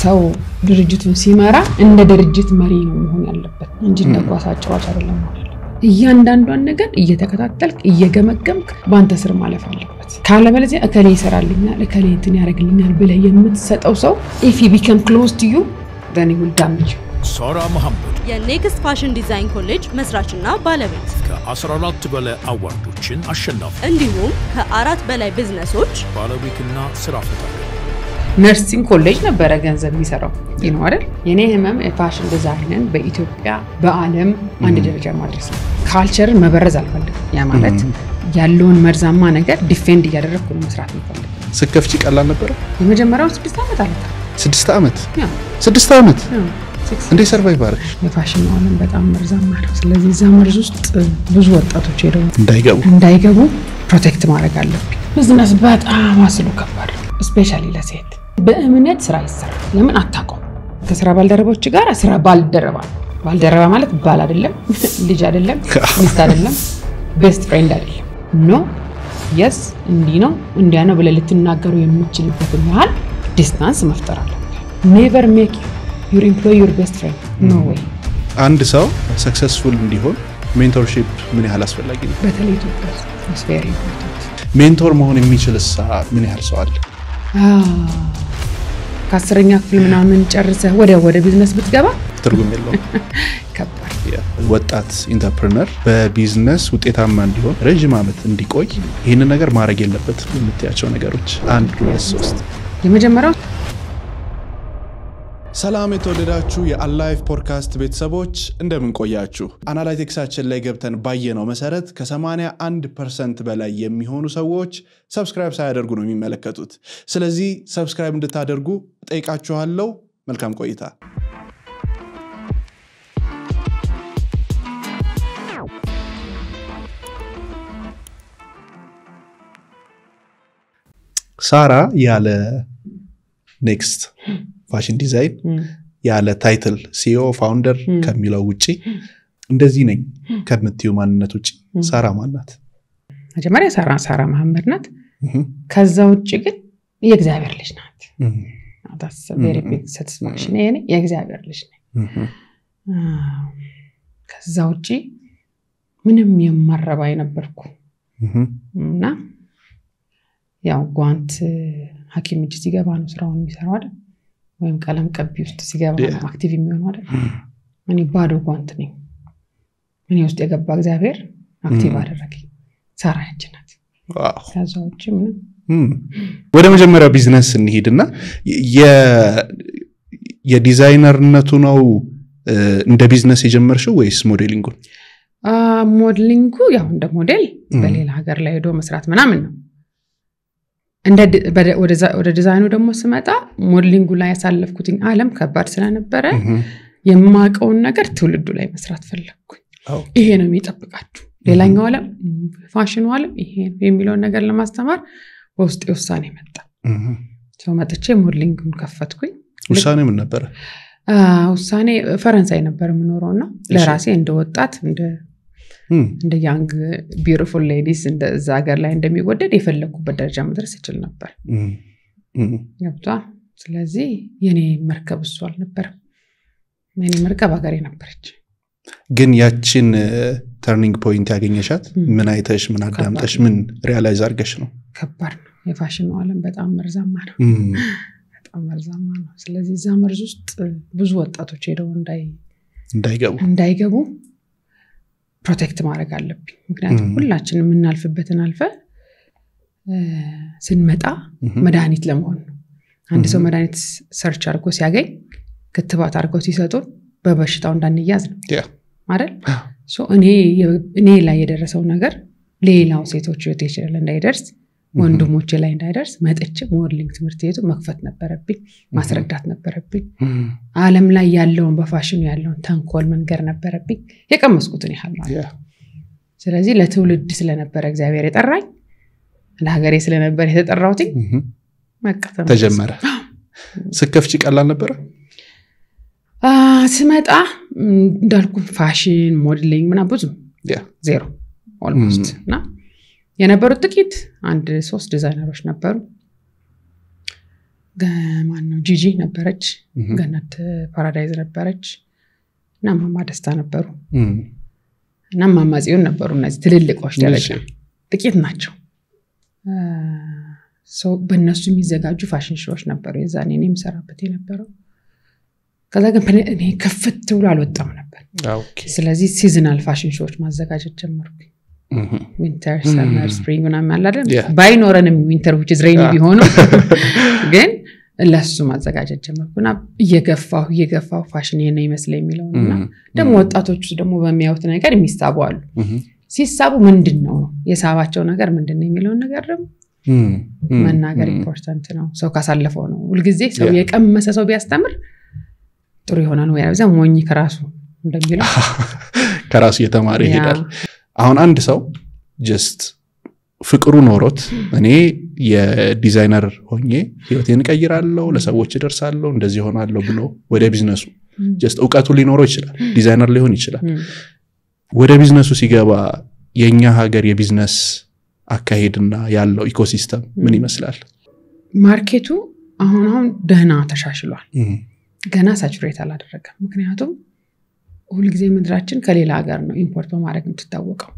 ሰው ድርጅቱን ሲመራ እንደ ድርጅት መሪ ነው መሆን ያለበት እንጂ እንደ ኳስ አጫዋች አይደለም ማለት ነው እያንዳንዷን ነገር እየተከታተልክ እየገመገምክ ባንተ ስር ማለፍ አለበት ካለበለዚያ እከሌ ይሰራልኛል እከሌ እንትን ያረግልኛል ብለ የምትሰጠው ሰው if he become close to you then he will damage you ሳራ መሐመድ የኔክስት ፋሽን ዲዛይን ኮሌጅ መስራችና ባለቤት ከ14 በላይ አዋርዶችን አሸናፊ እንዲሁም ከ4 በላይ ቢዝነሶች ባለቤትና ስራ ፈጣሪ ነርሲንግ ኮሌጅ ነበር ገንዘብ የሚሰራው ነው አይደል የኔ ህመም የፋሽን ዲዛይንን በኢትዮጵያ በአለም አንድ ደረጃ ማድረስ ነው ካልቸር መበረዝ አልፈልግም ያ ማለት ያለውን መርዛማ ነገር ዲፌንድ እያደረኩ መስራት ነው ስከፍቺ ቀላል ነበር የመጀመሪያው 6 አመት አለታ 6 አመት 6 አመት እንዴ ሰርቫይቭ አረሽ የፋሽን ዓለም በጣም መርዛማ ነው ስለዚህ እዛ መርዝ ውስጥ ብዙ ወጣቶች ሄደው እንዳይገቡ ፕሮቴክት ማድረግ አለብኝ ቢዝነስ በጣም አስሉ ከባድ ስፔሻሊ ለሴት በእምነት ስራ ይሰራል ለምን አታቆም ከስራ ባልደረቦች ጋር ስራ ባልደረባ ማለት ባል አይደለም ልጅ አይደለም ሚስት አይደለም ቤስት ፍሬንድ አይደለም ኖ yes እንዲህ ነው እንዲያ ነው ብለ ልትናገሩ የምትችልበት ያህል ዲስታንስ መፍጠር አለ never make your employee your best friend no way አንድ ሰው ሰክሰስፉል እንዲሆን ሜንቶርሺፕ ምን ያህል አስፈላጊ ነው በተለይ ኢትዮጵያ is very important ሜንቶር መሆን የሚችልስ ምን ያህል ሰው አለ ከአስረኛ ክፍል ምናምን ጨርሰህ ወደ ቢዝነስ ብትገባ ትርጉም የለውም ከባድ ወጣት ኢንተርፕረነር በቢዝነስ ውጤታማ እንዲሆን ረጅም አመት እንዲቆይ ይሄን ነገር ማድረግ የለበት የምትያቸው ነገሮች 1 2 3 የመጀመሪያው ሰላም የተወደዳችሁ የአላይፍ ፖድካስት ቤተሰቦች እንደምን ቆያችሁ አናላይቲክሳችን ላይ ገብተን ባየነው መሰረት ከ81% በላይ የሚሆኑ ሰዎች ሰብስክራይብ ሳያደርጉ ነው የሚመለከቱት ስለዚህ ሰብስክራይብ እንድታደርጉ ጠይቃችኋለሁ መልካም ቆይታ ሳራ ያለ ኔክስት ፋሽን ዲዛይን ያለ ታይትል ሲኦ ፋውንደር ከሚለው ውጪ እንደዚህ ነኝ ከምትዩ ማንነት ውጪ ሳራ ማንነት መጀመሪያ ሳራ መሐመድ ናት ከዛ ውጪ ግን የእግዚአብሔር ልጅ ናት that's a very big satisfaction እኔ የእግዚአብሔር ልጅ ነኝ ከዛ ውጪ ምንም የማረባ አይነበርኩ እና ያው ጓንት ሐኪም እጅ ሲገባ ነው ስራውን የሚሰራው አይደል ወይም ቀለም ቀቢ ውስጥ ሲገባ ነው አክቲቭ የሚሆነው አይደል እኔ ባዶ ጓንት ነኝ እኔ ውስጥ የገባ እግዚአብሔር አክቲቭ አደረገኝ ሳራ ያችናት ዋው ያዛውጭ ወደ መጀመሪያው ቢዝነስ እንሂድና የዲዛይነርነቱ ነው እንደ ቢዝነስ የጀመርሽው ወይስ ሞዴሊንጉ ሞዴሊንጉ ያው እንደ ሞዴል በሌላ ሀገር ላይ ሄዶ መስራት ምናምን ነው እንደ ወደ ዲዛይኑ ደግሞ ስመጣ ሞዴሊንጉ ላይ ያሳለፍኩት ዓለም ከባድ ስለነበረ የማቀውን ነገር ትውልዱ ላይ መስራት ፈለኩኝ ይሄ ነው የሚጠብቃችሁ ሌላኛው ዓለም ፋሽኑ ዓለም ይሄ ነው የሚለው ነገር ለማስተማር በውስጥ ውሳኔ መጣ ሰው መጥቼ ሞዴሊንጉን ከፈትኩኝ ውሳኔ ምን ነበር ውሳኔ ፈረንሳይ ነበር የምኖረውና ለራሴ እንደወጣት እንደ young beautiful ladies እንደ ዛገር ላይ እንደሚወደድ የፈለኩበት ደረጃ መድረስ ይችል ነበር ያብታ ስለዚህ የኔ መርከብ እሱ አልነበረም የኔ መርከብ ሀገሬ ነበረች ግን ያቺን ተርኒንግ ፖይንት ያገኘሻት ምን አይተሽ ምን አዳምጠሽ ምን ሪያላይዝ አድርገሽ ነው ከባድ ነው የፋሽኑ ዓለም በጣም መርዛማ ነው በጣም መርዛማ ነው ስለዚህ እዛ መርዝ ውስጥ ብዙ ወጣቶች ሄደው እንዳይገቡ ፕሮቴክት ማድረግ አለብኝ ምክንያቱም ሁላችንም እናልፍበትን አልፈ ስንመጣ መድኃኒት ለመሆን ነው አንድ ሰው መድኃኒት ሰርች አድርጎ ሲያገኝ ክትባት አድርጎ ሲሰጡ በበሽታው እንዳንያዝ ነው አይደል ሶ እኔ ላይ የደረሰው ነገር ሌላው ሴቶች ህይወት ይችላል እንዳይደርስ ወንድሞቼ ላይ እንዳይደርስ መጥቼ ሞዴሊንግ ትምህርት ቤቱ መክፈት ነበረብኝ ማስረዳት ነበረብኝ ዓለም ላይ ያለውን በፋሽኑ ያለውን ተንኮል መንገር ነበረብኝ የቀመስኩትን ያህል ማለት ስለዚህ ለትውልድ ስለነበረ እግዚአብሔር የጠራኝ ለሀገሬ ስለነበረ የተጠራሁት ተጀመረ ስከፍቺ ቀላል ነበር ስመጣ እንዳልኩ ፋሽን ሞዴሊንግ ምናምን ብዙ ዜሮ ኦልሞስት ና የነበሩት ጥቂት አንድ 3 ዲዛይነሮች ነበሩ ማን ነው ጂጂ ነበረች ገነት ፓራዳይዝ ነበረች እና ማማ ደስታ ነበሩ እና ማማ ጽዮን ነበሩ እነዚህ ትልልቆች ደረጃ ጥቂት ናቸው ሶ በእነሱ የሚዘጋጁ ፋሽን ሾዎች ነበሩ የዛኔ እኔም ሰራበት የነበረው ከዛ ግን እኔ ከፍት ብሎ አልወጣም ነበር ኦኬ ስለዚህ ሲዝናል ፋሽን ሾዎች ማዘጋጀት ጀመርኩ ዊንተር ሰመር ስፕሪንግ ምናምን አለ አይደል ባይኖረንም ዊንተር which is rainy ቢሆኑ ግን ለሱ ማዘጋጀት ጀመርኩና እየገፋው ፋሽን የኔ ይመስለኝ የሚለውና ደግሞ ወጣቶቹ ደግሞ በሚያዩት ነገር የሚሳቡ አሉ ሲሳቡ ምንድነው የሳባቸው ነገር ምንድነው የሚለውን ነገር ደግሞ መናገር ኢምፖርታንት ነው ሰው ካሳለፈው ነው ሁሉ ጊዜ ሰው የቀመሰ ሰው ቢያስተምር ጥሩ ይሆናል ወይ ያዛ ሞኝ ከራሱ እንደሚለው ከራሱ የተማረ ይሄዳል አሁን አንድ ሰው just ፍቅሩ ኖሮት እኔ የዲዛይነር ሆኜ ህይወቴን ቀይራለሁ ለሰዎች እደርሳለሁ እንደዚህ ሆናለሁ ብሎ ወደ ቢዝነሱ just ዕውቀቱ ሊኖረው ይችላል ዲዛይነር ሊሆን ይችላል ወደ ቢዝነሱ ሲገባ የኛ ሀገር የቢዝነስ አካሄድና ያለው ኢኮሲስተም ምን ይመስላል ማርኬቱ አሁን ደህና ተሻሽሏል ገና ሳቹሬት አላደረገም ምክንያቱም ሁሉ ጊዜ ምድራችን ከሌላ ሀገር ነው ኢምፖርት በማድረግ የምትታወቀው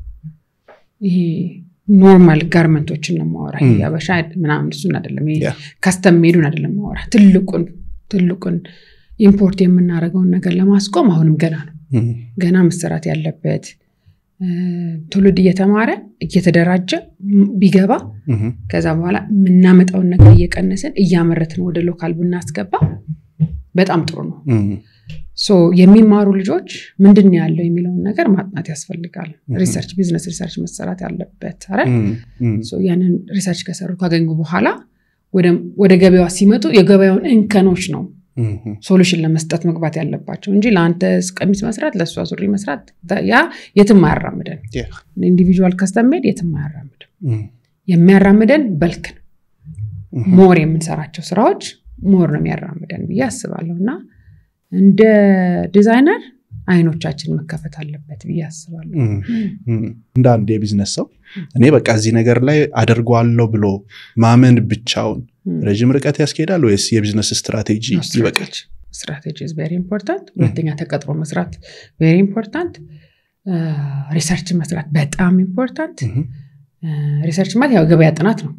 ይሄ ኖርማል ጋርመንቶችን ነው ማወራ ያበሻ ምናምን እሱን አይደለም ይሄ ካስተም ሜዱን አይደለም ማወራ ትልቁን ኢምፖርት የምናደርገው ነገር ለማስቆም አሁንም ገና መሰራት ያለበት ትውልድ እየተማረ እየተደራጀ ቢገባ ከዛ በኋላ ምናመጣው ነገር እየቀነሰን እያመረትን ወደ ሎካል ብናስገባ በጣም ጥሩ ነው ሶ የሚማሩ ልጆች ምንድነው ያለው የሚለው ነገር ማጥናት ያስፈልጋል ሪሰርች ቢዝነስ ሪሰርች መሰራት ያለበት አይደል ሶ ያንን ሪሰርች ከሰሩ ካገኙ በኋላ ወደ ገበያው ሲመጡ የገበያውን እንከኖች ነው ሶሉሽን ለመስጠት መግባት ያለባቸው እንጂ ለአንተ ቀሚስ መስራት ለሷ ሱሪ መስራት ያ የትም አያራምደን ኢንዲቪጁዋል ከስተም ሜድ የትም አያራምደን የሚያራምደን በልክ ሞር የምንሰራቸው ስራዎች ሞር ነው የሚያራምደን ብዬ አስባለሁና እንደ ዲዛይነር አይኖቻችን መከፈት አለበት ብዬ አስባለሁ እንደ አንድ የቢዝነስ ሰው እኔ በቃ እዚህ ነገር ላይ አደርጓለሁ ብሎ ማመን ብቻውን ረጅም ርቀት ያስኬዳል ወይስ የቢዝነስ ስትራቴጂ ይበቃል ስትራቴጂ is very important ሁለተኛ ተቀጥሮ መስራት very important ሪሰርች መስራት በጣም ኢምፖርታንት ሪሰርች ማለት ያው ገበያ ጥናት ነው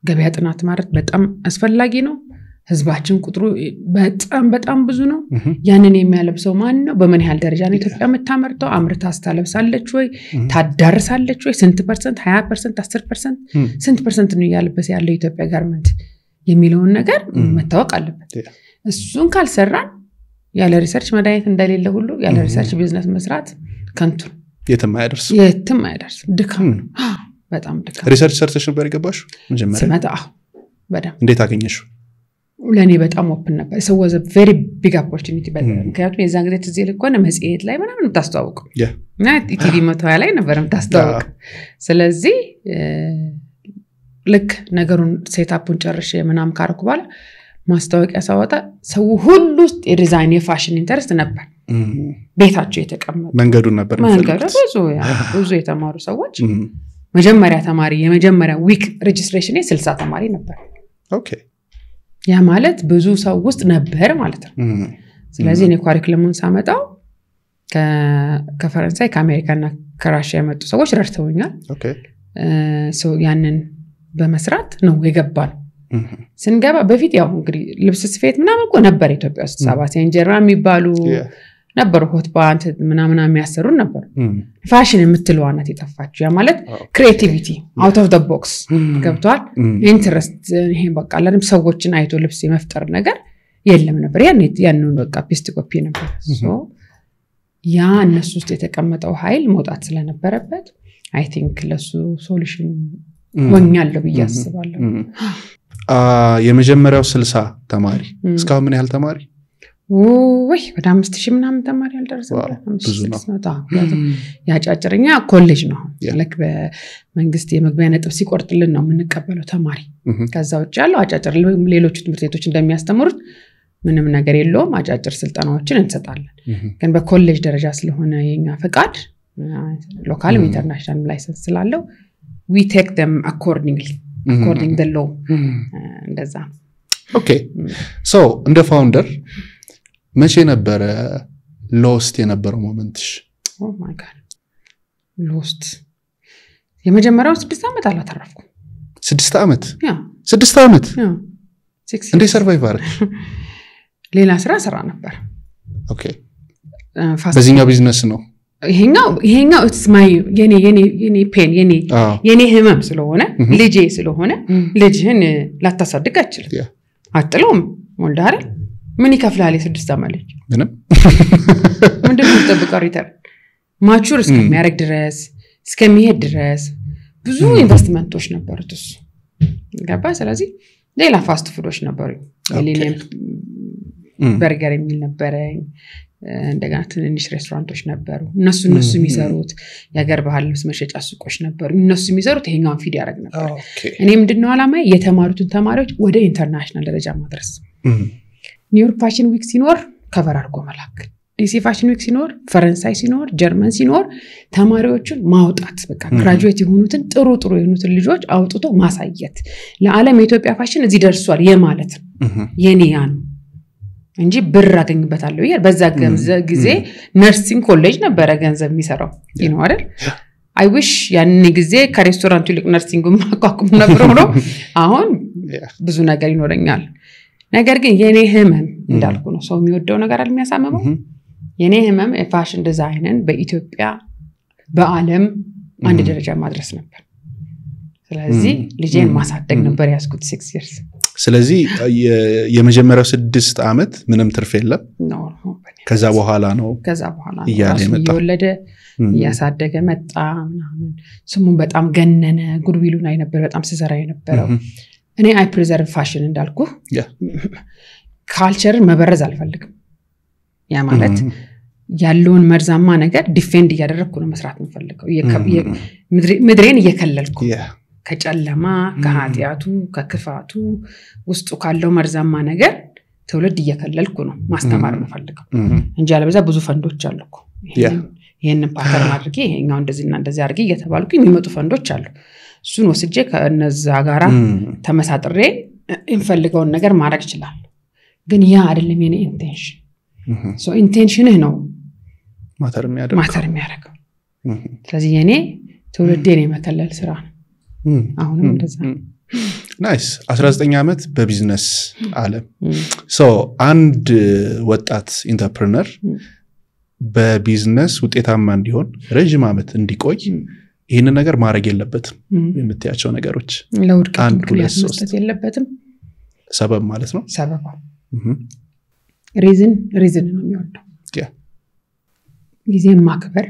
ገበያ ጥናት ማለት በጣም አስፈላጊ ነው ህዝባችን ቁጥሩ በጣም ብዙ ነው ያንን የሚያለብሰው ማን ነው በምን ያህል ደረጃ ነው ኢትዮጵያ መታመርተው አምርታ አስተላልፋለች ወይ ታዳርሳለች ወይ ስንት ፐርሰንት 20% 10% ስንት ፐርሰንት ነው ያለበስ ያለው ኢትዮጵያ ጋርመንት የሚለውን ነገር መታወቅ አለበት እሱን ካልሰራን ያለ ሪሰርች መዳየት እንደሌለ ሁሉ ያለ ሪሰርች ቢዝነስ መስራት ከንቱ የትም አይደርስ ድካም በጣም ድካም ሪሰርች ሰርተሽ ነበር ይገባሽ መጀመሪያ ስመጣ በደም እንዴት አገኘሽው ለኔ በጣም ኦፕን ነበር so was a very big opportunity ምክንያቱም የዛን ጊዜ ትዝ ይልኮነ መጽሔት ላይ ምናምን ተስተዋውቁ እና ቲቪ መተያ ላይ ነበር ተስተዋውቁ ስለዚህ ልክ ነገሩን ሴትአፑን ጨርሼ ምናምን ካርኩ ባለ ማስተዋወቂያ ሳወጣ ሰው ሁሉ የዲዛይን የፋሽን ኢንተረስት ነበር ቤታቸው የተቀመጡ መንገዱን ነበር ብዙ የተማሩ ሰዎች መጀመሪያ ተማሪ የመጀመሪያ ዊክ ሬጅስትሬሽን 60 ተማሪ ነበር ኦኬ ያ ማለት ብዙ ሰው ውስጥ ነበር ማለት ነው ስለዚህ እኔ ካሪኩለሙን ሳመጣው ከፈረንሳይ ከአሜሪካና ከራሺያ የመጡ ሰዎች ረድተውኛል ኦኬ ሶ ያንን በመስራት ነው የገባን ስንገባ በፊት ያው እንግዲህ ልብስ ስፌት ምናምን እኮ ነበር ኢትዮጵያ ውስጥ ሳባሴ እንጀራ የሚባሉ ነበር ሆት ባንት ምናምን የሚያሰሩ ነበር ፋሽን የምትለው አናት የጠፋችው ያ ማለት ክሬቲቪቲ አውት ኦፍ ዘ ቦክስ ገብቷል ኢንተረስት ይሄ በቃ ለንም ሰዎችን አይቶ ልብስ የመፍጠር ነገር የለም ነበር ያን በቃ ፒስት ኮፒ ነበር ሶ ያ እነሱ ውስጥ የተቀመጠው ኃይል መውጣት ስለነበረበት አይ ቲንክ ለሱ ሶሉሽን ሆኛለሁ ብዬ አስባለሁ የመጀመሪያው 60 ተማሪ እስካሁን ምን ያህል ተማሪ ወይ ወደ 5000 ምናምን ተማሪ አልደረሰም 5000 ያጫጭርኛ ኮሌጅ ነው ለክ በመንግስት የመግቢያ ነጥብ ሲቆርጥልን ነው የምንቀበለው ተማሪ ከዛ ውጭ ያለው አጫጭር ሌሎች ትምህርት ቤቶች እንደሚያስተምሩት ምንም ነገር የለውም አጫጭር ስልጠናዎችን እንሰጣለን ግን በኮሌጅ ደረጃ ስለሆነ የኛ ፈቃድ ሎካል ኢንተርናሽናል ላይሰንስ ስላለው we take them according the law እንደዛ ኦኬ ሶ እንደ ፋውንደር መቼ ነበረ ሎስት የነበረው ሞመንትሽ? ኦ ማይ ጋድ ሎስት የመጀመሪያው 6 ዓመት አላተረፍኩም 6 ዓመት ያ 6 ዓመት ያ እንዴ ሰርቫይቭ አረግሽ? ሌላ ስራ ነበር ኦኬ በዚህኛው ቢዝነስ ነው ይሄኛው it's my የኔ ፔን የኔ ህመም ስለሆነ ልጄ ስለሆነ ልጅህን ላታሳድግ አትችልም አጥሎም ወልዳ አይደል ምን ይከፍላል የ6 ዓመት ልጅ ምንም ምንድነው ተጠብቀው ሪተር ማቹር እስከሚያረግ ድረስ እስከሚሄድ ድረስ ብዙ ኢንቨስትመንቶች ነበሩት እሱ ገባ ስለዚህ ሌላ ፋስት ፉዶች ነበሩ የሌኔም በርገር የሚል ነበረኝ እንደገና ትንንሽ ሬስቶራንቶች ነበሩ እነሱ የሚሰሩት የሀገር ባህል ልብስ መሸጫ ሱቆች ነበሩ እነሱ የሚሰሩት ይሄኛውን ፊድ ያደርግ ነበር እኔ ምንድነው አላማዬ የተማሩትን ተማሪዎች ወደ ኢንተርናሽናል ደረጃ ማድረስ ኒውዮርክ ፋሽን ዊክ ሲኖር ከቨር አድርጎ መላክ ዲሲ ፋሽን ዊክ ሲኖር ፈረንሳይ ሲኖር ጀርመን ሲኖር ተማሪዎችን ማውጣት በቃ ግራጁዌት የሆኑትን ጥሩ የሆኑትን ልጆች አውጥቶ ማሳየት ለዓለም የኢትዮጵያ ፋሽን እዚህ ደርሷል የማለት የኔያን እንጂ ብር አገኝበታለሁ ይሄ በዛ ጊዜ ነርሲንግ ኮሌጅ ነበር ገንዘብ የሚሰራው ነው አይደል አይ ዊሽ ያንን ጊዜ ከሬስቶራንቱ ይልቅ ነርሲንግም ማቋቋም ነበር ነው አሁን ብዙ ነገር ይኖርኛል ነገር ግን የኔ ህመም እንዳልኩ ነው ሰው የሚወደው ነገር አይደል የሚያሳመመው የኔ ህመም የፋሽን ዲዛይንን በኢትዮጵያ በአለም አንድ ደረጃ ማድረስ ነበር ስለዚህ ልጄን ማሳደግ ነበር ያስኩት 6 years ስለዚህ የመጀመሪያው 6 ዓመት ምንም ትርፍ የለም ነው ከዛ በኋላ ነው እየወለደ ያሳደገ መጣ ምናምን ስሙን በጣም ገነነ ጉድዊሉን አይነበር በጣም ሲሰራ የነበረው እኔ አይ ፕሪዘርቭ ፋሽን እንዳልኩ ካልቸርን መበረዝ አልፈልግም ያ ማለት ያለውን መርዛማ ነገር ዲፌንድ እያደረኩ ነው መስራት የምፈልገው ምድሬን እየከለልኩ ከጨለማ ከኃጢያቱ ከክፋቱ ውስጡ ካለው መርዛማ ነገር ትውልድ እየከለልኩ ነው ማስተማር ነው ፈልገው እንጂ አለበዛ ብዙ ፈንዶች አሉኩ ይሄን ፓተርን አድርጌ ይሄኛው እንደዚህና እንደዚህ አድርጌ እየተባልኩ የሚመጡ ፈንዶች አሉ እሱን ወስጄ ከነዛ ጋራ ተመሳጥሬ እንፈልገውን ነገር ማድረግ ይችላል ግን ያ አይደለም የኔ ኢንቴንሽን ሶ ኢንቴንሽንህ ነው ማተር የሚያደርገው ስለዚህ የኔ ትውልዴን የመከለል ስራ ነው አሁንም እንደዛ ናይስ 19 ዓመት በቢዝነስ ዓለም ሶ አንድ ወጣት ኢንተርፕረነር በቢዝነስ ውጤታማ እንዲሆን ረጅም ዓመት እንዲቆይ ይሄን ነገር ማድረግ የለበትም የምትያቸው ነገሮች ለውድቀት ምክንያት መስጠት የለበትም ሰበብ ማለት ነው ሰበብ ሪዝን ነው የሚወጣው ጊዜ ማክበር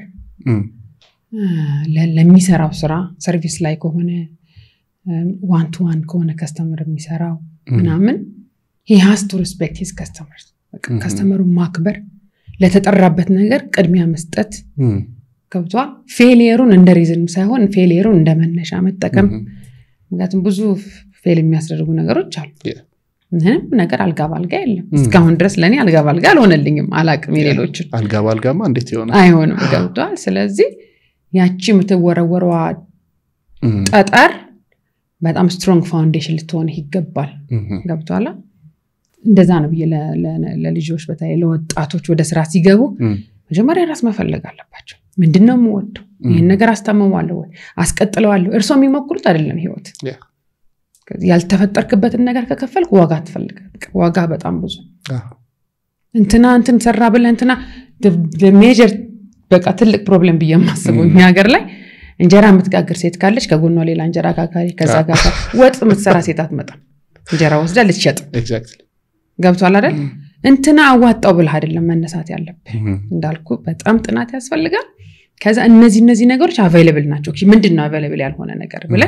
ለሚሰራው ስራ ሰርቪስ ላይ ከሆነ ዋን ቱ ዋን ከሆነ ከስተመር የሚሰራው ምናምን he has to respect his customers ከስተመሩ ማክበር ለተጠራበት ነገር ቅድሚያ መስጠት ከብቷል ፌሊየሩን እንደ ሪዝን ሳይሆን ፌሊየሩን እንደ መነሻ መጠቀም ምክንያቱም ብዙ ፌል የሚያስደርጉ ነገሮች አሉ ምንም ነገር አልጋባልጋ የለም እስካሁን ድረስ ለኔ አልጋባልጋ አልሆነልኝም አላቅም የሌሎች አልጋባልጋማ እንዴት ይሆናል አይሆንም ገብቷል ስለዚህ ያቺ ምትወረወረዋ ጠጠር በጣም ስትሮንግ ፋውንዴሽን ልትሆን ይገባል ገብቷል እንደዛ ነው ለልጆች በተለይ ለወጣቶች ወደ ስራ ሲገቡ መጀመሪያ ራስ መፈለግ አለባቸው ምንድነው የምወደው ይሄን ነገር አስተማማለሁ ወይ አስቀጥለዋለሁ እርሶ የሚሞክሩት አይደለም ህይወት ያልተፈጠርክበትን ነገር ከከፈልክ ዋጋ ትፈልግ ዋጋ በጣም ብዙ እንትን ሰራ ብለ እንትና በሜጀር በቃ ትልቅ ፕሮብሌም በየማስበው እኛ ሀገር ላይ እንጀራ የምትጋግር ሴት ካለች ከጎኗ ሌላ እንጀራ ጋጋሪ ከዛ ጋር ወጥ የምትሰራ ሴት አትመጣም እንጀራ ወስዳ ልትሸጥ ኤግዛክትሊ ገብቷል አይደል እንትና አዋጣው ብለ አይደለም መነሳት ያለብህ እንዳልኩ በጣም ጥናት ያስፈልጋል ከዛ እነዚህ ነገሮች አቬሌብል ናቸው ምንድነው አቬሌብል ያልሆነ ነገር ብለ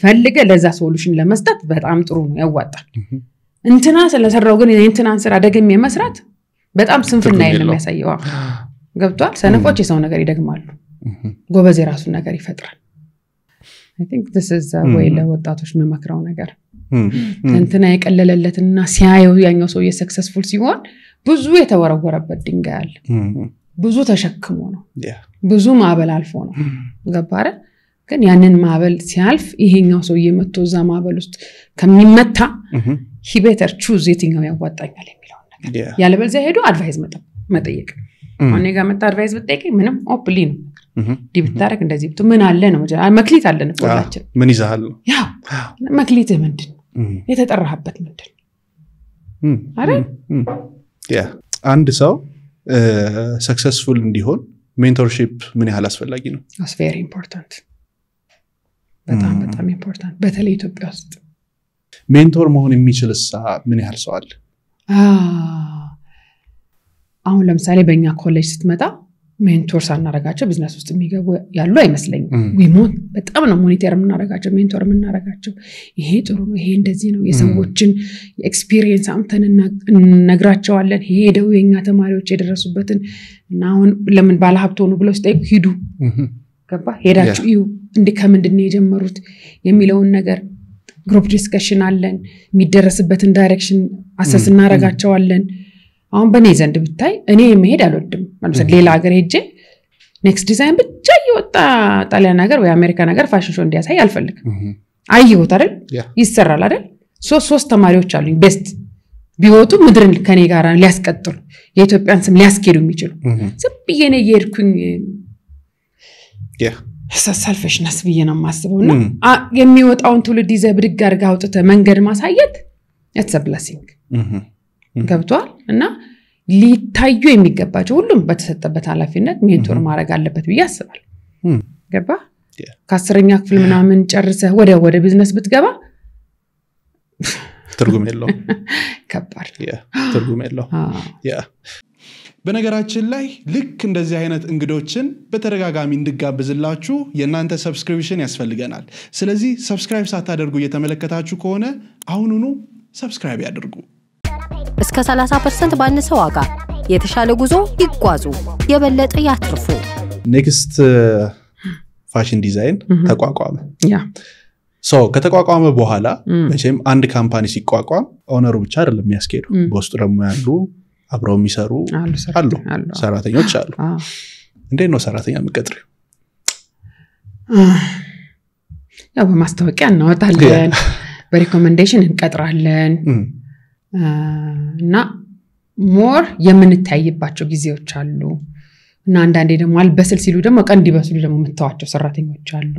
ፈልገ ለዛ ሶሉሽን ለመስጠት በጣም ጥሩ ነው ያዋጣል እንትና ስለሰራው ግን እንትናን ስራ ደግሜ መስራት በጣም ስንፍና የሚያሳየው ገብቷል ሰነፎች የሰው ነገር ይደግማሉ ጎበዝ የራሱን ነገር ይፈጥራል I think this is a way ለወጣቶች መመክራው ነገር እንትና የቀለለለትና ሲያየው ያኛው ሰው የሰክሰስፉል ሲሆን ብዙ የተወረወረበት ድንጋይ አለ ብዙ ተሸክሞ ነው ብዙ ማዕበል አልፎ ነው ገባረ ግን ያንን ማዕበል ሲያልፍ ይሄኛው ሰው የመጥቶ ዛ ማዕበል ውስጥ ከሚመታ he better choose የትኛው ያዋጣኛል የሚለው ነገር ያለበለዚያ ሄዶ አድቫይስ መጠየቅ አሁን እኔ ጋር መጣ አድቫይስ ብትጠይቀኝ ምንም ኦፕሊ ነው ዲብታረክ እንደዚህ ብቱ ምን አለ ነው መክሊት አለን ቆላችን ምን ይዛል ያው መክሊት ምንድን የተጠራህበት ምንድን አይደል ያ አንድ ሰው ሰክሰስፉል እንዲሆን ሜንቶርሺፕ ምን ያህል አስፈላጊ ነው That's very important በጣም ኢምፖርታንት በተለይ ኢትዮጵያ ውስጥ ሜንቶር መሆን የሚችልስ ምን ያህል ሰው አለ አሁን ለምሳሌ በእኛ ኮሌጅ ስትመጣ ሜንቶር ሳናረጋቸው ቢዝነስ ውስጥ የሚገቡ ያሉ አይመስለኝም ዊሞን በጣም ነው ሞኒተር የምናረጋቸው ሜንቶር የምናረጋቸው ይሄ ጥሩ ነው ይሄ እንደዚህ ነው የሰዎችን ኤክስፒሪየንስ አምተን ነግራቸዋለን ሄደው የኛ ተማሪዎች የደረሱበትን እና አሁን ለምን ባለሀብት ሆኑ ብለው ሲጠይቁ ሂዱ ገባ ሄዳችሁ እዩ እንደ ከምንድነው የጀመሩት የሚለውን ነገር ግሩፕ ዲስከሽን አለን የሚደረስበትን ዳይሬክሽን አሰስ እናረጋቸዋለን አሁን በኔ ዘንድ ብታይ እኔ መሄድ አልወድም ማለት ሌላ ሀገር ሄጄ ኔክስት ዲዛይን ብቻ ይወጣ ጣሊያን ሀገር ወይ አሜሪካ ሀገር ፋሽን ሾው እንዲያሳይ አልፈልግም አይሁት አይደል ይሰራል አይደል ሶስት ተማሪዎች አሉኝ ቤስት ቢወጡ ምድርን ከኔ ጋር ሊያስቀጥሉ የኢትዮጵያን ስም ሊያስኬዱ የሚችሉ ዝብዬ ነው የሄድኩኝ ሰልፊሽነስ ብዬ ነው የማስበውና የሚወጣውን ትውልድ ይዘህ ብድግ አድርገህ አውጥተህ መንገድ ማሳየት it's a blessing ገብቷል እና ሊታዩ የሚገባቸው ሁሉም በተሰጠበት ኃላፊነት ሜንቶር ማድረግ አለበት ብዬ አስባለሁ ገባ ከ10ኛ ክፍል ምናምን ጨርሰህ ወደ ቢዝነስ ብትገባ ትርጉም የለውም ከባድ ትርጉም የለውም በነገራችን ላይ ልክ እንደዚህ አይነት እንግዶችን በተደጋጋሚ እንድጋብዝላችሁ የናንተ ሰብስክሪፕሽን ያስፈልገናል ስለዚህ ሰብስክራይብ ሳታደርጉ እየተመለከታችሁ ከሆነ አሁኑኑ ሰብስክራይብ ያድርጉ እስከ 30% ባነሰ ዋጋ የተሻለ ጉዞ ይጓዙ የበለጠ ያትርፉ ኔክስት ፋሽን ዲዛይን ተቋቋመ ከተቋቋመ በኋላ መቼም አንድ ካምፓኒ ሲቋቋም ኦነሩ ብቻ አይደለም የሚያስኬደው በውስጡ ደግሞ ያሉ አብረው የሚሰሩ አሉ ሰራተኞች አሉ እንዴት ነው ሰራተኛ መቀጠር ያው በማስታወቂያ እናወጣለን በሪኮመንዴሽን እንቀጥራለን እና ሞር የምንታይባቸው ጊዜዎች አሉ እና አንዳንዴ ደግሞ አልበስል ሲሉ ደግሞ ቀን እንዲበስሉ ደግሞ የምታዋቸው ሰራተኞች አሉ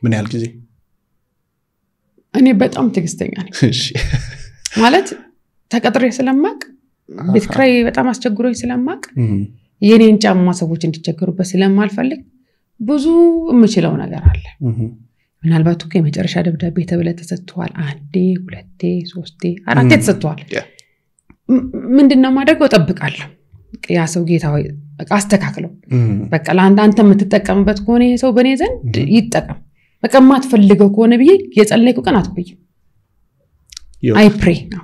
ምን ያህል ጊዜ እኔ በጣም ትግስተኛ ነኝ እሺ ማለት ተቀጥሬ ስለማቅ ቤት ክራይ በጣም አስቸግሮኝ ስለማቅ የኔን ጫማ ሰዎች እንዲቸገሩበት ስለማልፈልግ ብዙ የምችለው ነገር አለ ምናልባት እኮ የመጨረሻ ደብዳቤ ተብለ ተሰጥቷል አንዴ ሁለቴ ሶስቴ አራቴ ተሰጥቷል ምንድነው ማድረገው ጠብቃለሁ ያ ሰው ጌታው በቃ አስተካክለው በቃ ለአንተ የምትጠቀምበት ከሆነ ይሄ ሰው በኔ ዘንድ ይጠቀም በቃ ማትፈልገው ከሆነ ብዬ የጸለይኩ ቀን አትቆይም አይ ፕሬ ነው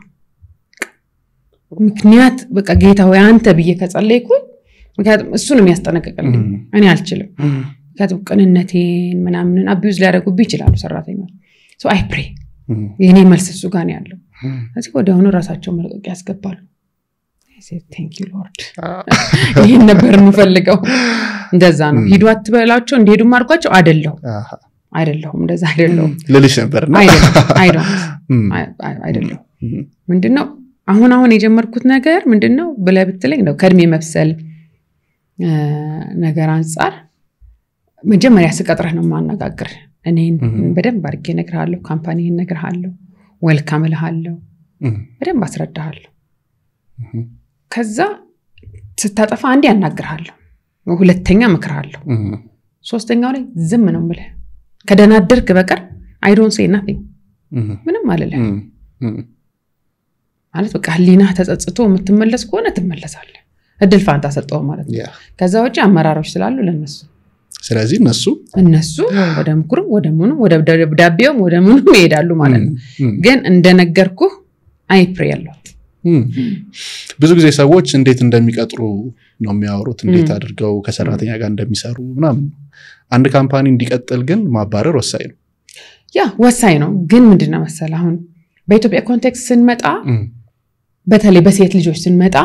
ምክንያት በቃ ጌታው አንተ ብዬ ከጸለይኩ ምክንያቱም እሱ ነው የሚያስጠነቅቀልኝ እኔ አልችልም ምክንያቱም ቀንነቴን ምናምን አቢዩዝ ሊያደርጉብኝ ይችላሉ ሰራተኞች ሶ አይ ፕሬ የኔ መልስ እሱ ጋር ነው ያለው ስለዚህ ወዲያውኑ ራሳቸው መልቀቅ ያስገባሉ thank you lord ይሄን ነበር የምፈልገው እንደዛ ነው ሂዱ አትበላቸው እንደሄዱ ማርኳቸው አይደለም እንደዛ አይደለም ለልሽ ነበርና አይደለም ምንድነው አሁን የጀመርኩት ነገር ምንድነው ብለህ ብትለኝ ነው ከድሜ መብሰል ነገር አንፃር መጀመሪያ ስቀጥረህ ነው ማነጋገር እኔን በደንብ አድርጌ እነግርሃለሁ ካምፓኒን እነግርሃለሁ ዌልካም እልሃለሁ በደንብ አስረዳሃለሁ ከዛ ስታጠፋ አንዴ ያናግርሃለሁ ሁለተኛ መክርሃለሁ ሶስተኛው ላይ ዝም ነው ማለት ከደናደርክ በቀር I don't say nothing ምንም አልልም ማለት በቃ ህሊና ተጸጽቶ የምትመለስ ከሆነ ትመለሳለህ እድል ፋንታ ሰጠው ማለት ነው ከዛ ውጪ አመራሮች ስላሉ ለነሱ ስለዚህ እነሱ ወደ ምክሩ ወደ ምኑ ወደ ደብዳቤው ወደ ምኑ ይሄዳሉ ማለት ነው ግን እንደነገርኩ አይ ፕሬ ያለው ብዙ ጊዜ ሰዎች እንዴት እንደሚቀጥሩ ነው የሚያወሩት እንዴት አድርገው ከሰራተኛ ጋር እንደሚሰሩ ምናምን አንድ ካምፓኒ እንዲቀጥል ግን ማባረር ወሳኝ ነው ወሳኝ ነው ግን ምንድነው መሰለህ አሁን በኢትዮጵያ ኮንቴክስት ስንመጣ በተለይ በሴት ልጆች ስንመጣ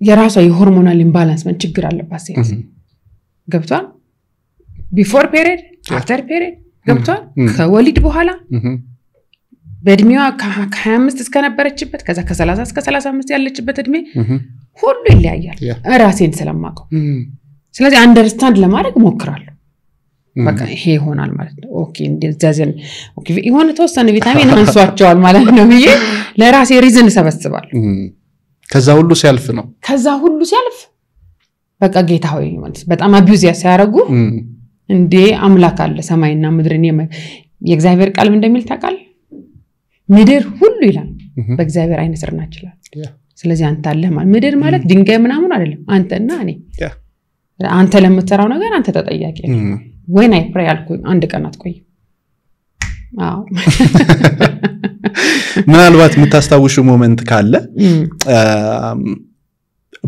የራሷ የሆርሞናል ኢምባላንስመንት ችግር አለባት ሴት ገብቷል ቢፎር ፔሪድ አፍተር ፔሪድ ገብቷል ከወሊድ በኋላ በእድሜዋ ከ25 እስከ ነበረችበት ከዛ ከ30 እስከ 35 ያለችበት እድሜ ሁሉ ይለያያል ራሴን ስለማቀው ስለዚህ አንደርስታንድ ለማድረግ ሞክራለሁ በቃ ይሄ ይሆናል ማለት ነው ኦኬ እንደዛዘን ኦኬ ይሆነ ተወሰነ ቪታሚን አንሷቸዋል ማለት ነው ብዬ ለራሴ ሪዝን ሰበስባለሁ ከዛ ሁሉ ሲያልፍ በቃ ጌታ ሆይ ማለት በጣም አቢዩዝ ያሳያረጉ እንዴ አምላክ አለ ሰማይና ምድርን የእግዚአብሔር ቃል እንደሚል ታቃል ምድር ሁሉ ይላል በእግዚአብሔር አይነ ስር ናችላል ስለዚህ አንተ አለ ማለት ምድር ማለት ድንጋይ ምናምን አይደለም አንተና እኔ አንተ ለምትሰራው ነገር አንተ ተጠያቂ ነህ when I pray አልኩኝ አንድ ቀን አትቆይ አዎ ምናልባት የምታስታውሹ ሞመንት ካለ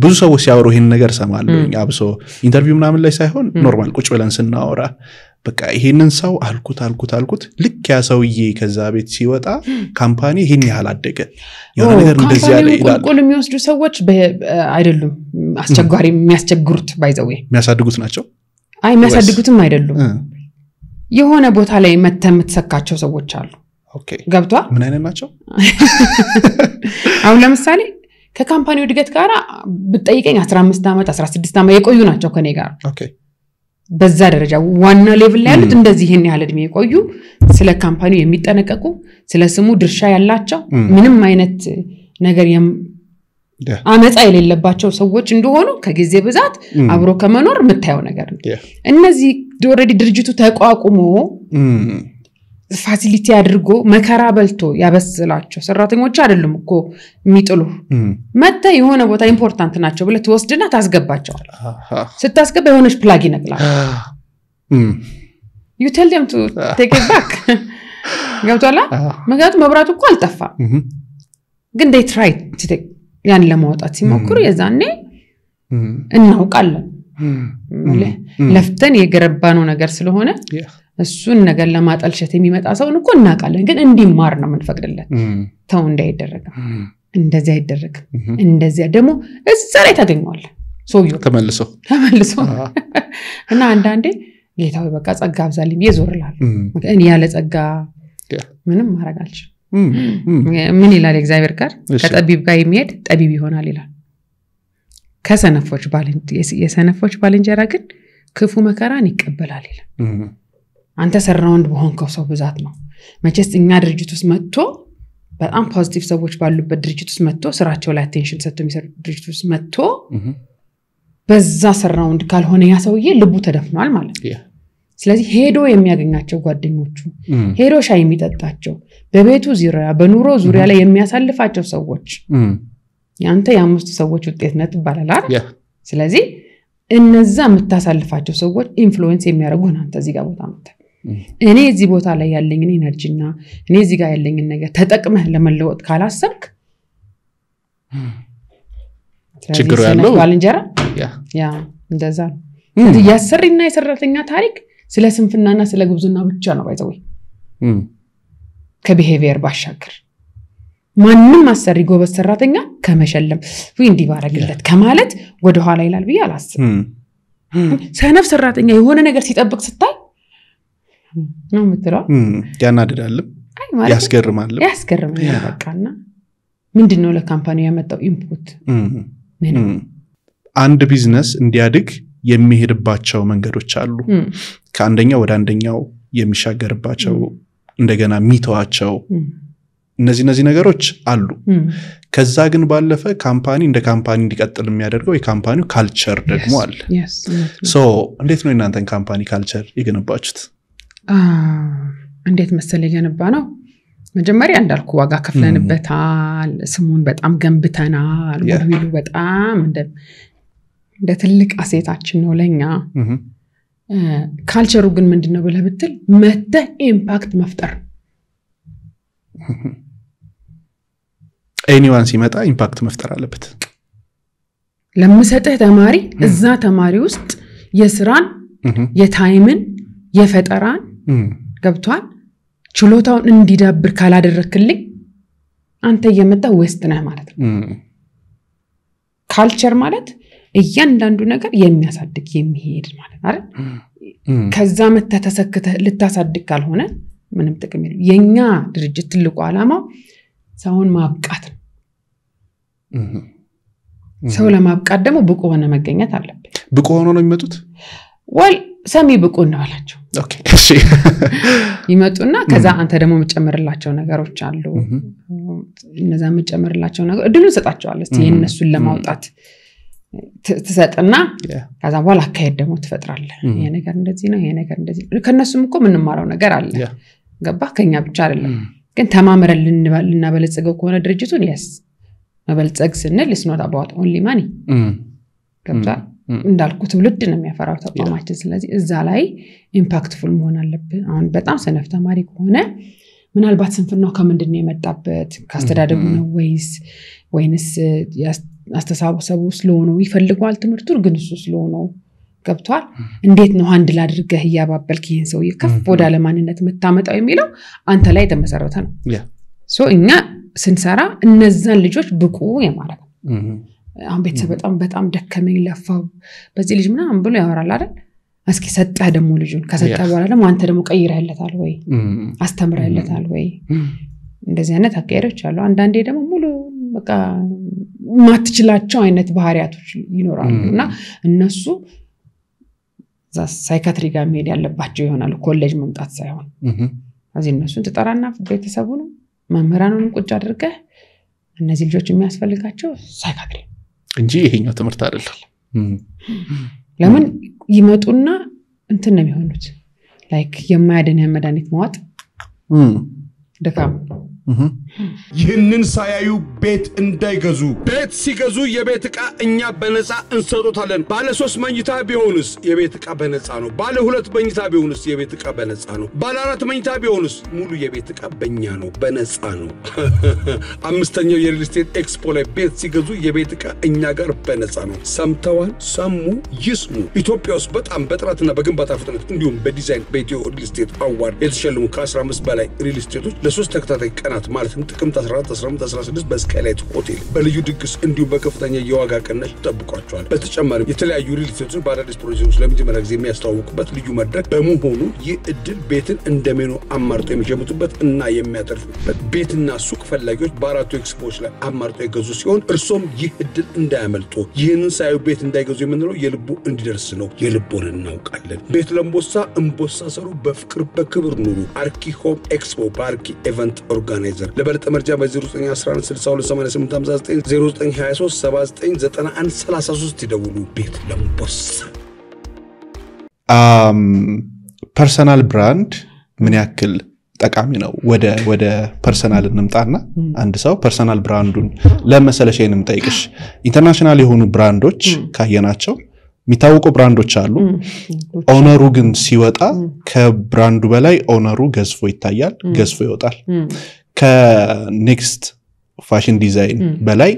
ብዙ ሰዎች ሲያወሩ ይሄን ነገር ሰማለሁ አብሶ ኢንተርቪው ምናምን ላይ ሳይሆን ኖርማል ቁጭ ብለን ስናወራ በቃ ይሄንን ሰው አልኩት ልክ ያ ሰውዬ ከዛ ቤት ሲወጣ ካምፓኒ ይሄን ያህል አደገ የሆነ ነገር እንደዚህ ያለ ይላል ቁልቁል የሚወስዱ ሰዎች አይደሉም አስቸጋሪ የሚያስቸግሩት ባይዘው የሚያሳድጉት ናቸው አይ የሚያሳድጉትም አይደሉም የሆነ ቦታ ላይ መተምትሰካቸው ሰዎች አሉ ኦኬ ገብቷ ምን አይነት ናቸው አሁን ለምሳሌ ከካምፓኒው ድገት ጋር ብትጠይቀኝ 15 አመት 16 አመት የቆዩ ናቸው ከኔ ጋር ኦኬ በዛ ደረጃ ዋና ሌቭል ላይ ያሉት እንደዚህ ይሄን ያህል እድሜ የቆዩ ስለ ካምፓኒው የሚጠነቀቁ ስለ ስሙ ድርሻ ያላቸው ምንም አይነት ነገር አመጻ የሌለባቸው ሰዎች እንደሆኑ ከጊዜ ብዛት አብሮ ከመኖር መታየው ነገር ነው እነዚህ ኦሬዲ ድርጅቱ ተቋቁሞ ፋሲሊቲ አድርጎ መከራ በልቶ ያበስላቸው ሰራተኞች አይደሉም እኮ የሚጥሉ መተ የሆነ ቦታ ኢምፖርታንት ናቸው ብለ ተወስድና ታስገባቸዋል ስታስገባ የሆነች ፕላግ ይነቅላል you tell them to take it back ገብቷላ መጋት መብራቱ እኮ አልጠፋ ግን they try to take ያን ለማውጣት ሲሞክሩ የዛኔ እናውቃለን ለፍተን የገረባነው ነገር ስለሆነ እሱን ነገር ለማጠልሸት የሚመጣ ሰው እንኳ እናቃለን ግን እንዲማር ነው መንፈቅድለት ተው እንዳይደረግ እንደዚህ አይደረግ እንደዚህ ደግሞ እዛ ላይ ታገኛዋል ሶዩ ተመልሶ እና አንዳንዴ ጌታው በቃ ጸጋ አብዛልኝ ይዞርላል እኔ ያለ ጸጋ ምንም ማረጋልሽ ምን ይላል እግዚአብሔር ጋር ከጠቢብ ጋር የሚሄድ ጠቢብ ይሆናል ይላል የሰነፎች ባልንጀራ ግን ክፉ መከራን ይቀበላል ይላል አንተ ሰራውንድ በሆንከው ሰው ብዛት ነው መቼስ እኛ ድርጅት ውስጥ መጥቶ በጣም ፖዚቲቭ ሰዎች ባሉበት ድርጅት ውስጥ መጥቶ ስራቸው ላይ አቴንሽን ሰጥቶ የሚሰሩ ድርጅት ውስጥ መጥቶ በዛ ሰራውንድ ካልሆነ ያ ሰውዬ ልቡ ተደፍኗል ማለት ነው ስለዚህ ሄዶ የሚያገኛቸው ጓደኞቹ ሄዶ ሻይ የሚጠጣቸው በቤቱ ዙሪያ በኑሮ ዙሪያ ላይ የሚያሳልፋቸው ሰዎች ያንተ ያምስቱ ሰዎች ውጤት ነጥ ይባላል አይደል ስለዚህ እነዛ የምታሳልፋቸው ሰዎች ኢንፍሉዌንስ የሚያደርጉን አንተ እዚህ ጋር ቦታ መጣ እኔ እዚህ ቦታ ላይ ያለኝን ኢነርጂና እኔ እዚህ ጋር ያለኝን ነገር ተጠቅመህ ለመለወጥ ካላሰብክ ችግሩ ያለው ባልንጀራ ያ እንደዛ ያሰሪና የሰራተኛ ታሪክ ስለ ስንፍናና ስለ ግብዝና ብቻ ነው ባይዘው ከቢሄቪየር ባሻገር ማንንም አሰሪ ጎበዝ ሰራተኛ ከመሸለም ወይ እንዲባረግለት ከማለት ወደ ኋላ ይላል ብዬ አላስብም ሰነፍ ሰራተኛ የሆነ ነገር ሲጠብቅ ስታይ ነው የምትለው ያናደዳል ያስገርማል በቃና ምንድነው ለካምፓኒው ያመጣው ኢንፑት አንድ ቢዝነስ እንዲያድግ የሚሄድባቸው መንገዶች አሉ ከአንደኛው ወደ አንደኛው የሚሻገርባቸው እንደገና ሚተዋቸው እነዚህ ነገሮች አሉ ከዛ ግን ባለፈ ካምፓኒ እንደ ካምፓኒ እንዲቀጥል የሚያደርገው የካምፓኒው ካልቸር ደግሞ አለ ሶ እንዴት ነው እናንተን ካምፓኒ ካልቸር የገነባችሁት እንዴት መሰለ የገነባ ነው መጀመሪያ እንዳልኩ ዋጋ ከፍለንበታል ስሙን በጣም ገንብተናል ወዲሉ በጣም እንደ ትልቅ አሴታችን ነው ለኛ ካልቸሩ ግን ምንድነው ብለህ ብትል መተ ኢምፓክት መፍጠር ኤኒዋን ሲመጣ ኢምፓክት መፍጠር አለበት ለምሰጥህ ተማሪ እዛ ተማሪ ውስጥ የስራን የታይምን የፈጠራን ገብቷል ችሎታውን እንዲዳብር ካላደረክልኝ አንተ የመጣ ዌስት ነህ ማለት ነው ካልቸር ማለት እያንዳንዱ ነገር የሚያሳድግ የሚሄድ ማለት አይደል ከዛ መተተሰክተ ልታሳድግ ካልሆነ ምንም ጥቅም የለም የኛ ድርጅት ትልቁ ዓላማው ሰውን ማብቃት ነው ሰው ለማብቃት ደግሞ ብቁ ሆነ መገኘት አለበት ብቁ ሆኖ ነው የሚመጡት ወል ሰሚ ብቁ እናላችሁ ኦኬ እሺ ይመጡና ከዛ አንተ ደግሞ መጨመርላቸው ነገሮች አሉ እነዛ መጨመርላቸው ነገር እድሉን ሰጣቸዋለህ እስቲ የነሱን ለማውጣት ተሰጠና ከዛ በኋላ አካሄድ ደግሞ ትፈጥራለህ ይሄ ነገር እንደዚህ ነው ይሄ ነገር እንደዚህ ከነሱም እኮ ምን ማራው ነገር አለ ገባ ከኛ ብቻ አይደለም ግን ተማምረን ልናበለጽገው ከሆነ ድርጅቱን yes መበልጽግ ስንል it's not about only money ገባ እንዳልኩት ትውልድ ነው የሚያፈራው ተቋማችን ስለዚህ እዛ ላይ ኢምፓክትፉል መሆን አለበት አሁን በጣም ሰነፍ ተማሪ ከሆነ ምናልባት ስንፍናው ከምንድነው የመጣበት ካስተዳደጉ ነው ወይንስ አስተሳሰቡ ስለሆነ ይፈልጋል ትምርቱን ግን እሱ ስለሆነ ገብቷል እንዴት ነው ሃንድል አድርገህ ያባበልክ ይሄን ሰው ይከፍ ወደ ለማንነት መታመጣው የሚለው አንተ ላይ ተመሰረተ ነው ሶ እኛ ስንሰራ እነዛን ልጆች ብቁ የማረግ አሁን ቤተሰብ በጣም ደከመኝ ለፋው በዚህ ልጅ ምናምን ብሎ ያወራል አይደል እስኪ ሰጣህ ደግሞ ልጁን ከሰጣ በኋላ ደግሞ አንተ ደግሞ ቀይረህለታል ወይ አስተምረህለታል ወይ እንደዚህ አይነት አካሄዶች አሉ አንዳንዴ ደግሞ ሙሉ በቃ ማትችላቸው አይነት ባህሪያቶች ይኖራሉና እነሱ ሳይካትሪ ጋር መሄድ ያለባቸው ይሆናል ኮሌጅ መምጣት ሳይሆን አዚህ እነሱን ተጠራና ቤተሰቡን መምህራኑን ቁጭ አድርገህ እነዚህ ልጆች የሚያስፈልጋቸው ሳይካትሪ እንጂ ይሄኛው ትምህርት አይደለም ለምን ይመጡና እንትን ነው የሚሆኑት ላይክ የማያድን መድኃኒት ማዋጥ ደካም ይህንን ሳያዩ ቤት እንዳይገዙ ቤት ሲገዙ የቤት ዕቃ እኛ በነፃ እንሰጡታለን ባለ 3 መኝታ ቢሆንስ የቤት ዕቃ በነፃ ነው ባለ 2 መኝታ ቢሆንስ የቤት ዕቃ በነፃ ነው ባለ 4 መኝታ ቢሆንስ ሙሉ የቤት ዕቃ በእኛ ነው በነፃ ነው አምስተኛው የሪል ስቴት ኤክስፖ ላይ ቤት ሲገዙ የቤት ዕቃ እኛ ጋር በነፃ ነው ሰምተዋል ሰሙ ይስሙ ኢትዮጵያ ውስጥ በጣም በጥራትና በግንባታ ፍጥነት እንዲሁም በዲዛይን በኢትዮ ሪል ስቴት አዋርድ የተሸለሙ ከ15 በላይ ሪል ስቴቶች ለሶስት ተከታታይ ቀናት ማለትም ጥቅምት 14 15 16 በስካይላይት ሆቴል በልዩ ድግስ እንዲሁም በከፍተኛ የዋጋ ቅናሽ ተጠብቋቸዋል በተጨማሪም የተለያዩ ሪል ስቴቶች በአዳዲስ ፕሮጀክቶች ለመጀመሪያ ጊዜ የሚያስተዋውቁበት ልዩ መድረክ በመሆኑ ይህ እድል ቤትን እንደሜኑ አማርጦ የሚሸምቱበት እና የሚያተርፉበት ቤትና ሱቅ ፈላጊዎች በአራቱ ኤክስፖዎች ላይ አማርጦ የገዙ ሲሆን እርሶም ይህ እድል እንዳያመልጡ ይህንን ሳዩ ቤት እንዳይገዙ የምንለው የልቦ እንዲደርስ ነው የልቦን እናውቃለን ቤት ለምቦሳ እንቦሳ ሰሩ በፍቅር በክብር ኑሩ አርኪ ሆም ኤክስፖ በአርኪ ኢቨንት ኦርጋናይዘር ለበለጠ መረጃ በ0911628859 0923799133 ይደውሉ ቤት ለምቦሳ ፐርሰናል ብራንድ ምን ያክል ጠቃሚ ነው ወደ ፐርሰናል እንምጣና አንድ ሰው ፐርሰናል ብራንዱን ለመሰለሽንም ጠይቅሽ ኢንተርናሽናል የሆኑ ብራንዶች ካየናቸው የሚታወቁ ብራንዶች አሉ ኦነሩ ግን ሲወጣ ከብራንዱ በላይ ኦነሩ ገዝፎ ይታያል ገዝፎ ይወጣል ከኔክስት ፋሽን ዲዛይን በላይ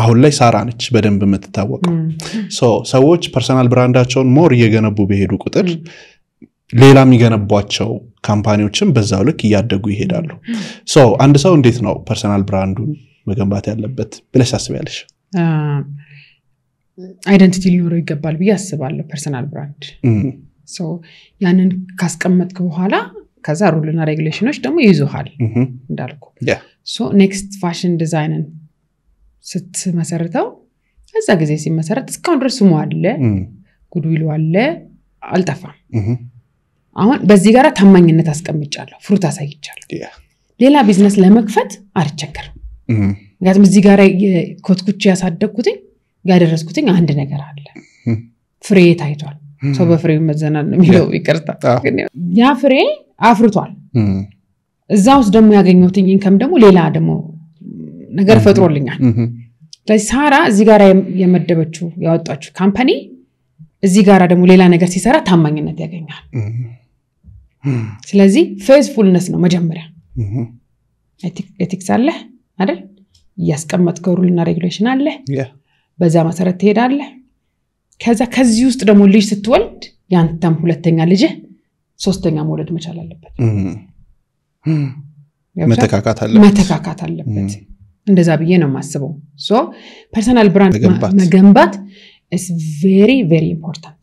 አሁን ላይ ሳራ ነች በደንብ የምትታወቀው ሰዎች ፐርሰናል ብራንዳቸውን ሞር እየገነቡ በሄዱ ቁጥር ሌላ የሚገነቧቸው ካምፓኒዎችም በዛው ልክ እያደጉ ይሄዳሉ አንድ ሰው እንዴት ነው ፐርሰናል ብራንዱን መገንባት ያለበት ብለሽ ታስቢያለሽ አይደንቲቲ ሊኖረው ይገባል ብዬ አስባለሁ ፐርሰናል ብራንድ ያንን ካስቀመጥክ በኋላ ከዛ ሩልና ሬጉሌሽኖች ደግሞ ይዙሃል እንዳልኩ ኔክስት ፋሽን ዲዛይንን ስትመሰርተው እዛ ጊዜ ሲመሰረት እስካሁን ድረስ ስሙ አለ ጉድዊሉ አለ አልጠፋም አሁን በዚህ ጋራ ታማኝነት አስቀምጫለሁ ፍሩት አሳይቻለሁ ሌላ ቢዝነስ ለመክፈት አልቸገርም ምክንያቱም እዚህ ጋራ ኮትኩቼ ያሳደግኩት ያደረስኩት አንድ ነገር አለ ፍሬ ታይቷል ሰው በፍሬው መዘናል ነው የሚለው ይቅርታ ያ ፍሬ አፍርቷል እዛው ደግሞ ያገኘሁት ኢንከም ደግሞ ሌላ ደግሞ ነገር ፈጥሮልኛል ለሳራ እዚህ ጋራ የመደበችው ያወጣችው ካምፓኒ እዚህ ጋራ ደግሞ ሌላ ነገር ሲሰራ ታማኝነት ያገኛል ስለዚህ ፌስፉልነስ ነው መጀመሪያ ኤቲክስ አለ አይደል ያስቀመጥከው ሩልና ሬጉሌሽን አለ በዛ መሰረት ትሄዳለህ ከዛ ከዚህ ውስጥ ደግሞ ልጅ ስትወልድ ያንተም ሁለተኛ ልጅ ሶስተኛ መውለድ መቻል አለበት መተካካት አለበት እንደዛ ብዬ ነው ማስበው ፐርሰናል ብራንድ መገንባት is very very important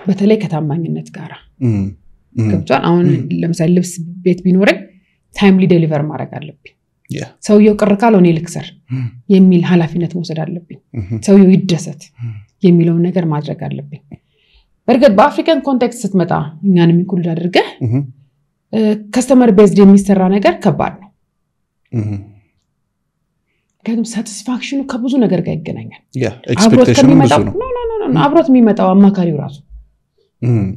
በተለይ ከታማኝነት ጋራ ገብቷል አሁን ለምሳሌ ልብስ ቤት ቢኖርኝ ታይምሊ ዴሊቨር ማድረግ አለብኝ ሰውየው ቅር ካለው እኔ ልክሰር የሚል ኃላፊነት መውሰድ አለብኝ ሰውየው ይደሰት የሚለው ነገር ማድረግ አለብኝ በርግጥ በአፍሪካን ኮንቴክስት ስትመጣ እኛንም ኢንክሉድ አድርገህ ከስተመር ቤዝድ የሚሰራ ነገር ከባድ ነው ምክንያቱም ሳቲስፋክሽኑ ከብዙ ነገር ጋር ይገናኛል ኤክስፔክቴሽኑ ብዙ ነው አብሮት የሚመጣው አማካሪው ራሱ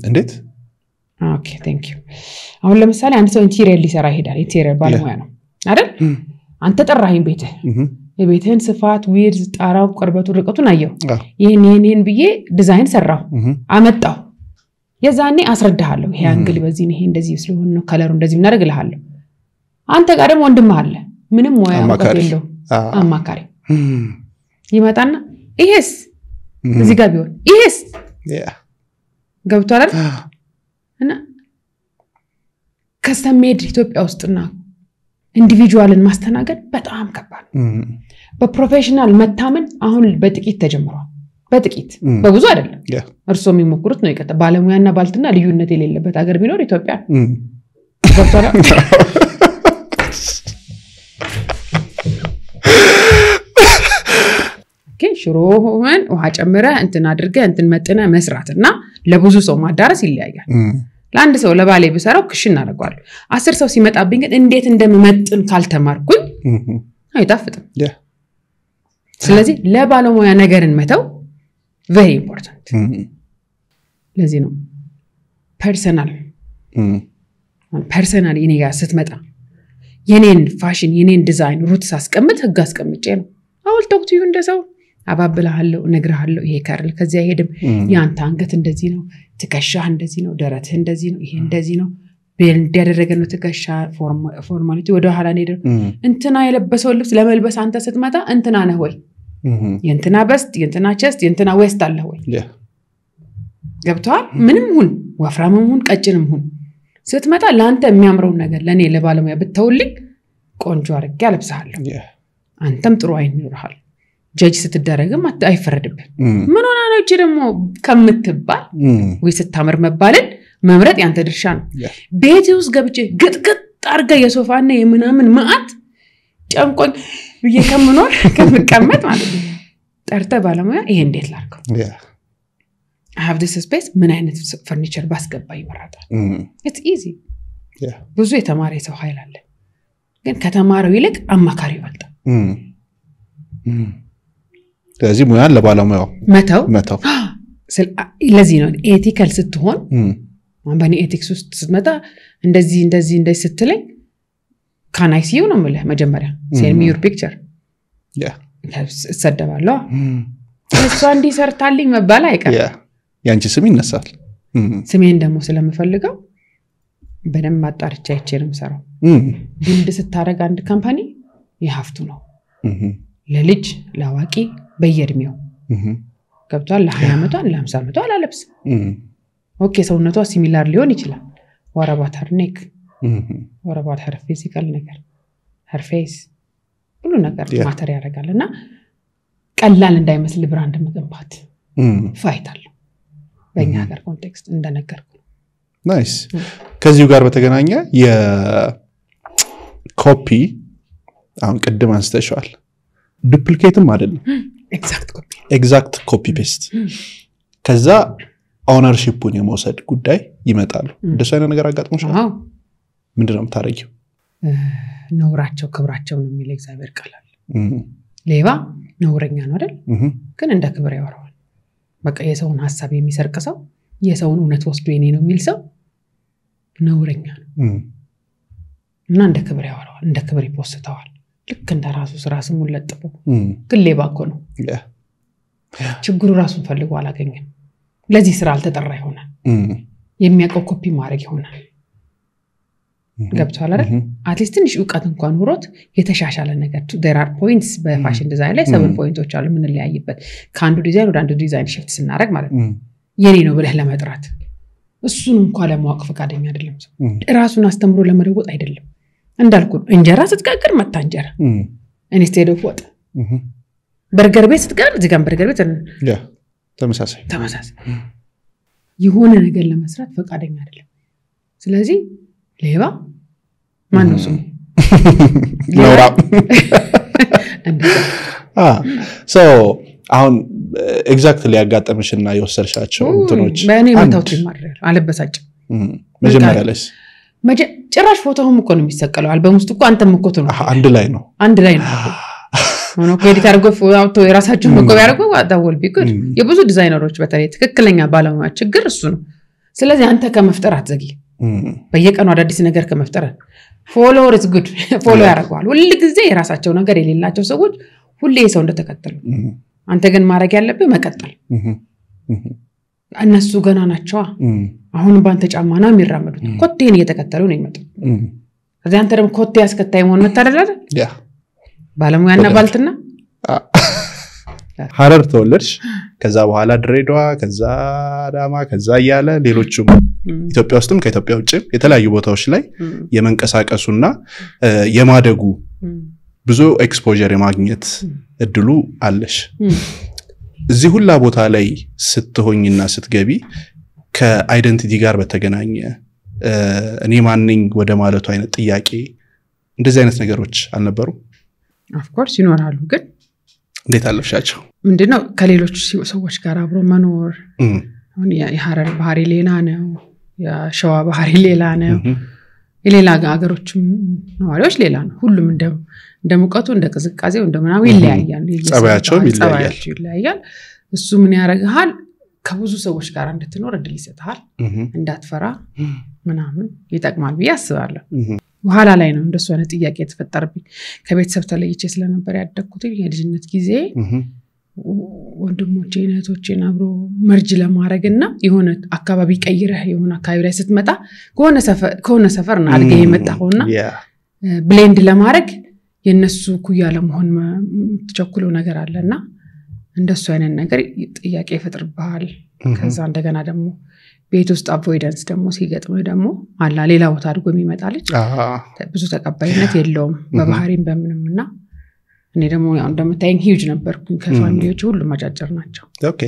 እንዴት ኦኬ ቴንክ ዩ አሁን ለምሳሌ አንድ ሰው ኢንቴሪየር ሊሰራ ይሄዳል ኢንቴሪየር ባለሙያ ነው አይደል አንተ ጠራኸኝ ቤትህ የቤትህን ስፋት ዊድዝ ጣራው ቅርበቱ ርቀቱን አየው ይሄን ብዬ ዲዛይን ሰራው አመጣው የዛኔ አስረዳሃለሁ ይሄ አንግል በዚህ ይሄ እንደዚህ ስለሆነ ነው ከለሩ እንደዚህ እናደርግልሃለሁ አንተ ጋር ደግሞ ወንድምህ አለ ምንም ሙያ የለው አማካሪ ይመጣና ይሄስ እዚህ ጋር ቢሆን ይሄስ ገብቷል እና ከስተም ሜድ ኢትዮጵያ ውስጥና ኢንዲቪጁዋልን ማስተናገድ በጣም ከባድ በፕሮፌሽናል መታመን አሁን በጥቂት ተጀምሯል በጥቂት በብዙ አይደለም እርሶ የሚሞክሩት ነው ይቀጣ ባለሙያና ባልትና ልዩነት የሌለበት ሀገር ቢኖር ኢትዮጵያ ገብቷል ሽሮህን ውሃ ጨምረ እንትን አድርገህ እንትን መጥነ መስራትና ለብዙ ሰው ማዳረስ ይለያያል ለአንድ ሰው ለባሌ ብሰራው ክሽን አደርጋለሁ 10 ሰው ሲመጣብኝ ግን እንዴት እንደምመጥን ካልተማርኩኝ አይጣፍጥም ስለዚህ ለባለሙያ ነገርን መተው very important ለዚህ ነው ፐርሰናል እኔ ጋር ስትመጣ የኔን ፋሽን የኔን ዲዛይን ሩትስ አስቀምጥ ህግ አስቀምጬ ነው አውል ቶክ ቱ ዩ እንደሰው አባብልሃለሁ ነግርሃለሁ ይሄ ካርል ከዚያ ሄድም ያንተ አንገት እንደዚህ ነው ትከሻህ እንደዚህ ነው ደረትህ እንደዚህ ነው ይሄ እንደዚህ ነው ቤልድ ያደረገ ነው ትከሻ ፎርማሊቲ ወደ ኋላ ነው እንትና የለበሰው ልብስ ለመልበስ አንተ ስትመጣ እንትና ነህ ወይ የእንትና በስት የእንትና ቸስት የእንትና ዌስት አለ ወይ ገብቷል ምንም ሁን ወፍራምም ሁን ቀጭንም ሁን ስትመጣ ለአንተ የሚያምረው ነገር ለኔ ለባለሙያ ብትተውልኝ ቆንጆ አድርጌ አለብስሃለሁ አንተም ጥሩ አይን ይኖርሃል ጀጅ ስትደረግም አይፈረድብህ ምን ሆነ ነው እቺ ደግሞ ከምትባል ወይ ስታምር መባልን መምረጥ ያንተ ድርሻ ነው ቤት ውስጥ ገብቼ ግጥግጥ አርጋ የሶፋና የምናምን ማአት ጨንቆኝ በየከምኖር ከምቀመጥ ማለት ነው ጠርተ ባለሙያ ይሄ እንዴት ላርከው I have this space ምን አይነት ፈርኒቸር ባስገባ ይመረጣል it's easy ብዙ የተማረ ሰው ኃይል አለ ግን ከተማረው ይልቅ አማካሪ ይበልጣል ስለዚህ ሙያን ለባለሙያው መተው ለዚህ ነው ኤቲካል ስትሆን ማንበኒ ኤቲክስ ውስጥ ስትመጣ እንደዚህ ስትለኝ can I see you ነው ማለት መጀመሪያ send me your picture ሰደባለሁ እሷ እንዲ ሰርታልኝ መባል አይቀር ያንቺ ስም ይነሳል ስሜን ደግሞ ስለምፈልገው በደም ማጣርቻ አይቼንም ሰራው ቢልድ ስታረግ አንድ ካምፓኒ ይሀፍቱ ነው ለልጅ ለዋቂ በየድሜው ገብቷል ለ20 አመቷ ለ50 አመቷ አላለብስ ኦኬ ሰውነቷ ሲሚላር ሊሆን ይችላል ወራባት ሀርኔክ ወራባት ሀር ፊዚካል ነገር ሀር ፌስ ሁሉ ነገር ማተር ያደርጋልና ቀላል እንዳይመስል ብራንድ መገንባት ፋይት አለ በእኛ ሀገር ኮንቴክስት እንደነገርኩ ናይስ ከዚሁ ጋር በተገናኘ የኮፒ አሁን ቅድም አንስተሻል ዱፕሊኬትም አይደለም ኤግዛክት ኮፒ ፔስት ከዛ ኦነርሺፑን የመውሰድ ጉዳይ ይመጣሉ እንደሱ አይነት ነገር አጋጥሞሻል ምንድነው የምታረጊው ነውራቸው ክብራቸው ነው የሚል እግዚአብሔር ቃል ሌባ ነውረኛ ነው አይደል ግን እንደ ክብር ያወራዋል በቃ የሰውን ሐሳብ የሚሰርቅ ሰው የሰውን እውነት ወስዶ የኔ ነው የሚል ሰው ነውረኛ ነው እና እንደ ክብር ያወራዋል እንደ ክብር ይፖስተዋል ልክ እንደ ራሱ ስራ ስሙን ለጥፎ ግን ሌባ እኮ ነው ችግሩ ራሱን ፈልጎ አላገኘም ለዚህ ስራ አልተጠራ ይሆናል የሚያቀው ኮፒ ማድረግ ይሆናል ገብቷል አይደል አትሊስት ትንሽ ዕውቀት እንኳን ኖሮት የተሻሻለ ነገር there are points በፋሽን ዲዛይን ላይ 7 ፖይንቶች አሉ ምን ለያይበት ከአንዱ ዲዛይን ወደ አንዱ ዲዛይን ሽፍት ስናደርግ ማለት ነው የኔ ነው ብለህ ለመጥራት እሱን እንኳን ለማወቅ ፈቃደኛ አይደለም ሰው ራሱን አስተምሮ ለመለወጥ አይደለም እንዳልኩ እንጀራ ስትጋግር መታ እንጀራ ኢንስቴድ ኦፍ ወጥ በርገር ቤት ስትጋር እዚህ ጋር በርገር ቤት ተመሳሳይ የሆነ ነገር ለመስራት ፈቃደኛ አይደለም ስለዚህ ሌባ ማን ነው ስሙ ኖራ ሶ አሁን ኤግዛክትሊ ያጋጠመሽና የወሰርሻቸው እንትኖች በእኔ መታውት ይማራል አለበሳጭ መጀመሪያ ላይ ጭራሽ ፎቶውም እኮ ነው የሚሰቀለው አልበም ውስጥ እኮ አንተም እኮ ነው አንድ ላይ ነው ሆኖ ኮዲት አድርጎ ፎቶ የራሳቸው መቆብ ያደርገው አዳወል ቢኩድ የብዙ ዲዛይነሮች በተለይ ትክክለኛ ባለሙያ ችግር እሱ ነው ስለዚህ አንተ ከመፍጠር አትዘጊ በየቀኑ አዳዲስ ነገር ከመፍጠር ፎሎወር ኢዝ ጉድ ፎሎ ያደርጋሉ ሁሉ ጊዜ የራሳቸው ነገር የሌላቸው ሰዎች ሁሌ ሰው እንደተከተሉ አንተ ግን ማድረግ ያለብህ መቀጠል እነሱ ገና ናቸው አሁን ባንተ ጫማና የሚራመዱት ኮቴን እየተከተሉ ነው የሚመጡት ከዛ አንተ ደግሞ ኮቴ ያስከታይ መሆን መታደላለ ያ ባለሙያና ባልትና ሐረር ተወለድሽ ከዛ በኋላ ድሬዳዋ ከዛ አዳማ ከዛ ያለ ሌሎችም ኢትዮጵያ ውስጥም ከኢትዮጵያ ውጭ የተለያዩ ቦታዎች ላይ የመንቀሳቀሱና የማደጉ ብዙ ኤክስፖዠር የማግኘት እድሉ አለሽ እዚህ ሁላ ቦታ ላይ ስትሆኝና ስትገቢ ከአይደንቲቲ ጋር በተገናኘ እኔ ማንኝ ወደ ማለቱ አይነት ጥያቄ እንደዚህ አይነት ነገሮች አልነበሩ ኦፍ ኮርስ ይኖራሉ ግን እንዴት አለፍሻቸው ምንድነው ከሌሎች ሰዎች ጋር አብሮ መኖር አሁን የሐረር ባህሪ ሌላ ነው የሸዋ ባህሪ ሌላ ነው የሌላ ሀገሮችም ነዋሪዎች ሌላ ነው ሁሉም እንደሙቀቱ እንደቅዝቃዜው እንደምናው ይለያያል ጸባያቸው ይለያያል እሱ ምን ያረጋል ከብዙ ሰዎች ጋር እንድትኖር እድል ይሰጣል እንዳትፈራ ምናምን ይጠቅማል ብዬ አስባለሁ በኋላ ላይ ነው እንደሱ አይነት ጥያቄ የተፈጠረብኝ ከቤተሰብ ተለይቼ ስለነበር ያደግኩት የልጅነት ጊዜ ወንድሞቼ እህቶቼን አብሮ መርጅ ለማድረግና የሆነ አካባቢ ቀይረህ የሆነ አካባቢ ላይ ስትመጣ ከሆነ ሰፈር ነው አድገህ የመጣውና ብሌንድ ለማድረግ የነሱ ኩያ ለመሆን ተቸኩሎ ነገር አለና እንደሱ አይነት ነገር ጥያቄ ይፈጥርብሃል ከዛ እንደገና ደግሞ ቤት ውስጥ አቮይደንስ ደግሞ ሲገጥመው ደግሞ አላ ሌላ ቦታ አድጎ የሚመጣ ልጅ ብዙ ተቀባይነት የለውም በባህሪም በምንምና እኔ ደግሞ ያው እንደምታየኝ ሂውጅ ነበርኩኝ ከፋሚሊዎች ሁሉ ማጫጭር ናቸው ኦኬ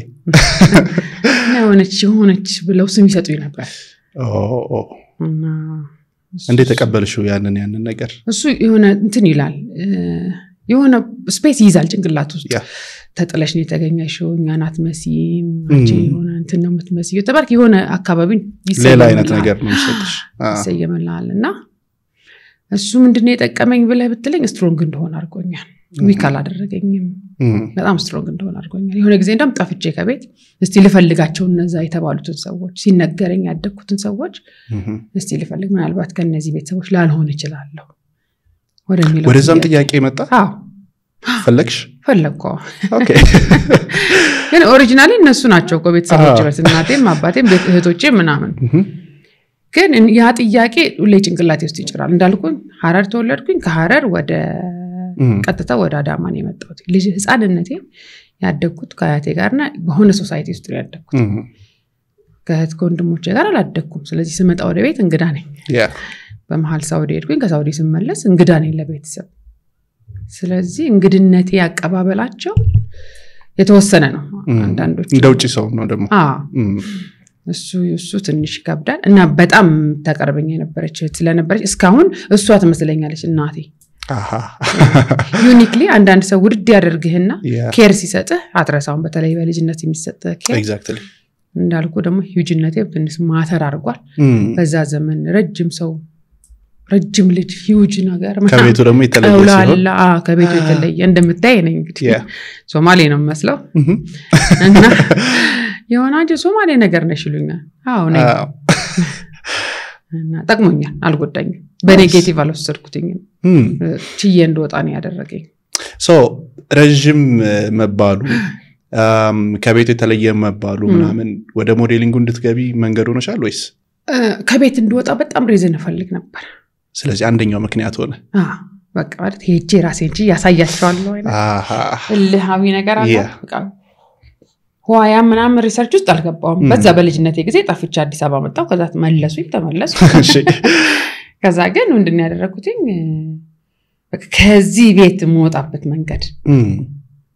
ሆነች ብለው ስም ይሰጡኝ ነበር እና እንዴት ተቀበልሽው ያንን ነገር እሱ የሆነ እንትን ይላል የሆነ ስፔስ ይዛል ጭንቅላት ውስጥ ተጥለሽ ነው የተገኘሽው እኛናት መሲም አንቺ የሆነ እንትን ነው የምትመስይው ተባርክ የሆነ አካባቢን ሌላ አይነት ነገር ነው የሚሰጥሽ ይሰየመላልና እሱ ምንድነው የጠቀመኝ ብለህ ብትለኝ ስትሮንግ እንደሆነ አድርጎኛል ዊካል አደረገኝም በጣም ስትሮንግ እንደሆነ አድርጎኛል የሆነ ጊዜ እንደም ጣፍቼ ከቤት እስቲ ልፈልጋቸው እነዛ የተባሉትን ሰዎች ሲነገረኝ ያደኩትን ሰዎች እስቲ ልፈልግ ምናልባት ከነዚህ ቤተሰቦች ላልሆን ይችላልው ወደዛም ጥያቄ መጣ አዎ ፈለግኩ ኦኬ ግን ኦሪጂናሊ እነሱ ናቸው እኮ ቤተሰቦች በስናቴም አባቴም እህቶቼም ምናምን ግን ያ ጥያቄ ሁሌ ጭንቅላቴ ውስጥ ይጭራል እንዳልኩኝ ሐረር ተወለድኩኝ ከሐረር ወደ ቀጥታ ወደ አዳማ ነው የመጣሁት ልጅ ህፃንነቴ ያደግኩት ከአያቴ ጋርና በሆነ ሶሳይቲ ውስጥ ያደግኩት ከእህት ወንድሞቼ ጋር አላደግኩም ስለዚህ ስመጣ ወደ ቤት እንግዳ ነኝ በመሃል ሳውዲ ሄድኩኝ ከሳውዲ ስመለስ እንግዳ ነኝ ለቤተሰብ ስለዚህ እንግድነቴ ያቀባበላቸው የተወሰነ ነው አንዳንዶች እንደውጪ ሰው ነው ደግሞ እሱ ትንሽ ይከብዳል እና በጣም ተቀርበኝ የነበረች ስለነበረች እስካሁን እሷ ትመስለኛለች እናቴ ዩኒክሊ አንዳንድ ሰው ውድድ ያደርግህና ኬር ሲሰጥህ አትረሳውን በተለይ በልጅነት የሚሰጥህ ኬር ኤግዛክትሊ እንዳልኩ ደግሞ ሂውጅነቴ ትንሽ ማተር አድርጓል በዛ ዘመን ረጅም ልጅ ሂውጅ ነገር ከቤቱ ደግሞ የተለየ ሲሆን ከቤቱ የተለየ እንደምታይ ነኝ እንግዲህ ሶማሌ ነው መስለው እና የሆናጅ ሶማሌ ነገር ነሽ ይሉኛል አዎ ነኝ እና ጠቅሞኛል አልጎዳኝም በኔጌቲቭ አልወሰድኩትኝም ችዬ እንደወጣ ነው ያደረገኝ ረጅም መባሉ ከቤቱ የተለየ መባሉ ምናምን ወደ ሞዴሊንጉ እንድትገቢ መንገድ ሆነሻል ወይስ ከቤት እንደወጣ በጣም ሪዝን ፈልግ ነበር ስለዚህ አንደኛው ምክንያት ሆነ በቃ ማለት ሄጄ ራሴን ያሳያቸዋለሁ እልሃዊ ነገር አለ በቃ ሆያ ምናምን ሪሰርች ውስጥ አልገባውም በዛ በልጅነቴ ጊዜ ጣፍቻ አዲስ አበባ መጣሁ ከዛ ተመለሱ ከዛ ግን ምንድነው ያደረኩትኝ በቃ ከዚህ ቤት የምወጣበት መንገድ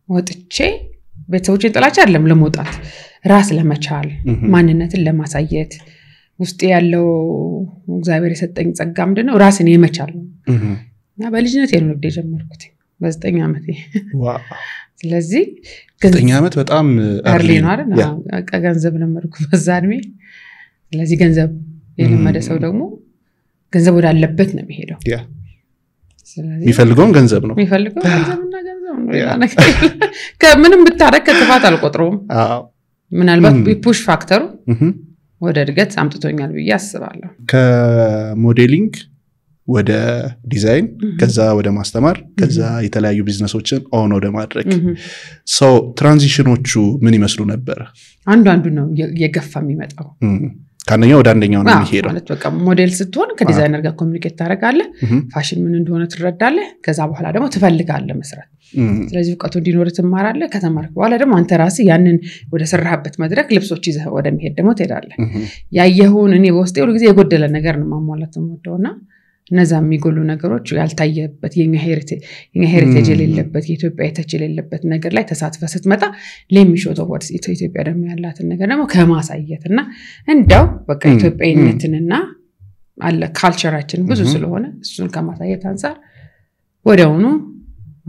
ወጥቼ ቤተሰቦቼን ጥላቻ አይደለም ለመውጣት ራስ ለመቻል ማንነትን ለማሳየት ውስጥ ያለው እግዚአብሔር የሰጠኝ ጸጋ ምንድነው ራስን የመቻል ነው እና በልጅነት ነው ንግድ የጀመርኩት በ9 ዓመቴ ዋው ስለዚህ 9 ዓመት በጣም አርሊ ነው አይደል ገንዘብ ለመርኩ በዛድሜ ስለዚህ ገንዘብ የለመደ ሰው ደግሞ ገንዘብ ወዳለበት ነው የሚሄደው ስለዚህ የሚፈልገው ገንዘብ ነው የሚፈልገው ገንዘብና ገንዘብ ነው ሌላ ነገር ከምንም ብታረክ ከተፋት አልቆጥረውም ምናልባት ፑሽ ፋክተሩ ወደ እድገት አምጥቶኛል ብዬ አስባለሁ ከሞዴሊንግ ወደ ዲዛይን ከዛ ወደ ማስተማር ከዛ የተለያዩ ቢዝነሶችን ኦን ወደ ማድረግ ሶ ትራንዚሽኖቹ ምን ይመስሉ ነበር አንዱ ነው የገፋ የሚመጣው ካንኛው ወደ አንደኛው ነው የሚሄደው ማለት በቃ ሞዴል ስትሆን ከዲዛይነር ጋር ኮሙኒኬት ታደርጋለህ ፋሽን ምን እንደሆነ ትረዳለህ ከዛ በኋላ ደግሞ ትፈልጋለህ መስራት ስለዚህ ወቀቱ እንዲኖር ትማራለህ ከተማርክ በኋላ ደግሞ አንተ ራስህ ያንን ወደ ሰራህበት መድረክ ልብሶች ይዘህ ወደ መሄድ ደግሞ ትሄዳለህ ያየሁን እኔ በውስጤ ሁሉ ጊዜ የጎደለ ነገር ነው ማሟላት የምወደውና እነዛ የሚጎሉ ነገሮች ያልታየበት የኛ ሄሪቴጅ የሌለበት የኢትዮጵያ የተች የሌለበት ነገር ላይ ተሳትፈ ስትመጣ ለሚሾቶ ወርስ ኢትዮጵያ ደግሞ ያላትን ነገር ደግሞ ከማሳየትና እንደው በቃ ኢትዮጵያዊነትንና አለ ካልቸራችን ብዙ ስለሆነ እሱን ከማሳየት አንፃር ወዲያውኑ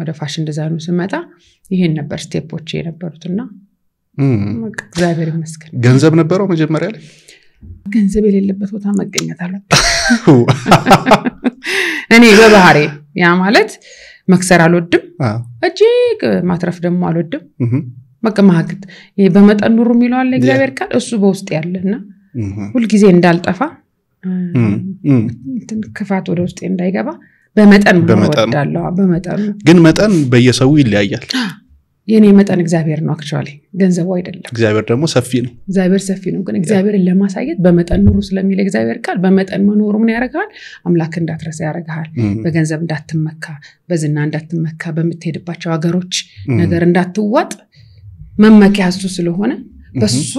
ወደ ፋሽን ዲዛይኑ ስመጣ ይሄን ነበር ስቴፖች የነበሩትና እግዚአብሔር ይመስገን ገንዘብ ነበረው መጀመሪያ ላይ ገንዘብ የሌለበት ቦታ መገኘት አለ እኔ በባህሬ ያ ማለት መክሰር አልወድም እጅግ ማትረፍ ደግሞ አልወድም በቃ ማግት በመጠን ኑሩ የሚለው አለ እግዚአብሔር ቃል እሱ በውስጥ ያለና ሁሉ ጊዜ እንዳልጠፋ ክፋት ወደ ውስጥ እንዳይገባ በመጠን ወዳለው በመጠን ግን መጠን በየሰው ይለያያል የኔ መጠን እግዚአብሔር ነው አክቹአሊ ገንዘቡ አይደለም እግዚአብሔር ደግሞ ሰፊ ነው እግዚአብሔር ሰፊ ነው ግን እግዚአብሔርን ለማሳየት በመጠን ኑሩ ስለሚል እግዚአብሔር ቃል በመጠን መኖሩ ምን ያረጋል አምላክ እንዳትረሳ ያረጋል በገንዘብ እንዳትመካ በዝና እንዳትመካ በመትሄድባቸው ሀገሮች ነገር እንዳትዋጥ መመኪያ እሱ ስለሆነ በሱ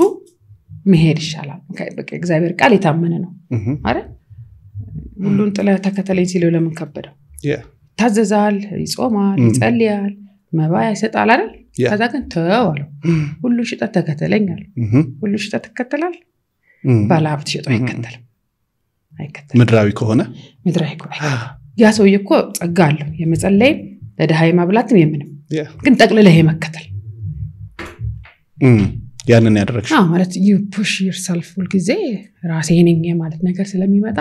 መሄድ ይሻላል በቃ እግዚአብሔር ቃል የታመነ ነው አይደል ሁሉን ጥለ ተከተለኝ ሲለው ለምን ከበደው ታዘዛል ይጾማል ይጸልያል መባያ ይሰጣል አይደል ከዛ ግን ተዋለው ሁሉ ሽጣ ተከተለኛል ሁሉ ሽጣ ተከተላል ባላብት ሽጣ አይከተልም ምድራዊ ከሆነ ያ ሰውዬ እኮ ጸጋ አለው የመጸለይ ለደሃይ ማብላትም የምንም ግን ጠቅልለህ የመከተል ያንን ያደረግሽ ማለት you push yourself ሁሉ ጊዜ ራሴ ነኝ ማለት ነገር ስለሚመጣ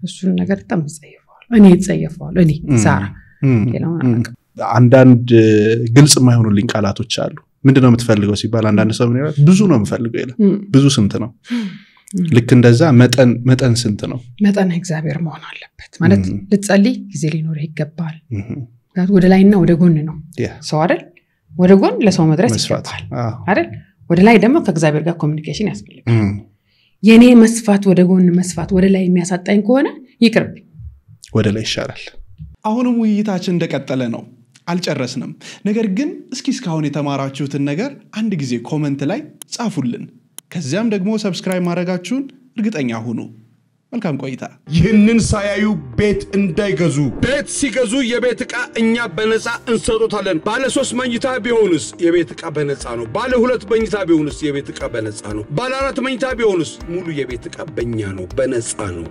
እሱን ነገር ተመጽየፋል እኔ ተጸየፋል እኔ ሳራ ይላውና አንዳንድ ግልጽ የማይሆኑልኝ ቃላቶች አሉ ምንድነው የምትፈልገው ሲባል አንዳንድ ሰው ምን ይላል ብዙ ነው የምፈልገው ይላል ብዙ ስንት ነው ልክ እንደዛ መጠን ስንት ነው መጠን እግዚአብሔር መሆን አለበት ማለት ልትጸልይ ጊዜ ሊኖር ይገባል ወደ ላይና ወደ ጎን ነው ሰው አይደል ወደ ጎን ለሰው መድረስ ይገባል አይደል ወደ ላይ ደግሞ ከእግዚአብሔር ጋር ኮሙኒኬሽን ያስፈልጋል የኔ መስፋት ወደ ጎን መስፋት ወደ ላይ የሚያሳጣኝ ከሆነ ይቅርብ ወደ ላይ ይሻላል አሁንም ውይይታችን እንደቀጠለ ነው አልጨረስንም ነገር ግን እስካሁን የተማራችሁትን ነገር አንድ ጊዜ ኮሜንት ላይ ጻፉልን ከዚያም ደግሞ ሰብስክራይብ ማድረጋችሁን እርግጠኛ ሁኑ መልካም ቆይታ ይህንን ሳያዩ ቤት እንዳይገዙ ቤት ሲገዙ የቤት ዕቃ እኛ በነፃ እንሰጦታለን ባለ 3 መኝታ ቢሆንስ የቤት ዕቃ በነፃ ነው ባለ 2 መኝታ ቢሆንስ የቤት ዕቃ በነፃ ነው ባለ 4 መኝታ ቢሆንስ ሙሉ የቤት ዕቃ በእኛ ነው በነፃ ነው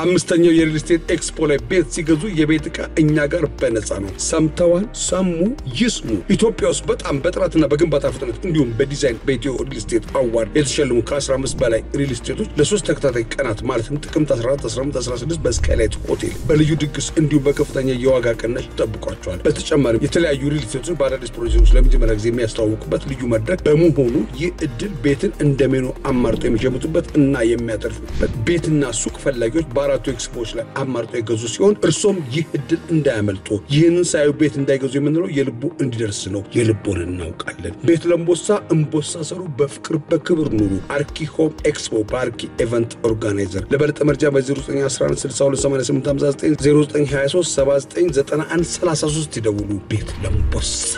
አምስተኛው የሪል ስቴት ኤክስፖ ላይ ቤት ሲገዙ የቤት ዕቃ እኛ ጋር በነፃ ነው ሰምተዋል ሰሙ ይስሙ ኢትዮጵያ ውስጥ በጣም በጥራትና በግንባታ ፍጥነት እንዲሁም በዲዛይን በኢትዮ ሪል ስቴት አዋርድ የተሸለሙ ከ15 በላይ ሪል ስቴቶች ለሶስት ተከታታይ ቀናት ማለትም ጥቅምት 14 15 16 በስካይላይት ሆቴል በልዩ ድግስ እንዲሁም በከፍተኛ የዋጋ ቅናሽ ተጠብቋቸዋል በተጨማሪም የተለያዩ ሪል ስቴቶች በአዳዲስ ፕሮጀክቶች ለመጀመሪያ ጊዜ የሚያስተዋውቁበት ልዩ መድረክ በመሆኑ ይህ እድል ቤትን እንደሜኑ አማርጦ የሚሸምቱበት እና የሚያተርፉበት ቤትና ሱቅ ፈላጊዎች በአራቱ ኤክስፖዎች ላይ አማርጦ የገዙ ሲሆን እርሶም ይህ እድል እንዳያመልጡ ይህንን ሳዩ ቤት እንዳይገዙ የምንለው የልቦ እንዲደርስ ነው የልቦን እናውቃለን ቤት ለምቦሳ እንቦሳ ሰሩ በፍቅር በክብር ኑሩ አርኪ ሆም ኤክስፖ በአርኪ ኢቨንት ኦርጋናይዘር ለበለጠ መረጃ በ0911628859 0923799133 ይደውሉ ቤት ለምቦሳ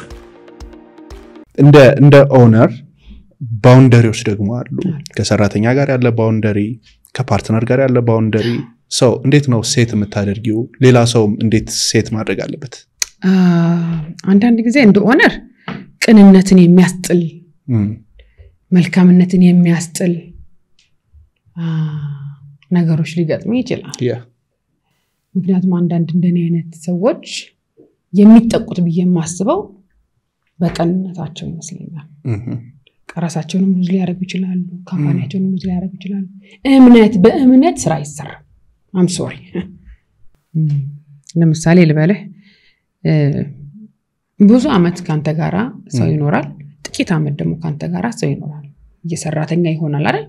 እንደ ኦነር ባውንደሪዎች ደግሞ አሉ ከሰራተኛ ጋር ያለ ባውንደሪ ከፓርትነር ጋር ያለ ባውንደሪ ሰው እንዴት ነው ሴት የምታደርጊው ሌላ ሰው እንዴት ሴት ማድረግ አለበት አንዳንድ ጊዜ እንደ ኦነር ቅንነትን የሚያስጥል መልካምነትን የሚያስጥል ነገሮች ሊገጥሙ ይችላል ምክንያቱም አንዳንድ እንደኔ አይነት ሰዎች የሚጠቁት በየማስበው በቀንነታቸው ይመስለኛል ራሳቸውንም ሉዝ ሊያረጉ ይችላሉ ካምፓኒያቸውንም ሉዝ ሊያረጉ ይችላሉ በእምነት ስራ ይሰራል I'm sorry ለምሳሌ ልበልህ ብዙ አመት ካንተ ጋራ ሰው ይኖራል ጥቂት አመት ደግሞ ካንተ ጋራ ሰው ይኖራል እየሰራተኛ ይሆናል አይደል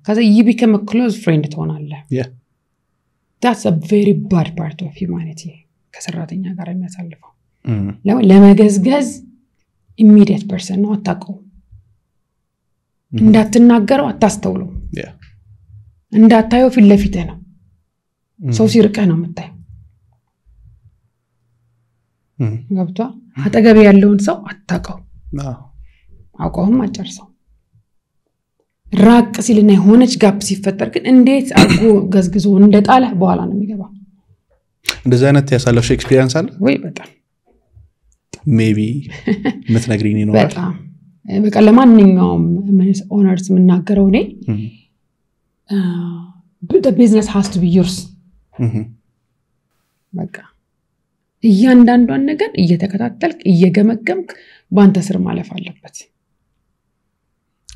ከዛ you become a close friend ትሆናለህ that's a very bad part of humanity ከሰራተኛ ጋር የሚያሳልፈው ለመገዝገዝ immediate person ነው አታውቀው እንዳትናገረው አታስተውለው እንዳታየው ፊት ለፊት ነው ሰው ሲርቀህ ነው የምታየው ገብቷ አጠገብ ያለውን ሰው አታውቀው አውቀውም አጨርሰው ራቅ ሲልና የሆነች ጋፕ ሲፈጠር ግን እንዴት አርጎ ገዝግዞ እንደጣለ በኋላ ነው የሚገባው እንደዛ አይነት ያሳለፈ ኤክስፒሪየንስ አለ ወይ በጣም ሜቢ ምትነግሪኝ ነው በጣም በቃ ለማንኛውም ምንስ ኦነርስ ምናገረው ነኝ the business has to be yours በቃ እያንዳንዷን ነገር እየተከታተልክ እየገመገምክ ባንተ ስር ማለፍ አለበት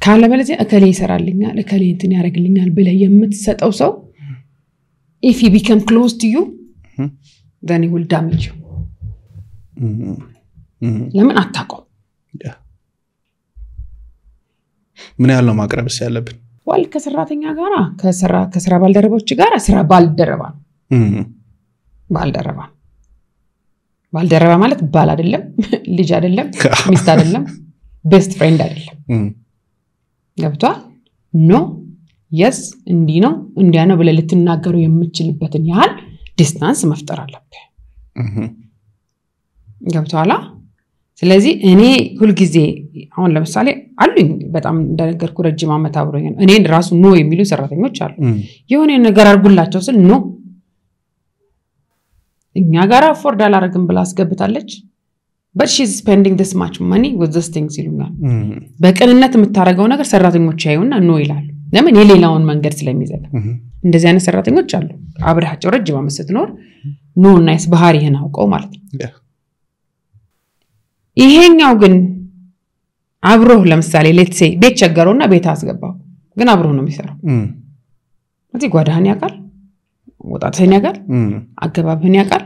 ካለበለዚያ እከሌ ይሰራልኛል እከሌ እንትን ያረግልኛል ብለ የምትሰጠው ሰው if he become close to you then he will damage you ለምን አታውቀው ምን ያህል ነው ማቅረብስ ያለብን ዋል ከሰራተኛ ጋራ ከስራ ባልደረቦች ጋራ ስራ ባልደረባ ባልደረባ ማለት ባል አይደለም ልጅ አይደለም ሚስት አይደለም ቤስት ፍሬንድ አይደለም ገብቷል ኖ yes እንዲ ነው እንዲያ ነው ብለ ልትናገሩ የምትችልበትን ያህል ዲስታንስ መፍጠር አለበት ገብቷላ ስለዚህ እኔ ሁሉ ጊዜ አሁን ለምሳሌ አሉኝ በጣም እንደነገርኩ ረጅም አመት አብሮኝ ነው እኔን ራሱ ኖ የሚሉ ሰራተኞች አሉ የሆነ ነገር አርጉላቸው ስል ኖ እኛ ጋር አፎርድ አላረግም ብላ አስገብታለች but she's spending this much money with this things ይሉኛል በቀንነት የምታረጋው ነገር ሰራተኞች ያዩና ኖ ይላሉ ለምን የሌላውን መንገድ ስለሚዘጋ እንደዚህ አይነት ሰራተኞች አሉ አብረሃቸው ረጅም አመት ስትኖር ኖ ናይስ ባህሪህን አውቀው ማለት ነው ይሄኛው ግን አብሮ ለምሳሌ let's say ቤት ቸገረውና ቤት አስገባው ግን አብሮ ነው የሚሰራው እዚህ ጓዳህን ያቃል ወጣትህን ያቃል አገባብህን ያቃል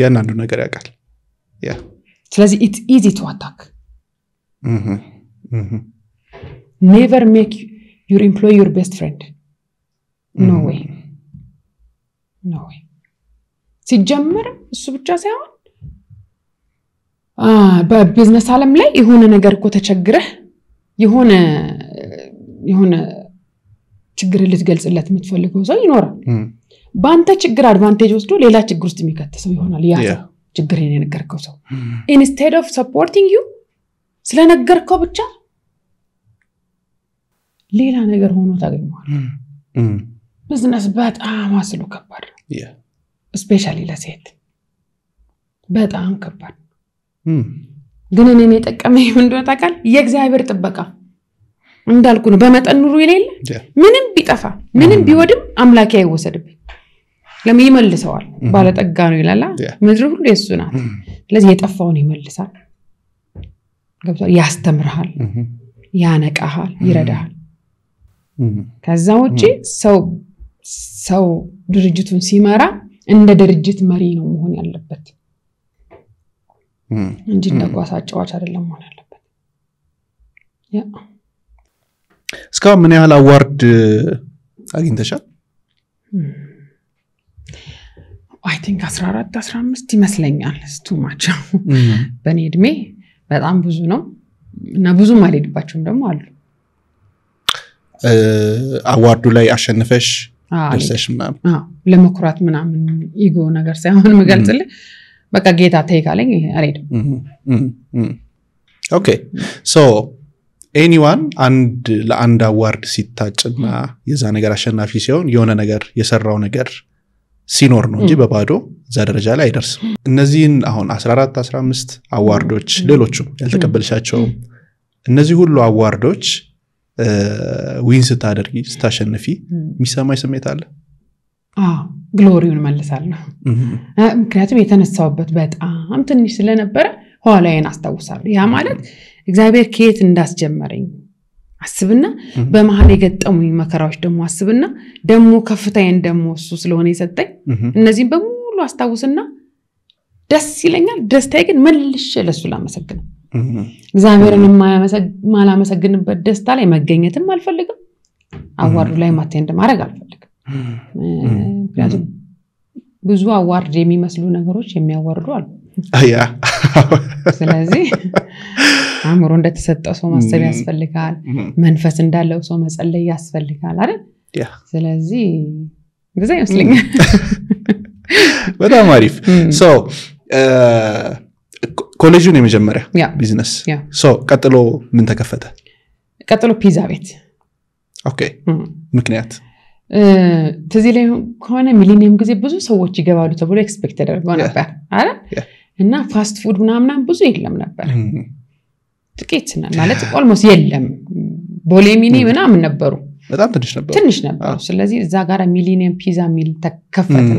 ያንዳንዱ ነገር ያቃል ስለዚህ it's easy to attack never make your employee your best friend no way ሲጀመር እሱ ብቻ ሳይሆን በቢዝነስ ዓለም ላይ የሆነ ነገር እኮ ተቸግረህ የሆነ ችግር ልትገልጽለት የምትፈልገው ሰው ይኖራል ባንተ ችግር አድቫንቴጅ ወስዶ ሌላ ችግር ውስጥ የሚከተሰው ይሆናል ያ ችግር የነገርከው ሰው instead of supporting you ስለነገርከው ብቻ ሌላ ነገር ሆኖ ታገኘዋለህ ቢዝነስ በጣም አስሉ ከባድ especially ለሴት በጣም ከባድ ግን እኔ ተጠቀመኝ እንደሆነ ታውቃል የእግዚአብሔር ጥበቃ እንዳልኩ ነው በመጠን ኑሩ ይሌለ ምንም ቢጠፋ ምንም ቢወድም አምላክ አይወሰድብኝ ለምን ይመልሰዋል ባለጠጋ ነው ይላል ምድር ሁሉ የሱ ናት ስለዚህ የጠፋውን ይመልሳል ገብቷል ያስተምርሃል ያነቃሃል ይረዳሃል ከዛ ውጪ ሰው ድርጅቱን ሲመራ እንደ ድርጅት መሪ ነው መሆን ያለበት እንጂ እንደጓሳ ጫዋች አይደለም መሆን ያለበት እስካሁን ምን ያህል አዋርድ አግኝተሻል I think 14 15 ይመስለኛል too much በኔ እድሜ በጣም ብዙ ነው እና ብዙ ማልሄድባቸውም ደግሞ አሉ አዋርዱ ላይ አሸንፈሽ ደርሰሽ ምናምን ለመኩራት ምናምን ኢጎ ነገር ሳይሆን መገልጽልህ በቃ ጌታ ተይካለኝ አልሄድም ኦኬ ሶ anyone ለአንድ አዋርድ ሲታጭና የዛ ነገር አሸናፊ ሲሆን የሆነ ነገር የሰራው ነገር ሲኖር ነው እንጂ በባዶ እዛ ደረጃ ላይ አይደርስም እነዚህን አሁን 14 15 አዋርዶች ሌሎችም ያልተቀበልሻቸው እነዚህ ሁሉ አዋርዶች ዊን ስታደርጊ ስታሸንፊ የሚሰማኝ ስሜት አለ ግሎሪውን መልሳለሁ ምክንያቱም የተነሳውበት በጣም ትንሽ ስለነበረ ኋላዬን አስታውሳለሁ ያ ማለት እግዚአብሔር ከየት እንዳስጀመረኝ አስብና በመሃል የገጠሙኝ መከራዎች ደግሞ አስብና ደግሞ ከፍታዬን ደግሞ እሱ ስለሆነ የሰጠኝ እነዚህን በሙሉ አስታውስና ደስ ይለኛል ደስታዬ ግን መልሼ ለሱ ላመሰግነው እግዚአብሔርን ማላመሰግንበት ደስታ ላይ መገኘትም አልፈልግም አዋርዱ ላይ ማቴንድ ማድረግ አልፈልግም ምክንያቱም ብዙ አዋርድ የሚመስሉ ነገሮች የሚያዋርዱ አሉ ያ ስለዚህ አእምሮ እንደተሰጠው ሰው ማሰብ ያስፈልጋል መንፈስ እንዳለው ሰው መጸለይ ያስፈልጋል አይደል ያ ስለዚህ እንደዛ ይመስለኛል በጣም አሪፍ ሶ ኮሌጁን የመጀመሪያ ቢዝነስ ሶ ቀጥሎ ምን ተከፈተ ቀጥሎ ፒዛ ቤት ኦኬ ምክንያት ትዝ ይለኝ ከሆነ ሚሊኒየም ጊዜ ብዙ ሰዎች ይገባሉ ተብሎ ኤክስፔክት ተደርገው ነበር አይደል እና ፋስት ፉድ ምናምን ብዙ የለም ነበር ጥቂት ማለት ኦልሞስት የለም ቦሌሚኒ ምናምን ነበሩ በጣም ትንሽ ነበሩ ስለዚህ እዛ ጋር ሚሊኒየም ፒዛ ሚል ተከፈተ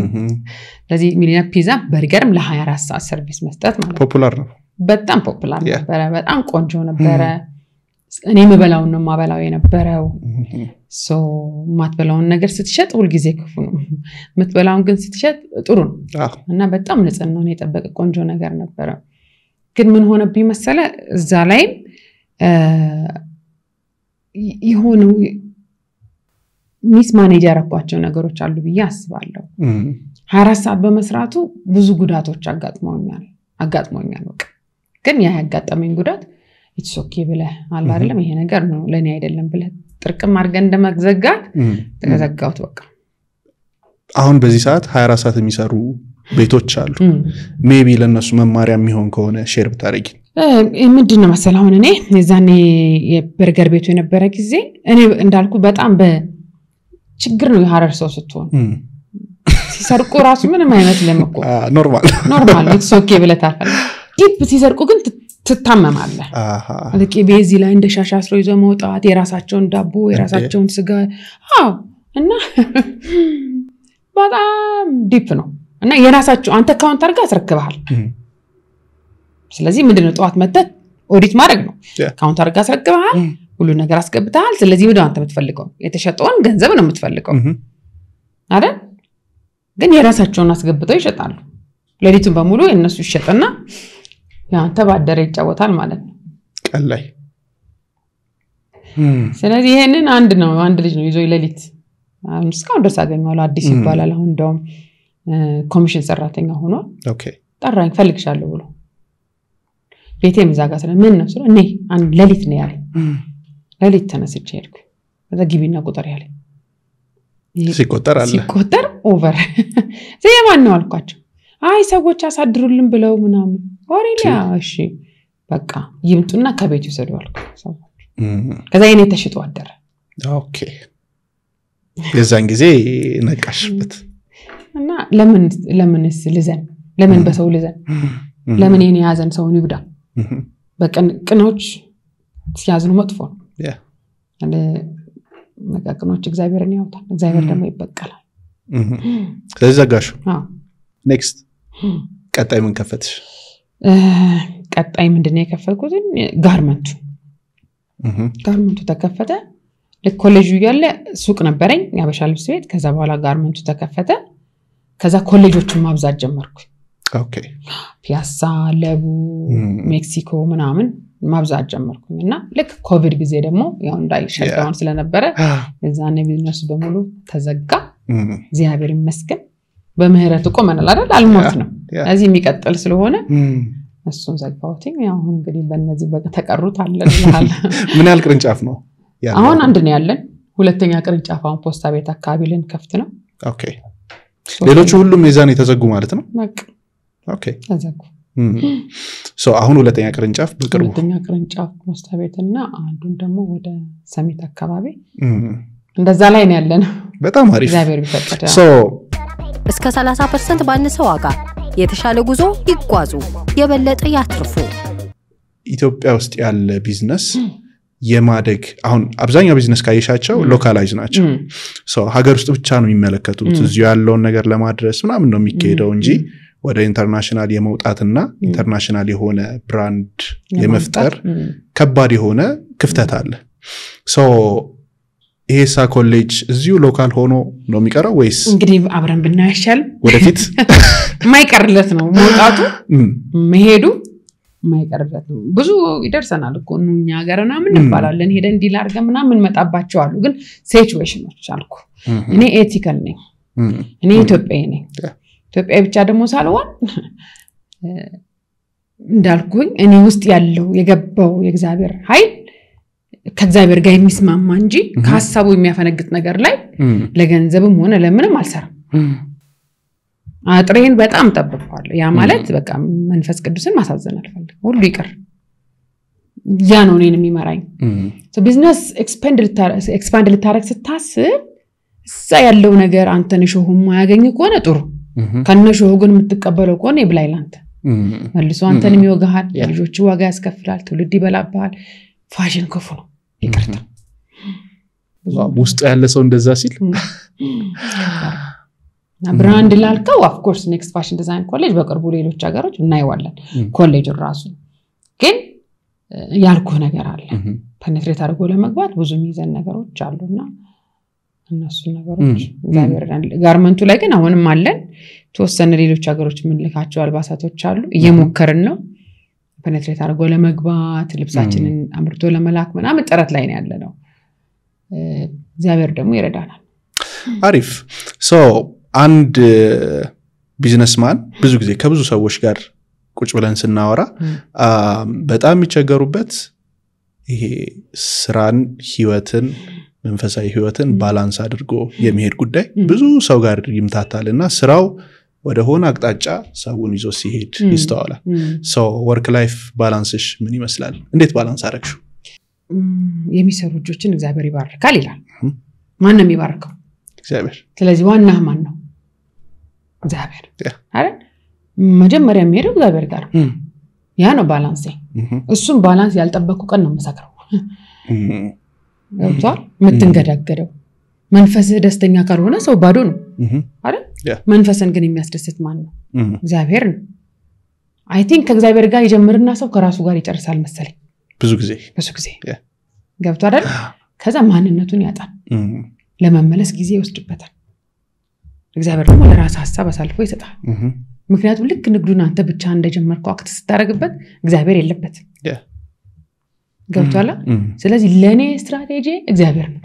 ስለዚህ ሚሊኒየም ፒዛ በርገርም ለ24 ሰዓት ሰርቪስ መስጠት ማለት ፖፑላር ነው በጣም ፖፑላር ነበር በጣም ቆንጆ ነበር እኔ መበላውን ነው ማበላው የነበረው ሶ ማትበላውን ነገር ስትሸጥ ሁሉ ጊዜ ክፉ ነው ምትበላውን ግን ስትሸጥ ጥሩ ነው እና በጣም ንጽህናውን የጠበቀ ቆንጆ ነገር ነበር ግን ምን ሆነብኝ መሰለ እዛ ላይ ይሆኑ ሚስ ማኔጀር አቋቸው ነገሮች አሉ ብዬ አስባለሁ 24 ሰዓት በመስራቱ ብዙ ጉዳቶች አጋጥሞኛል በቃ ግን ያ ያጋጠመኝ ጉዳት it's okay ብለ አላ አይደለም ይሄ ነገር ነው ለኔ አይደለም ብለ ጥርቅም አድርገን እንደመዘጋት ተዘጋውት በቃ አሁን በዚህ ሰዓት 24 ሰዓት የሚሰሩ ቤቶች አሉ ሜቢ ለነሱ መማሪያ የሚሆን ከሆነ ሼር ብታረጊ ምንድነው መሰለው አሁን እኔ የዛኔ የበርገር ቤቱ የነበረ ጊዜ እኔ እንዳልኩ በጣም በችግር ነው የሐረር ሰው ስትሆን ሲሰርቁ ራሱ ምንም አይመስልም እኮ ኖርማል it's okay ብለ ታፈል ዲፕ ሲሰርቁ ግን ትታመማለህ አለቂ ቤዚ ላይ እንደ ሻሻ አስሮ ይዞ መውጣት የራሳቸውን ዳቦ የራሳቸውን ስጋ እና በጣም ዲፕ ነው እና የራሳቸው አንተ ካውንት አድርጋ አስረክበሃል ስለዚህ ምንድነው ጧት መጥተህ ኦዲት ማድረግ ነው ካውንት አድርጋ አስረክበሃል ሁሉ ነገር አስገብተሃል ስለዚህ ምንድነው አንተ የምትፈልገው የተሸጠውን ገንዘብ ነው የምትፈልገው አይደል ግን የራሳቸውን አስገብተው ይሸጣሉ ለሊቱን በሙሉ እነሱ ይሸጥና ያንተ ባደረ ይጫወታል ማለት ነው ቀላይ ስለዚህ ይሄንን አንድ ልጅ ነው ይዞ ለሊት እስካሁን ድረስ አገኘዋለሁ አዲስ ይባላል አሁን እንደውም ኮሚሽን ሰራተኛ ሆኖ ኦኬ ጠራኝ ፈልግሻለሁ ብሎ ቤቴም ዛጋ ስለ ምን ነው ስለ እኔ አንድ ለሊት ነው ያለኝ ለሊት ተነስቼ ሄድኩ ከዛ ግቢና ቁጥር ያለኝ ሲቆጠር ኦቨር ዘየማን ነው አልኳቸው አይ ሰዎች አሳድሩልን ብለው ምናምን ወሬሊያ እሺ በቃ ይምጡና ከቤቱ ይሰዱ አልኩ ሰዎች ከዛ የኔ ተሽጦ አደረ ኦኬ የዛን ጊዜ ነቃሽበት እና ለምንስ ልዘን ለምን በሰው ልዘን ለምን የኔ ያዘን ሰውን ይብዳ በቀን ቅኖች ሲያዝኑ መጥፎ ነው እንደ መቃቅኖች እግዚአብሔርን ያውታል እግዚአብሔር ደግሞ ይበቀላል ስለዚህ ኔክስት ቀጣይ ምን ከፈትሽ ቀጣይ ምንድነው የከፈትኩት ጋርመንቱ ተከፈተ ለኮሌጁ ያለ ሱቅ ነበረኝ ያበሻ ልብስ ቤት ከዛ በኋላ ጋርመንቱ ተከፈተ ከዛ ኮሌጆችን ማብዛት ጀመርኩ ኦኬ ፒያሳ ለቡ ሜክሲኮ ምናምን ማብዛት ጀመርኩኝና ለክ ኮቪድ ጊዜ ደግሞ ያው እንዳይሸጋውን ስለነበረ እዛኔ ቢዝነሱ በሙሉ ተዘጋ እግዚአብሔር ይመስገን በመህረቱ ቆመናል አይደል አልሞት ነው እዚህ የሚቀጥል ስለሆነ እሱን ዘጋውትኝ ያው አሁን እንግዲህ በእነዚህ ተቀሩት አለን ምን ያህል ቅርንጫፍ ነው አሁን አንድ ነው ያለን ሁለተኛ ቅርንጫፍ አሁን ፖስታ ቤት አካባቢ ልን ከፍት ነው ኦኬ ሌሎቹ ሁሉም የዛኔ ተዘጉ ማለት ነው በቃ ኦኬ ተዘጉ አሁን ሁለተኛ ቅርንጫፍ በቅርቡ ሁለተኛ ቅርንጫፍ ፖስታ ቤትና አንዱን ደግሞ ወደ ሰሚት አካባቢ እንደዛ ላይ ነው ያለን በጣም አሪፍ እግዚአብሔር ይፈቀደ እስከ 30% ባነሰ ዋጋ የተሻለ ጉዞ ይጓዙ የበለጠ ያትርፉ ኢትዮጵያ ውስጥ ያለ ቢዝነስ የማደግ አሁን አብዛኛው ቢዝነስ ካይሻቸው ሎካላይዝ ናቸው ሶ ሀገር ውስጥ ብቻ ነው የሚመለከቱት እዚሁ ያለውን ነገር ለማድረስ ምናምን ነው የሚካሄደው እንጂ ወደ ኢንተርናሽናል የመውጣትና ኢንተርናሽናል የሆነ ብራንድ የመፍጠር ከባድ የሆነ ክፍተት አለ ሶ ኤሳ ኮሌጅ እዚሁ ሎካል ሆኖ ነው የሚቀረው ወይስ እንግዲህ አብረን ብናያሻል ወደፊት ማይቀርለት ነው መውጣቱ መሄዱ ማይቀርለት ነው ብዙ ይደርሰናል እኮ እኛ ሀገርና ምን እንባላለን ሄደን ዲል አድርገን ምናምን መጣባቸው አሉ ግን ሲቹዌሽኖች አልኩ እኔ ኤቲካል ነኝ እኔ ኢትዮጵያዊ ነኝ ኢትዮጵያዊ ብቻ ደግሞ ሳልሆን እንዳልኩኝ እኔ ውስጥ ያለው የገባው የእግዚአብሔር ኃይል ከእግዚአብሔር ጋር የሚስማማ እንጂ ከሐሳቡ የሚያፈነግጥ ነገር ላይ ለገንዘብም ሆነ ለምንም አልሰራም አጥሬን በጣም ተጠብቀዋለሁ ያ ማለት በቃ መንፈስ ቅዱስን ማሳዘን አልፈልግም ሁሉ ይቀር ያ ነው እኔን የሚመራኝ ሶ ቢዝነስ ኤክስፓንድ ልታረግ ስታስብ እዛ ያለው ነገር አንተን ሾሁም ማያገኝ ከሆነ ጥሩ ከነሾሁ ግን የምትቀበለው ከሆነ ይብላይላንተ መልሶ አንተን የሚወጋሃል የልጆች ዋጋ ያስከፍላል ትውልድ ይበላባል ፋሽን ኮፉ ነው ይቅርታ ውስጥ ያለ ሰው እንደዛ ሲል ብራንድ ላልከው ኦፍ ኮርስ ኔክስት ፋሽን ዲዛይን ኮሌጅ በቅርቡ ሌሎች ሀገሮች እናይዋለን ኮሌጅ ራሱ ግን ያልኩ ነገር አለ ፔኔትሬት አድርጎ ለመግባት ብዙ ሚዘን ነገሮች አሉና እነሱ ነገሮች ጋርመንቱ ላይ ግን አሁንም አለን ተወሰነ ሌሎች ሀገሮች ምንልካቸው አልባሳቶች አሉ እየሞከርን ነው ፔኔትሬት አድርጎ ለመግባት ልብሳችንን አምርቶ ለመላክ ምናምን ጥረት ላይ ነው ያለነው እግዚአብሔር ደግሞ ይረዳናል አሪፍ ሶ አንድ ቢዝነስማን ብዙ ጊዜ ከብዙ ሰዎች ጋር ቁጭ ብለን ስናወራ በጣም የሚቸገሩበት ይሄ ስራን ህይወትን መንፈሳዊ ህይወትን ባላንስ አድርጎ የሚሄድ ጉዳይ ብዙ ሰው ጋር ይምታታልና ስራው ወደ ሆነ አቅጣጫ ሰውን ይዞ ሲሄድ ይስተዋላል ሶ ወርክ ላይፍ ባላንስሽ ምን ይመስላል እንዴት ባላንስ አረግሹ የሚሰሩ ልጆችን እግዚአብሔር ይባርካል ይላል ማን ነው የሚባርከው እግዚአብሔር ስለዚህ ዋናህ ማን ነው እግዚአብሔር አይደል መጀመሪያ የሚሄደው እግዚአብሔር ጋር ያ ነው ባላንስ እሱም ባላንስ ያልጠበቁ ቀን ነው መሰከረው ወጣ ምትንገዳገደው መንፈስህ ደስተኛ ካልሆነ ሰው ባዶ ነው አይደል መንፈስን ግን የሚያስደስት ማን ነው እግዚአብሔር ነው አይ ቲንክ ከእግዚአብሔር ጋር ይጀምርና ሰው ከራሱ ጋር ይጨርሳል መሰለኝ ብዙ ጊዜ ገብቶ አይደል ከዛ ማንነቱን ያጣል ለመመለስ ጊዜ ይወስድበታል እግዚአብሔር ደግሞ ለራስ ሐሳብ አሳልፎ ይሰጣል ምክንያቱም ልክ ንግዱን አንተ ብቻ እንደጀመርከው አክት ስታረግበት እግዚአብሔር የለበት ገብቷላ ስለዚህ ለኔ ስትራቴጂ እግዚአብሔር ነው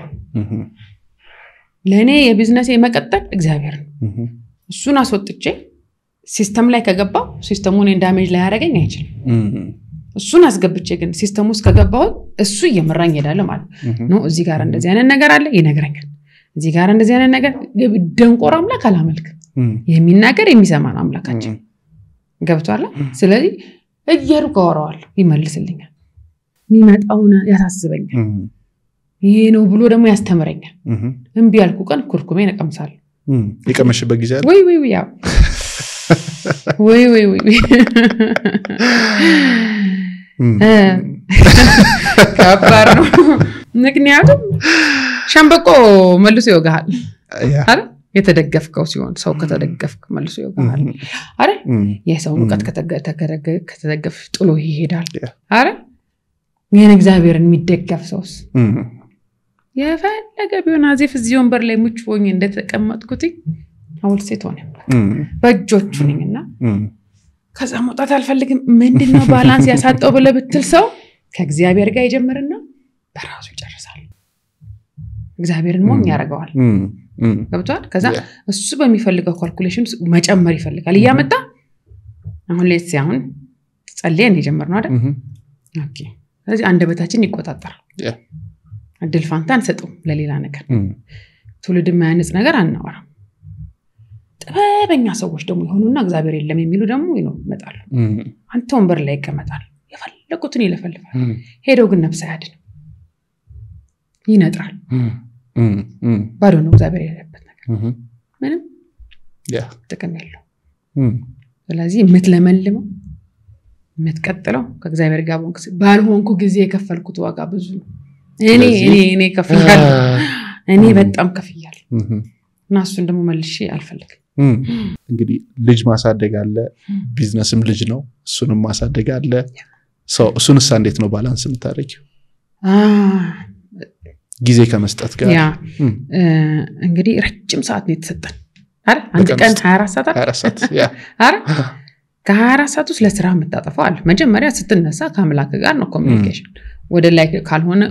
ለኔ የቢዝነስ የመቀጠል እግዚአብሔር ነው እሱን አስወጥቼ ሲስተም ላይ ከገባው ሲስተሙን ዳሜጅ ላይ ያረጋኝ አይችልም እሱን አስገብቼ ግን ሲስተሙ ውስጥ ከገባው እሱ እየመራኝ ይሄዳል ማለት ነው እዚህ ጋር እንደዚህ አይነት ነገር አለ ይነግረኛል እዚህ ጋር እንደዚህ አይነት ነገር ደንቆር አምላክ አላመልክ የሚናገር የሚሰማ አምላካችን ገብቷል ስለዚህ እየሩቅ አወራዋል ይመልስልኛል የሚመጣውን ያሳስበኛል ይሄ ነው ብሎ ደግሞ ያስተምረኛል እንቢ ያልኩ ቀን ኩርኩሜን እቀምሳለሁ ይቀመሽበት ጊዜ አለ ወይ ያው ወይ ከባድ ነው ምክንያቱም ሸምበቆ መልሶ ይወጋል አይደል የተደገፍከው ሲሆን ሰው ከተደገፍክ መልሶ ይወጋል አይደል የሰው ሙቀት ከተደገፍ ጥሎ ይሄዳል አይደል ምን እግዚአብሔርን የሚደገፍ ሰውስ የፈለገ ቢሆን አዚፍ እዚህ ወንበር ላይ ሙጭ ሆኜ እንደተቀመጥኩት አውል ሴት ሆነ በእጆቹ ነኝና ከዛ መውጣት አልፈልግም ምንድነው ባላንስ ያሳጣው ብለ ብትል ሰው ከእግዚአብሔር ጋር ይጀምርና በራሱ ይጨርሳል እግዚአብሔርን ሞኝ ያረጋዋል ገብቷል ከዛ እሱ በሚፈልገው ካልኩሌሽን መጨመር ይፈልጋል ያመጣ አሁን ለዚህ አሁን ጸልየን ይጀምርና አይደል ኦኬ ስለዚህ አንደበታችን ይቆጣጣል እድል ፋንታን ሰጠው ለሌላ ነገር ትውልድ የማያነጽ ነገር አናወራ ጥበበኛ ሰዎች ደግሞ ይሆኑና እግዚአብሔር የለም የሚሉ ደግሞ ይመጣሉ አንተ ወንበር ላይ ይቀመጣል የፈለጉትን ይለፈልፋል ሄደው ግን ነፍስ ያድን ይነጥራል ባዶ ነው እግዚአብሔር ያለበት ነገር ምንም ጥቅም የለው ስለዚህ የምትለመልመው የምትቀጥለው ከእግዚአብሔር ጋር ባልሆንኩ ጊዜ የከፈልኩት ዋጋ ብዙ ነው እኔ ከፍያለሁ እኔ በጣም ከፍያለሁ እና እሱን ደግሞ መልሼ አልፈልግም እንግዲህ ልጅ ማሳደግ አለ ቢዝነስም ልጅ ነው እሱንም ማሳደግ አለ እሱንስ እንዴት ነው ባላንስ የምታደርጊው ጊዜ ከመስጠት ጋር እንግዲህ ረጅም ሰዓት ነው የተሰጠን አይደል አንድ ቀን 24 ሰዓት አይደል ከ24 ሰዓት ውስጥ ለስራ የምታጠፋው አለ መጀመሪያ ስትነሳ ከአምላክ ጋር ነው ኮሚኒኬሽን ወደ ላይ ካልሆነ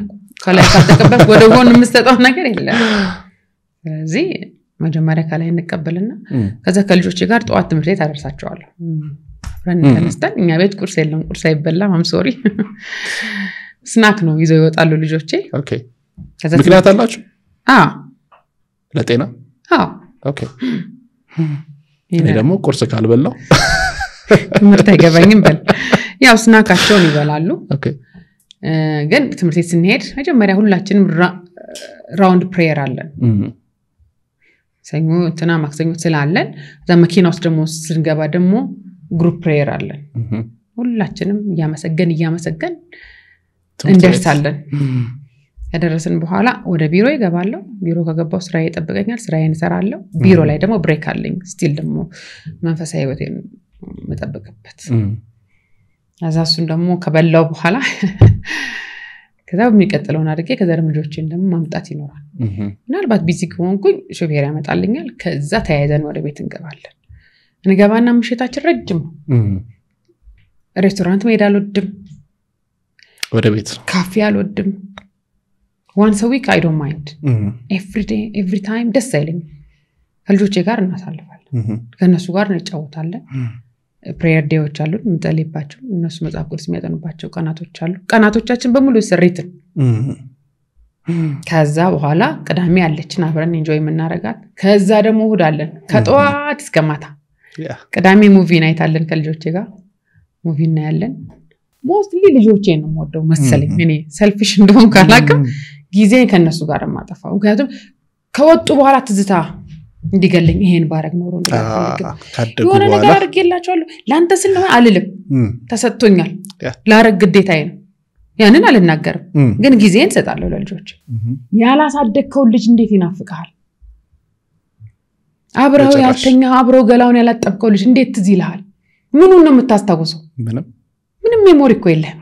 ከላይ ካልተቀበል ወደ ጎን የምትሰጠው ነገር የለም ስለዚህ መጀመሪያ ከላይ እንቀበልና ከዛ ከልጆቼ ጋር ጠዋት ትምህርት ቤት አደርሳቸዋለሁ ተነስተን እኛ ቤት ቁርስ የለም ቁርስ አይበላም አም ሶሪ ስናክ ነው ይዘው ይወጣሉ ልጆቼ ኦኬ ምክንያት አላችሁ ለጤና ኦኬ እኔ ደግሞ ቁርስ ካልበላው ትምህርት አይገባኝም በል ያው ስናካቸውን ይበላሉ ኦኬ ግን ትምህርት ቤት ስንሄድ መጀመሪያ ሁላችንም ራውንድ ፕሬየር አለን ሰኞ እንትና ማክሰኞ ስላለን እዛ መኪና ውስጥ ደግሞ ስንገባ ደግሞ ግሩፕ ፕሬየር አለን ሁላችንም እያመሰገን እንደርሳለን ያደረስን በኋላ ወደ ቢሮ ይገባለሁ ቢሮ ከገባው ስራዬ ይጠብቀኛል ስራዬን እሰራለሁ ቢሮ ላይ ደግሞ ብሬክ አለኝ ስቲል ደግሞ መንፈሳዊ ህይወቴን መጠበቅበት አዛሱን ደግሞ ከበላው በኋላ ከዛ በሚቀጥለውን አድርጌ ከዛ ልጆቼን ደግሞ ማምጣት ይኖራል ምናልባት ቢዚ ከሆንኩኝ ሾፌር ያመጣልኛል ከዛ ተያይዘን ወደ ቤት እንገባና ምሽታችን ረጅም ነው ሬስቶራንት መሄድ አልወድም ወደ ቤት ካፌ አልወድም once a week I don't mind every day every time ደስ አይለኝ ከልጆቼ ጋር እናሳልፋለን ከነሱ ጋር እንጫወታለን ፕሬየር ዴዎች አሉ እንጠልይባቸው እነሱ መጽሐፍ ቅዱስ የሚያጠኑባቸው ቀናቶች አሉ ቀናቶቻችን በሙሉ ስሪትን ከዛ በኋላ ቅዳሜ አለችን አብረን ኢንጆይ የምናረጋት ከዛ ደግሞ እሁድ አለን ከጧት እስከ ማታ ቅዳሜ ሙቪ ናይት አለን ከልጆቼ ጋር ሙቪ እናያለን ሞስትሊ ልጆቼ ነው የምወደው መሰለኝ እኔ ሰልፊሽ እንደሆን ካላቀም ጊዜ ከነሱ ጋር ማጠፋው ምክንያቱም ከወጡ በኋላ ትዝታ እንዲገለኝ ይሄን ባረግ ኖሮ እንደታደጉ የሆነ ነገር አድርጌላቸዋለሁ ላንተ ስለሆነ አልልም ተሰጥቶኛል ላረግ ግዴታዬ ነው ያንን አልናገርም ግን ጊዜን ሰጣለሁ ለልጆች ያላሳደግከው ልጅ እንዴት ይናፍቃል አብረው ያልተኛ አብረው ገላውን ያላጠብከው ልጅ እንዴት ትዝ ይልሃል ምኑን ነው የምታስታውሰው ምንም ሜሞሪ እኮ የለም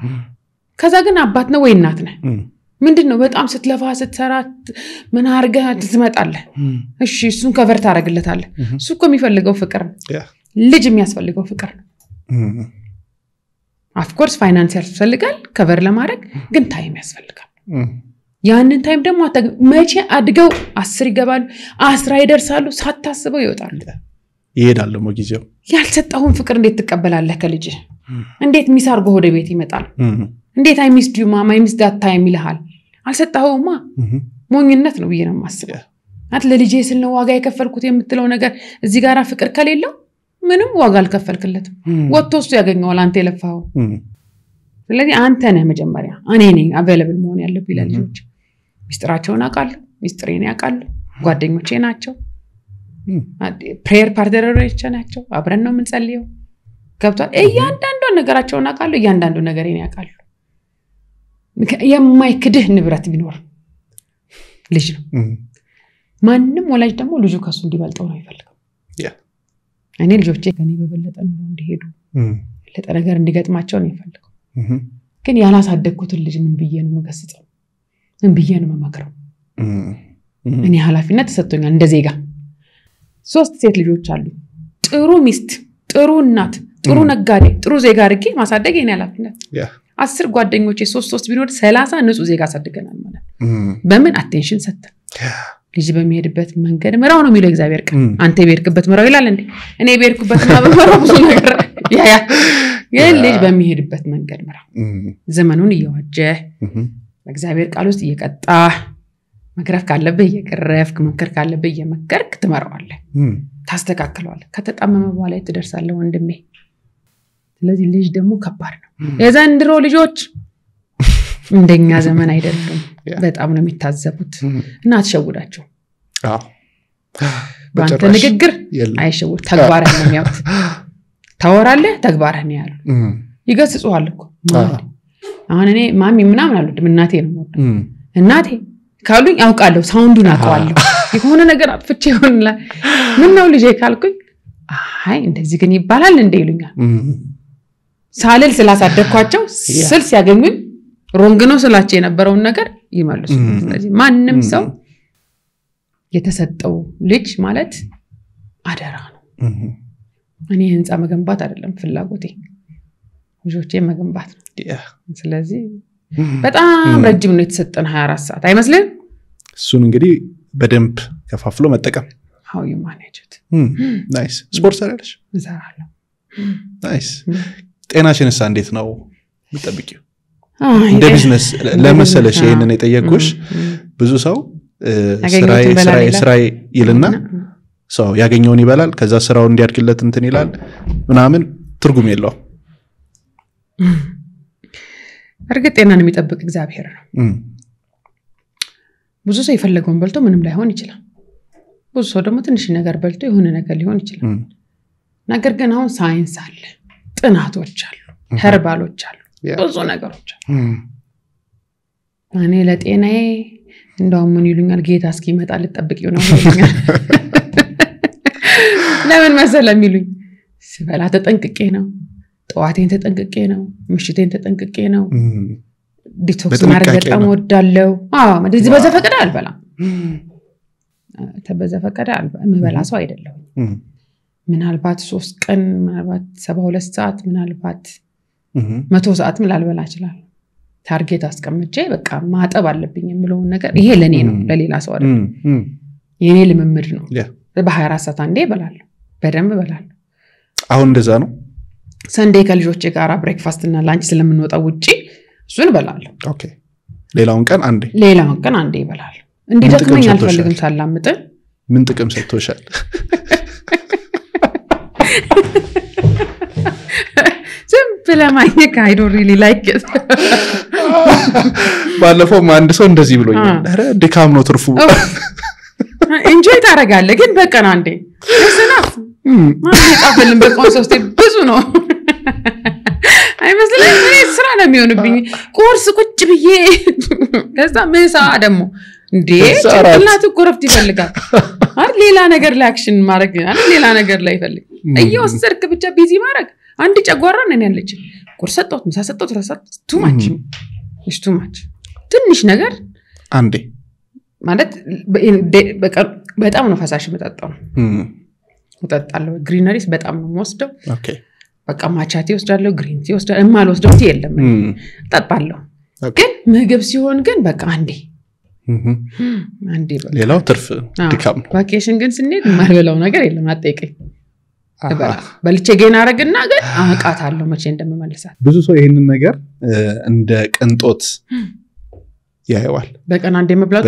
ከዛ ግን አባት ነው ወይ እናት ነህ ምንድነው በጣም ስትለፋ ስትሰራ ምን አርገህ ትመጣለህ እሺ እሱን ከቨር ታረግለታለህ እሱ እኮ የሚፈልገው ፍቅር ነው ልጅ የሚያስፈልገው ፍቅር ነው of course ፋይናንስ ያስፈልጋል ከቨር ለማድረግ ግን ታይም ያስፈልጋል ያንን ታይም ደግሞ መቼ አድገው 10 ይገባሉ 10 ይደርሳሉ ሳታስበው ይወጣሉ ይሄዳል ደግሞ ጊዜው ያልሰጣውን ፍቅር እንዴት ትቀበላለህ ከልጅ እንዴት ሚሳርጎ ወደ ቤት ይመጣል እንዴት አይ ሚስድ ዩ ማማ ሚስድ ዳት ታይም ይልሃል አልሰጣውማ ሞኝነት ነው ብዬ ነው ማስበው አት ለልጄ ስለ ዋጋ የከፈልኩት የምትለው ነገር እዚህ ጋራ ፍቅር ከሌለው ምንም ዋጋ አልከፈልክለትም ወጥቶስ ያገኘዋል አንተ የለፋው ስለዚህ አንተ ነህ መጀመሪያ እኔ ነኝ አቬለብል መሆን ያለብኝ ለልጆች ሚስጥራቸውን አቃለሁ ሚስጥሬን ያቃሉ ጓደኞቼ ናቸው ፕሬየር ፓርትነሮቼ ናቸው አብረን ነው የምንጸልየው ገብቷል እያንዳንዱ ነገራቸውን አቃለሁ እያንዳንዱ ነገሬን ያቃሉ የማይክድህ ንብረት ቢኖር ልጅ ነው ማንንም ወላጅ ደግሞ ልጁ ከሱ እንዲበልጠው ነው ይፈልጋል እኔ ልጆቼ ከኔ በበለጠ ነው እንዲሄዱ ለተነገር እንዲገጥማቸው ነው ይፈልጋል ግን ያላሳደግኩት ልጅ ምን ብዬ ነው መገስጸው ምን ብዬ ነው መመክረው እኔ ኃላፊነት ተሰጥቶኛል እንደ ዜጋ 3 ሴት ልጆች አሉ ጥሩ ሚስት ጥሩ እናት ጥሩ ነጋዴ ጥሩ ዜጋ አድርጌ ማሳደግ የኔ ኃላፊነት 10 ጓደኞቼ 3 ቢኖር 30 ንጹህ ዜጋ አሳድገናል ማለት በምን አቴንሽን ሰጥተን ልጅ በሚሄድበት መንገድ ምራው ነው የሚለው እግዚአብሔር ቃል አንተ በሄድክበት ምራው ይላል እንዴ እኔ በሄድኩበት ምራው ብዙ ነገር ልጅ በሚሄድበት መንገድ ምራው ዘመኑን እየዋጀ እግዚአብሔር ቃል ውስጥ እየቀጣ መግረፍ ካለብህ እየገረፍክ መምከር ካለብህ እየመከርክ ትመራዋለህ ታስተካክለዋለህ ከተጣመመ በኋላ ትደርሳለህ ወንድሜ ስለዚህ ልጅ ደግሞ ከባድ ነው የዘንድሮ ልጆች እንደኛ ዘመን አይደሉም በጣም ነው የሚታዘቡት እና አትሸውዳቸው ባንተ ንግግር አይሸውድ ተግባርህ ነው የሚያውቁት ታወራለህ ተግባርህ ነው ያለው ይገስጹሃል እኮ አሁን እኔ ማሚ ምናምን አሉት እናቴ ነው እናቴ ካሉኝ አውቃለሁ ሳውንዱን አውቃለሁ የሆነ ነገር አጥፍቼ ይሆንላ ምን ነው ልጄ ካልኩኝ አይ እንደዚህ ግን ይባላል እንደ ይሉኛል ሳልል ስላሳደግኳቸው ስል ሲያገኙኝ ሮንግ ነው ስላቸው የነበረውን ነገር ይመልሱ ስለዚህ ማንንም ሰው የተሰጠው ልጅ ማለት አደራ ነው እኔ ህንጻ መገንባት አይደለም ፍላጎቴ ልጆቼ መገንባት ነው ስለዚህ በጣም ረጅም ነው የተሰጠን 24 ሰዓት አይመስልም እሱን እንግዲህ በደንብ ከፋፍሎ መጠቀም how you manage it nice ስፖርት ሰራለሽ እሰራለሁ nice ጤናሽንስ እንዴት ነው የምትጠብቂው እንደ ቢዝነስ ለመሰለሽ ይሄንን የጠየቅኩሽ ብዙ ሰው ስራይ ይልና ሰው ያገኘውን ይበላል ከዛ ስራው እንዲያድግለት እንትን ይላል ምናምን ትርጉም የለው እርግጥ ጤናን የሚጠብቅ እግዚአብሔር ነው ብዙ ሰው የፈለገውን በልቶ ምንም ላይሆን ይችላል ብዙ ሰው ደግሞ ትንሽ ነገር በልቶ የሆነ ነገር ሊሆን ይችላል ነገር ግን አሁን ሳይንስ አለ ጥናቶች አሉ ሄርባሎች አሉ ብዙ ነገሮች አሉ እኔ ለጤናዬ እንደው ምን ይሉኛል ጌታ እስኪመጣ ልጠብቂው ነው ይሉኛል ለምን መሰለህ የሚሉኝ ስበላ ተጠንቅቄ ነው ጠዋቴን ተጠንቅቄ ነው ምሽቴን ተጠንቅቄ ነው ዲቶክስ ማድረግ በጣም ወዳለው እንደዚህ በዘፈቀደ አልበላም ተበዘፈቀደ የምበላ ሰው አይደለም ምናልባት 3 ቀን ምናልባት 72 ሰዓት ምናልባት 100 ሰዓትም ላልበላ ይችላል ታርጌት አስቀምጬ በቃ ማጠብ አለብኝ የምለው ነገር ይሄ ለኔ ነው ለሌላ ሰው አይደለም የኔ ልምምድ ነው በ24 ሰዓት አንዴ እበላለሁ በደንብ እበላለሁ አሁን እንደዛ ነው ሰንዴ ከልጆቼ ጋር ብሬክፋስት እና ላንች ስለምንወጣ ውጪ እሱን እበላለሁ ኦኬ ሌላውን ቀን አንዴ እበላለሁ እንዲደክመኝ አልፈልግም ሳላምጥ ምን ጥቅም ሰጥቶሻል simple ማይነካ I don't really like it ባለፈው አንድ ሰው እንደዚህ ብሎኛል አረ ድካም ነው ትርፉ enjoy ታረጋለህ ግን በቀን አንዴ እስናፍ ማይጣፈልም በቀን ሶስቴ ብዙ ነው አይመስልም እኔ ስራ ነው የሚሆንብኝ ቁርስ ቁጭ ብዬ ከዛ ምሳ ደግሞ እንዴ ጭንቅላቱ ቆረፍት ይፈልጋል አይደል ሌላ ነገር ላይ አክሽን ማድረግ አይደል ሌላ ነገር ላይ ይፈልግ እየወሰድክ ብቻ ቢዚ ማድረግ አንድ ጨጓራ ነን ያለች ቁርስ ሰጠሁት ምሳ ሰጠሁት ረሳት too much ትንሽ ነገር አንዴ ማለት በጣም ነው ፈሳሽ መጣጣው ወጣጣለው ግሪነሪስ በጣም ነው ወስደው ኦኬ በቃ ማቻቲ ወስዳለው ግሪን ቲ ወስዳለው ማልወስደው የለም ተጣጣለው ግን ምግብ ሲሆን ግን በቃ አንዴ ሌላው ትርፍ ድካም ነው ቫኬሽን ግን ስንሄድ ማልበላው ነገር የለም አጠይቀኝ በልቼ ገና አረግና ግን አቃታለሁ መቼ እንደምመለሳት ብዙ ሰው ይሄንን ነገር እንደ ቅንጦት ያየዋል በቀን አንዴ መብላቱ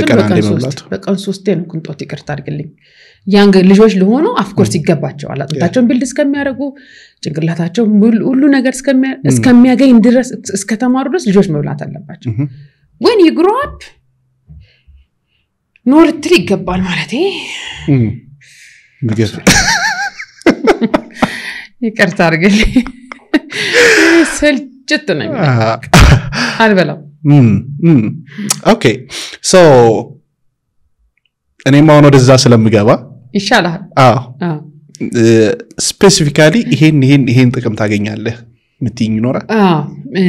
በቀን 3 ነው ቅንጦት ይቅርታ አድርግልኝ ያንገ ልጆች ለሆኑ ኦፍ ኮርስ ይገባቸዋል አጥንታቸውን ቢልድ እስከሚያደርጉ ጭንቅላታቸው ሁሉ ነገር እስከሚያገኝ ድረስ እስከተማሩ ድረስ ልጆች መብላት አለባቸው when you grow up ኖር ትሪ ይገባል ማለት ይቅርታ አድርግልኝ ስልጭት ነው አልበላም ኦኬ ሶ እኔም አሁን ወደዛ ስለምገባ ይሻላል ስፔሲፊካሊ ይሄን ጥቅም ታገኛለህ ምትይኝ ይኖራል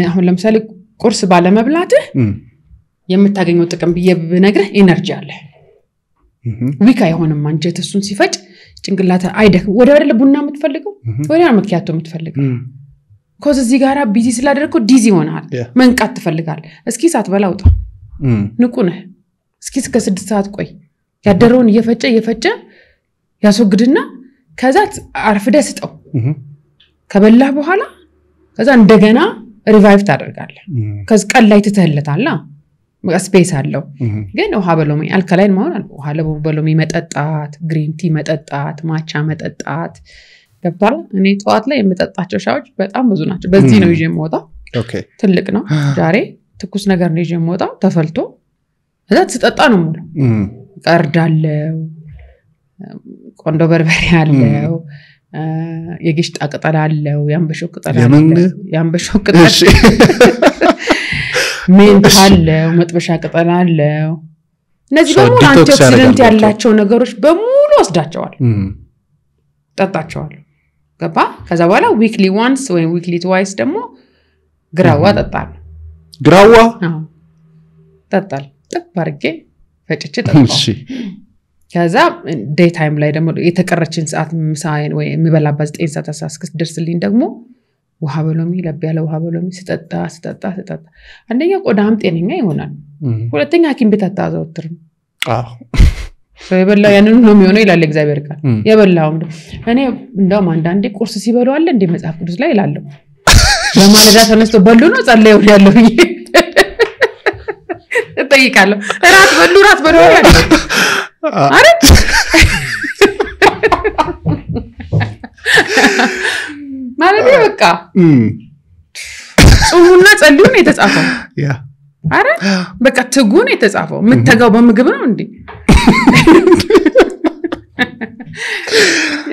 አሁን ለምሳሌ ቁርስ ባለ መብላትህ የምታገኘው ጥቅም ብነግርህ ኢነርጂ አለ ዊካ የሆነም አንጀት እሱን ሲፈጭ ጭንቅላታ አይደክ ወደ ቡና የምትፈልገው ወደ መኪያቶ የምትፈልገው ኮዝ እዚህ ጋራ ቢዚ ስላደረኩ ዲዚ ሆናል መንቃት ትፈልጋል እስኪ ሰዓት በላውጣ ንቁ ነህ እስኪ እስከ 6 ሰዓት ቆይ ያደረውን እየፈጨ ያስወግድና ከዛ አርፍደ ስጠው ከበላህ በኋላ ከዛ እንደገና ሪቫይቭ ታደርጋለህ ከዛ ቀን ላይ ትተህለታል ስፔስ አለው ግን ውሃ በሎሚ አልካላይን ማሆን ውሃ በሎሚ መጠጣት ግሪን ቲ መጠጣት ማቻ መጠጣት ገብቷል እኔ ጠዋት ላይ የምጠጣቸው ሻዎች በጣም ብዙ ናቸው በዚህ ነው ይዤ የምወጣው ኦኬ ትልቅ ነው ዛሬ ትኩስ ነገር ነው ይዤ የምወጣው ተፈልቶ እዛ ተጠጣ ነው ሙሉ ቀርዳለው ቆንዶ በርበሬ አለው የግሽጣ ቅጠል አለው ያንበሾ ቅጠል አለው ያንበሾ ቅጠል ሜንት አለው መጥበሻ ቅጠል አለው እነዚህ በሙሉ አንቲኦክሲደንት ያላቸው ነገሮች በሙሉ ወስዳቸዋል ጠጣቸዋል ገባ ከዛ በኋላ ዊክሊ ዋንስ ወይ ዊክሊ ትዋይስ ደግሞ ግራዋ ጠጣል ግራዋ ጠጣል ጥባርጌ ፈጭቼ ጠጣው እሺ ከዛ ዴይ ታይም ላይ ደግሞ የተቀረችን ሰዓት ምሳዬን ወይ የሚበላበት 9 ሰዓት አሳስክስ ደርስልኝ ደግሞ ውሃ በሎሚ ለብ ያለ ውሃ በሎሚ ስጠጣ አንደኛ ቆዳም ጤነኛ ይሆናል ሁለተኛ ሐኪም ቤት አታዘውትር የበላው ያንኑ ነው የሚሆነው ይላል እግዚአብሔር ቃል የበላው እኔ እንደውም አንዳንዴ ቁርስ ሲበሉ አለ እንደ መጽሐፍ ቅዱስ ላይ ይላል በማለዳ ተነስቶ በሉ ነው ጸለዩ ያለው እጠይቃለሁ ራት በሉ ያለው አረ ማለት በቃ ጾሙና ጸልዩ ነው የተጻፈው ያ አረ በቃ ትጉ ነው የተጻፈው ምትተጋው በምግብ ነው እንዴ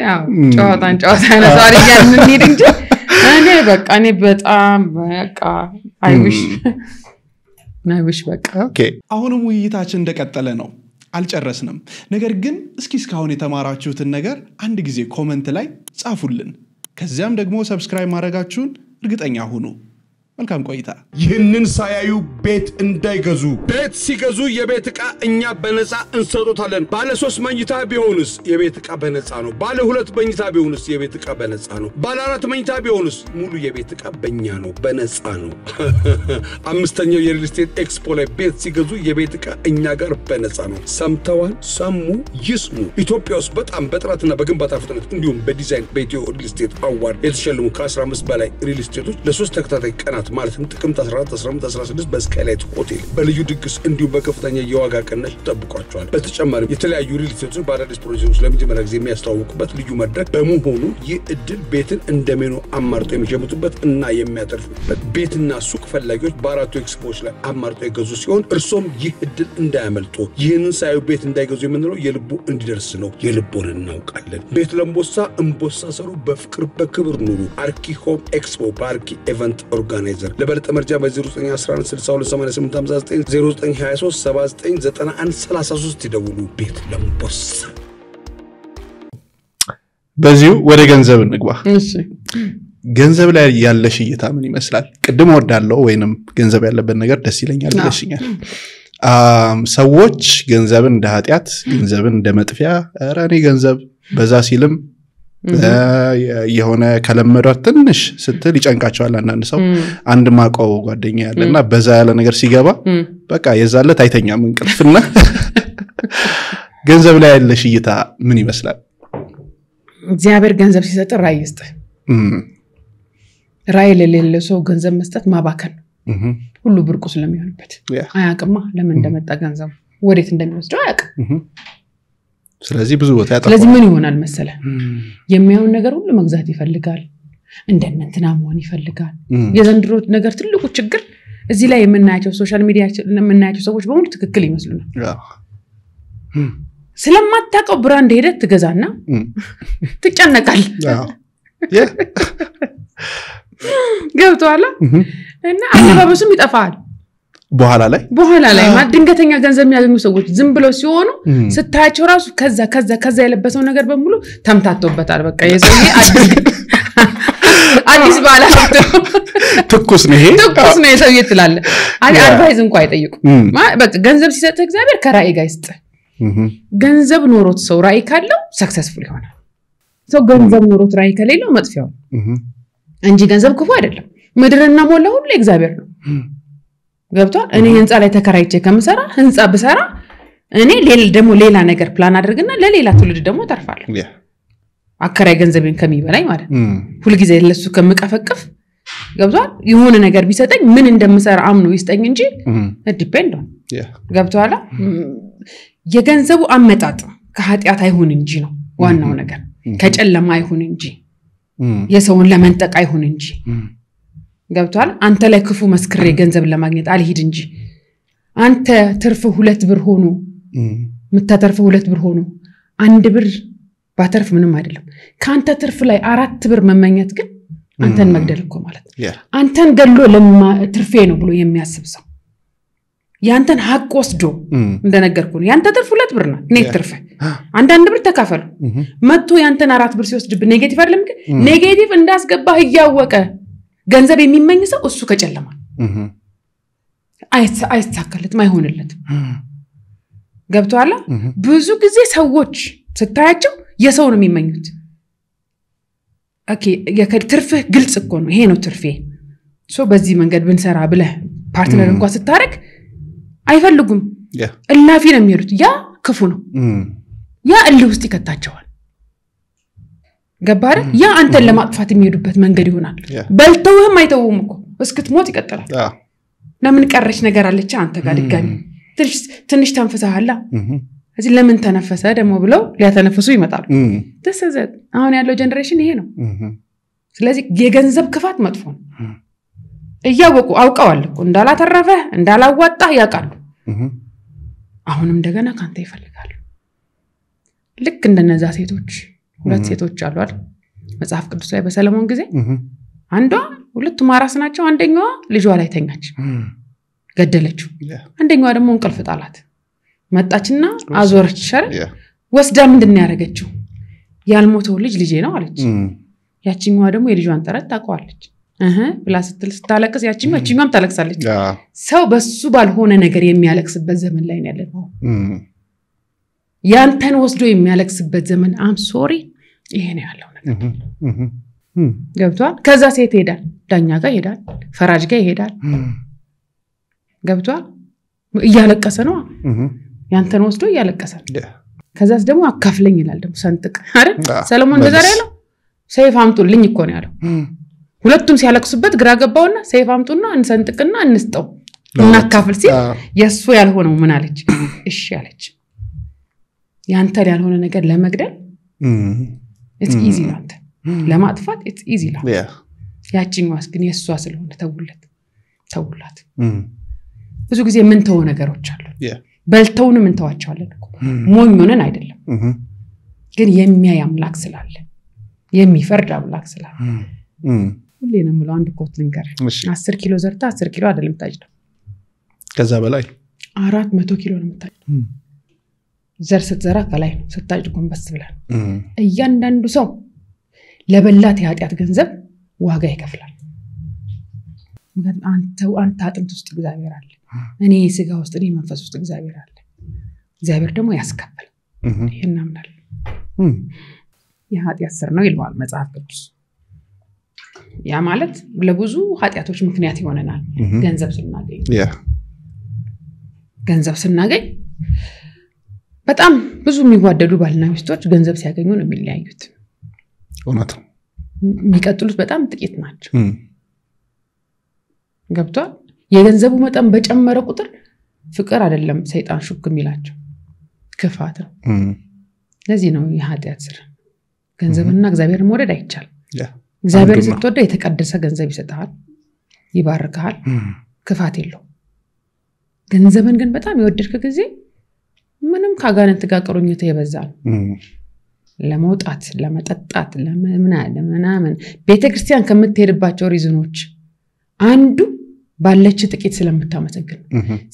ያው ጨዋታ ነው ዛሬ ያንን ኒድ እንጂ እኔ በጣም በቃ አይዊሽ በቃ ኦኬ አሁንም ውይይታችን እንደቀጠለ ነው አልጨረስንም ነገር ግን እስኪ እስካሁን የተማራችሁትን ነገር አንድ ጊዜ ኮሜንት ላይ ጻፉልን ከዚያም ደግሞ ሰብስክራይብ ማድረጋችሁን እርግጠኛ ሁኑ መልካም ቆይታ ይህንን ሳያዩ ቤት እንዳይገዙ ቤት ሲገዙ የቤት ዕቃ እኛ በነፃ እንሰጡታለን ባለ 3 መኝታ ቢሆንስ የቤት ዕቃ በነፃ ነው ባለ 2 መኝታ ቢሆንስ የቤት ዕቃ በነፃ ነው ባለ 4 መኝታ ቢሆንስ ሙሉ የቤት ዕቃ በእኛ ነው በነፃ ነው አምስተኛው የሪል ስቴት ኤክስፖ ላይ ቤት ሲገዙ የቤት ዕቃ እኛ ጋር በነፃ ነው ሰምተዋል ሰሙ ይስሙ ኢትዮጵያ ውስጥ በጣም በጥራትና በግንባታ ፍጥነት እንዲሁም በዲዛይን በኢትዮ ሪል ስቴት አዋርድ የተሸለሙ ከ15 በላይ ሪል ስቴቶች ለ3 ተከታታይ ቀናት ማለትም ጥቅምት 14 15 16 በስካይላይት ሆቴል በልዩ ድግስ እንዲሁም በከፍተኛ የዋጋ ቅናሽ ተጠብቋቸዋል በተጨማሪም የተለያዩ ሪል ስቴቶች በአዳዲስ ፕሮጀክቶች ለመጀመሪያ ጊዜ የሚያስተዋውቁበት ልዩ መድረክ በመሆኑ ይህ እድል ቤትን እንደሜኑ አማርጠው የሚሸምቱበት እና የሚያተርፉበት ቤትና ሱቅ ፈላጊዎች በአራቱ ኤክስፖዎች ላይ አማርጠው የገዙ ሲሆን እርሶም ይህ እድል እንዳያመልጡ ይህንን ሳዩ ቤት እንዳይገዙ የምንለው የልቡ እንዲደርስ ነው የልቦን እናውቃለን ቤት ለምቦሳ እንቦሳ ሰሩ በፍቅር በክብር ኑሩ አርኪ ሆም ኤክስፖ በአርኪ ኢቨንት ኦርጋናይዘር ለበለጠ መረጃ በ0911628859 0923799133 ይደውሉ ቤት ለምቦሳ በዚሁ ወደ ገንዘብ እንግባ እሺ ገንዘብ ላይ ያለሽ እይታ ምን ይመስላል ቅድም ወርዳለው ወይንም ገንዘብ ያለበት ነገር ደስ ይለኛል ደስኛል ሰዎች ገንዘብን እንደ ኃጢያት ገንዘብን እንደ መጥፊያ አራኔ ገንዘብ በዛ ሲልም የሆነ ከለመዷት ትንሽ ስትል ይጨንቃቸዋል አንዳንድ ሰው አንድ ማቀው ጓደኛ ያለና በዛ ያለ ነገር ሲገባ በቃ የዛለት አይተኛም እንቅልፍና ገንዘብ ላይ ያለሽ እይታ ምን ይመስላል እግዚአብሔር ገንዘብ ሲሰጥ ራይ ይስጥ ራይ ለሌለ ሰው ገንዘብ መስጠት ማባከን ሁሉ ብርቁ ስለሚሆንበት አያቅማ ለምን እንደመጣ ገንዘብ ወዴት እንደሚወስደው አያቅም ስለዚህ ብዙ ቦታ ያጣፋል ስለዚህ ምን ይሆናል መሰለ የሚያውን ነገር ሁሉ መግዛት ይፈልጋል እንደነንተና መሆን ይፈልጋል የዘንድሮ ነገር ትልቁ ችግር እዚህ ላይ የምናያቸው ሶሻል ሚዲያ የምናያቸው ሰዎች በሙሉ ትክክል ይመስሉናል ስለማታቀው ብራንድ ሄደት ትገዛና ትጨነቃል ገብቷላ እና አባባሱም ይጠፋል በኋላ ላይ ድንገተኛ ገንዘብ የሚያገኙ ሰዎች ዝም ብለው ሲሆኑ ስታያቸው ራሱ ከዛ የለበሰው ነገር በሙሉ ተምታቶበታል በቃ የሰውዬ አዲስ ባላ ትኩስ ነው የሰውዬ ትላለ አድቫይዝ እንኳን አይጠይቁ በቃ ገንዘብ ሲሰጥ እግዚአብሔር ከራእይ ጋር ይስጥ ገንዘብ ኖሮት ሰው ራእይ ካለው ሰክሰስፉል ይሆናል ሰው ገንዘብ ኖሮት ራእይ ከሌለው መጥፊያው እንጂ ገንዘብ ክፉ አይደለም ምድርና ሞላ ሁሉ እግዚአብሔር ነው ገብቷል እኔ ህንጻ ላይ ተከራይቼ ከምሰራ ህንጻ ብሰራ እኔ ሌላ ነገር ፕላን አድርግና ለሌላ ትውልድ ደግሞ ተርፋለሁ አከራይ ገንዘቤን ከሚበላይ ማለት ሁሉ ጊዜ ለሱ ከመቀፈቅፍ ገብቷል የሆነ ነገር ቢሰጠኝ ምን እንደምሰራ አምኖ ይስጠኝ እንጂ ዲፔንድ ኦን ገብቷል የገንዘቡ አመጣጥ ከኃጢያት አይሁን እንጂ ነው ዋናው ነገር ከጨለማ አይሁን እንጂ የሰውን ለመንጠቅ አይሁን እንጂ ገብቷል አንተ ላይ ክፉ መስክሬ ገንዘብ ለማግኘት አልሂድ እንጂ አንተ ትርፍ 2 ብር ሆኖ ምታተርፍ 2 ብር ሆኖ 1 ብር ባተርፍ ምንም አይደለም ካንተ ትርፍ ላይ 4 ብር መመኘት ግን አንተን መግደል እኮ ማለት አንተን ገሎ ትርፌ ነው ብሎ የሚያስብ ሰው ያንተን ሀቅ ወስዶ እንደነገርኩ ነው ያንተ ትርፍ 2 ብር ነው ኔት ትርፍ አንዳንድ ብር ተካፈሉ መጥቶ ያንተን 4 ብር ሲወስድብ ኔጌቲቭ አይደለም ኔጌቲቭ እንዳስገባህ ያወቀ ገንዘብ የሚመኝ ሰው እሱ ከጨለማ አይስተካከለትም አይሆንለትም ገብቷል ብዙ ጊዜ ሰዎች ስታያቸው የሰው ነው የሚመኙት ኦኬ የትርፍ ግልጽ እኮ ነው ይሄ ነው ትርፌ ሶ በዚህ መንገድ ብንሰራ ብለ ፓርትነር እንኳን ስታረክ አይፈልጉም እላፊ ነው የሚሉት ያ ክፉ ነው ያ እልህ ውስጥ ይከታቸዋል ገባረ ያ አንተን ለማጥፋት የሚሄዱበት መንገድ ይሆናል በልተውህም አይተውም እኮ እስክትሞት ይቀጥላል ለምን ቀረሽ ነገር አለች አንተ ጋር ድጋሚ ትንሽ ተንፈሳሃላ እዚህ ለምን ተነፈሰ ደሞ ብለው ሊያተነፍሱ ይመጣሉ ተሰዘት አሁን ያለው ጀነሬሽን ይሄ ነው ስለዚህ የገንዘብ ክፋት መጥፎ ነው እያወቁ አውቀዋል እኮ እንዳላተረፈ እንዳላዋጣ ያቃሉ አሁንም እንደገና ካንተ ይፈልጋሉ ልክ እንደነዛ ሴቶች 2 ሴቶች አሉ አይደል መጽሐፍ ቅዱስ ላይ በሰለሞን ጊዜ አንዷ ሁለቱም አራስ ናቸው አንደኛዋ ልጇ ላይ ተኛች ገደለችው አንደኛዋ ደግሞ እንቅልፍ ጣላት መጣችና አዞረች ሸር ወስዳ ምንድን ያረጋችው ያልሞተው ልጅ ነው አለች ያቺኛዋ ደግሞ የልጇን ተረት ታቋለች ብላ ስታለቅስ ያቺኛዋም ታለቅሳለች ሰው በሱ ባልሆነ ነገር የሚያለቅስበት ዘመን ላይ ነው ያለው ያንተን ወስዶ የሚያለቅስበት ዘመን አም ሶሪ ይሄ ነው ያለው ነገር ገብቷል ከዛ ሴት ሄዳል ዳኛ ጋር ሄዳል ፈራጅ ጋር ሄዳል ገብቷል እያለቀሰ ነው ያንተን ወስዶ እያለቀሰ ከዛስ ደግሞ አካፍለኝ ይላል ደግሞ ሰንጥቅ አይደል ሰለሞን እንደዛ ያለው ሰይፍ አምጡልኝ እኮ ነው ያለው ሁለቱም ሲያለቅሱበት ግራ ገባውና ሰይፍ አምጡና እንሰንጥቅና እንስጠው እናካፍል ሲል የሱ ያልሆነው ምን አለች እሺ አለች ያንተ ያልሆነ ነገር ለመግደል it's easy ነው አንተ ለማጥፋት it's easy ነው ያቺኛዋስ ግን የሷ ስለሆነ ተውላት ብዙ ጊዜ ምን ተው ነገሮች አሉ በልተውን ምን ተዋቸዋለን እኮ ሞኝ ሆነን አይደለም ግን የሚያይ አምላክ ስላለ የሚፈርድ አምላክ ስላለ ሁሌ ነው የምለው አንድ ኮት ልንገር 10 ኪሎ ዘርታ 10 ኪሎ አይደለም ታጭደው ከዛ በላይ 400 ኪሎ ነው የምታጭደው ዘር ስትዘራ ከላይ ነው ስታጭድ ጎንበስ ብላል እያንዳንዱ ሰው ለበላት የኃጢአት ገንዘብ ዋጋ ይከፍላል አንተ አጥንት ውስጥ እግዚአብሔር አለ እኔ ስጋ ውስጥ እኔ መንፈስ ውስጥ እግዚአብሔር አለ እግዚአብሔር ደግሞ ያስከፍላል ይሄን አምናል የኃጢአት ስር ነው ይልዋል መጽሐፍ ቅዱስ ያ ማለት ለብዙ ኃጢአቶች ምክንያት ይሆነናል ገንዘብ ስናገኝ በጣም ብዙ የሚዋደዱ ባልና ሚስቶች ገንዘብ ሲያገኙ ነው የሚለያዩት እውነት የሚቀጥሉት በጣም ጥቂት ናቸው ገብቷል የገንዘቡ መጠን በጨመረ ቁጥር ፍቅር አይደለም ሰይጣን ሹክ የሚላቸው ክፋት ነው ለዚህ ነው የኃጢአት ስር ገንዘብና እግዚአብሔርን መውደድ አይቻልም እግዚአብሔር ስትወደው የተቀደሰ ገንዘብ ይሰጣል ይባርካል ክፋት የለው ገንዘብን ግን በጣም የወደድክ ጊዜ ምንም ካጋንንት ጋር ቁርኝት ይበዛል ለመውጣት ለመጠጣት ለምናምን ቤተክርስቲያን ከምትሄድባቸው ሪዝኖች አንዱ ባለች ጥቂት ስለምታመሰግን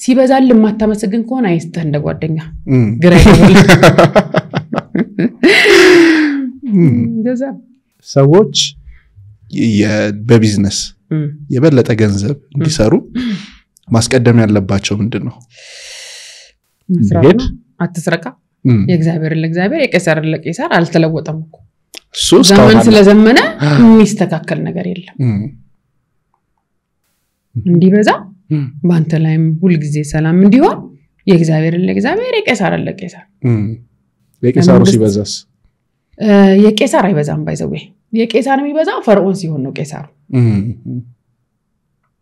ሲበዛል ለማታመሰግን ከሆነ አይስተህ እንደ ጓደኛ ግራ ይገባል እንደዛ ሰዎች በቢዝነስ የበለጠ ገንዘብ እንዲሰሩ ማስቀደም ያለባቸው ምንድነው መስራት አትስረቃ የእግዚአብሔርን ለእግዚአብሔር የቄሳርን ለቄሳር አልተለወጠም እኮ ዘመን ስለዘመነ የሚስተካከል ነገር የለም እንዲበዛ ባንተ ላይም ሁሉ ጊዜ ሰላም እንዲሆን የእግዚአብሔርን ለእግዚአብሔር የቄሳርን ለቄሳር የቄሳሩ ሲበዛስ የቄሳር አይበዛም ባይዘው የቄሳር የሚበዛው ፈርዖን ሲሆን ነው ቄሳሩ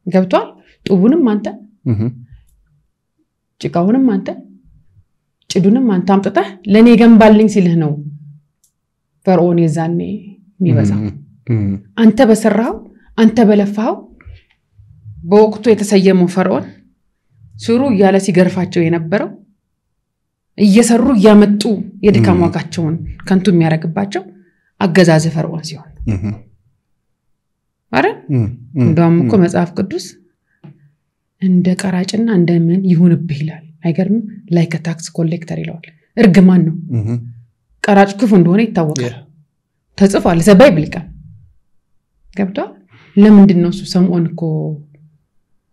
ገብቷል ጡቡንም አንተ ጭቃውንም አንተ ጭዱንም አንተ አምጥተህ ለኔ ገንባልኝ ሲልህ ነው ፈርዖን የዛኔ የሚበዛው አንተ በሰራው አንተ በለፋው በወቅቱ የተሰየመው ፈርዖን ሱሩ ያለ ሲገርፋቸው የነበረው እየሰሩ ያመጡ የድካም ዋጋቸውን ከንቱ የሚያረግባቸው አገዛዝ ፈርዖን ሲሆን አረ እንደውም እኮ መጽሐፍ ቅዱስ እንደ ቀራጭና እንደምን ይሁንብህ ይላል አይገርም ላይክ ታክስ ኮሌክተር ይላል እርግማን ነው ቀራጭ ክፉ እንደሆነ ይታወቃል ተጽፏል በባይብል ገብቶ ለምንድን ነው እሱ ሰምዖን እኮ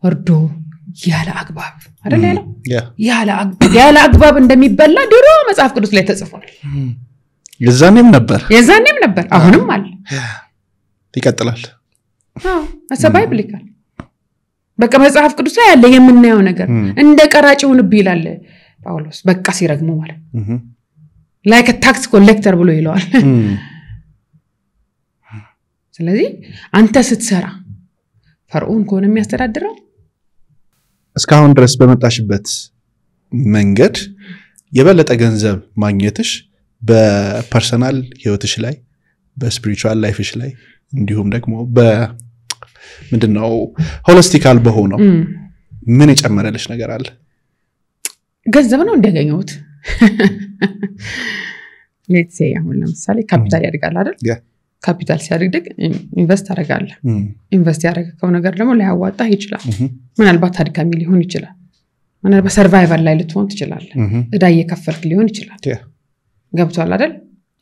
ወርዶ ያለ አግባብ አይደል ያለው ያለ አግባብ እንደሚበላ ድሮ መጽሐፍ ቅዱስ ላይ ተጽፏል የዛኔም ነበር አሁንም አለ ይቀጥላል ባይብሊካል በቃ መጽሐፍ ቅዱስ ላይ ያለ የምናየው ነገር እንደ ቀራጭ ይሁንብህ ይላል ጳውሎስ በቃ ሲረግሙ ማለት ላይክ ታክስ ኮሌክተር ብሎ ይለዋል ስለዚህ አንተ ስትሰራ ፈርዖን ኮን የሚያስተዳድረው እስካሁን ድረስ በመጣሽበት መንገድ የበለጠ ገንዘብ ማግኘትሽ በፐርሰናል ህይወትሽ ላይ በስፒሪቹዋል ላይፍሽ ላይ እንዲሁም ደግሞ በምንድነው ሆሊስቲካል በሆነው ምን ይጨመረልሽ ነገር አለ ገንዘብ ነው እንደገኘሁት ሌትስ ሴይ አሁን ለምሳሌ ካፒታል ያድጋል አይደል ካፒታል ሲያድግ ኢንቨስት አደርጋለሁ ኢንቨስት ያደረገው ነገር ደግሞ ሊያዋጣ ይችላል ምናልባት አድካሚ ሊሆን ይችላል ምናልባት ሰርቫይቫል ላይ ልትሆን ትችላለህ እዳ እየከፈልክ ሊሆን ይችላል ገብቷል አይደል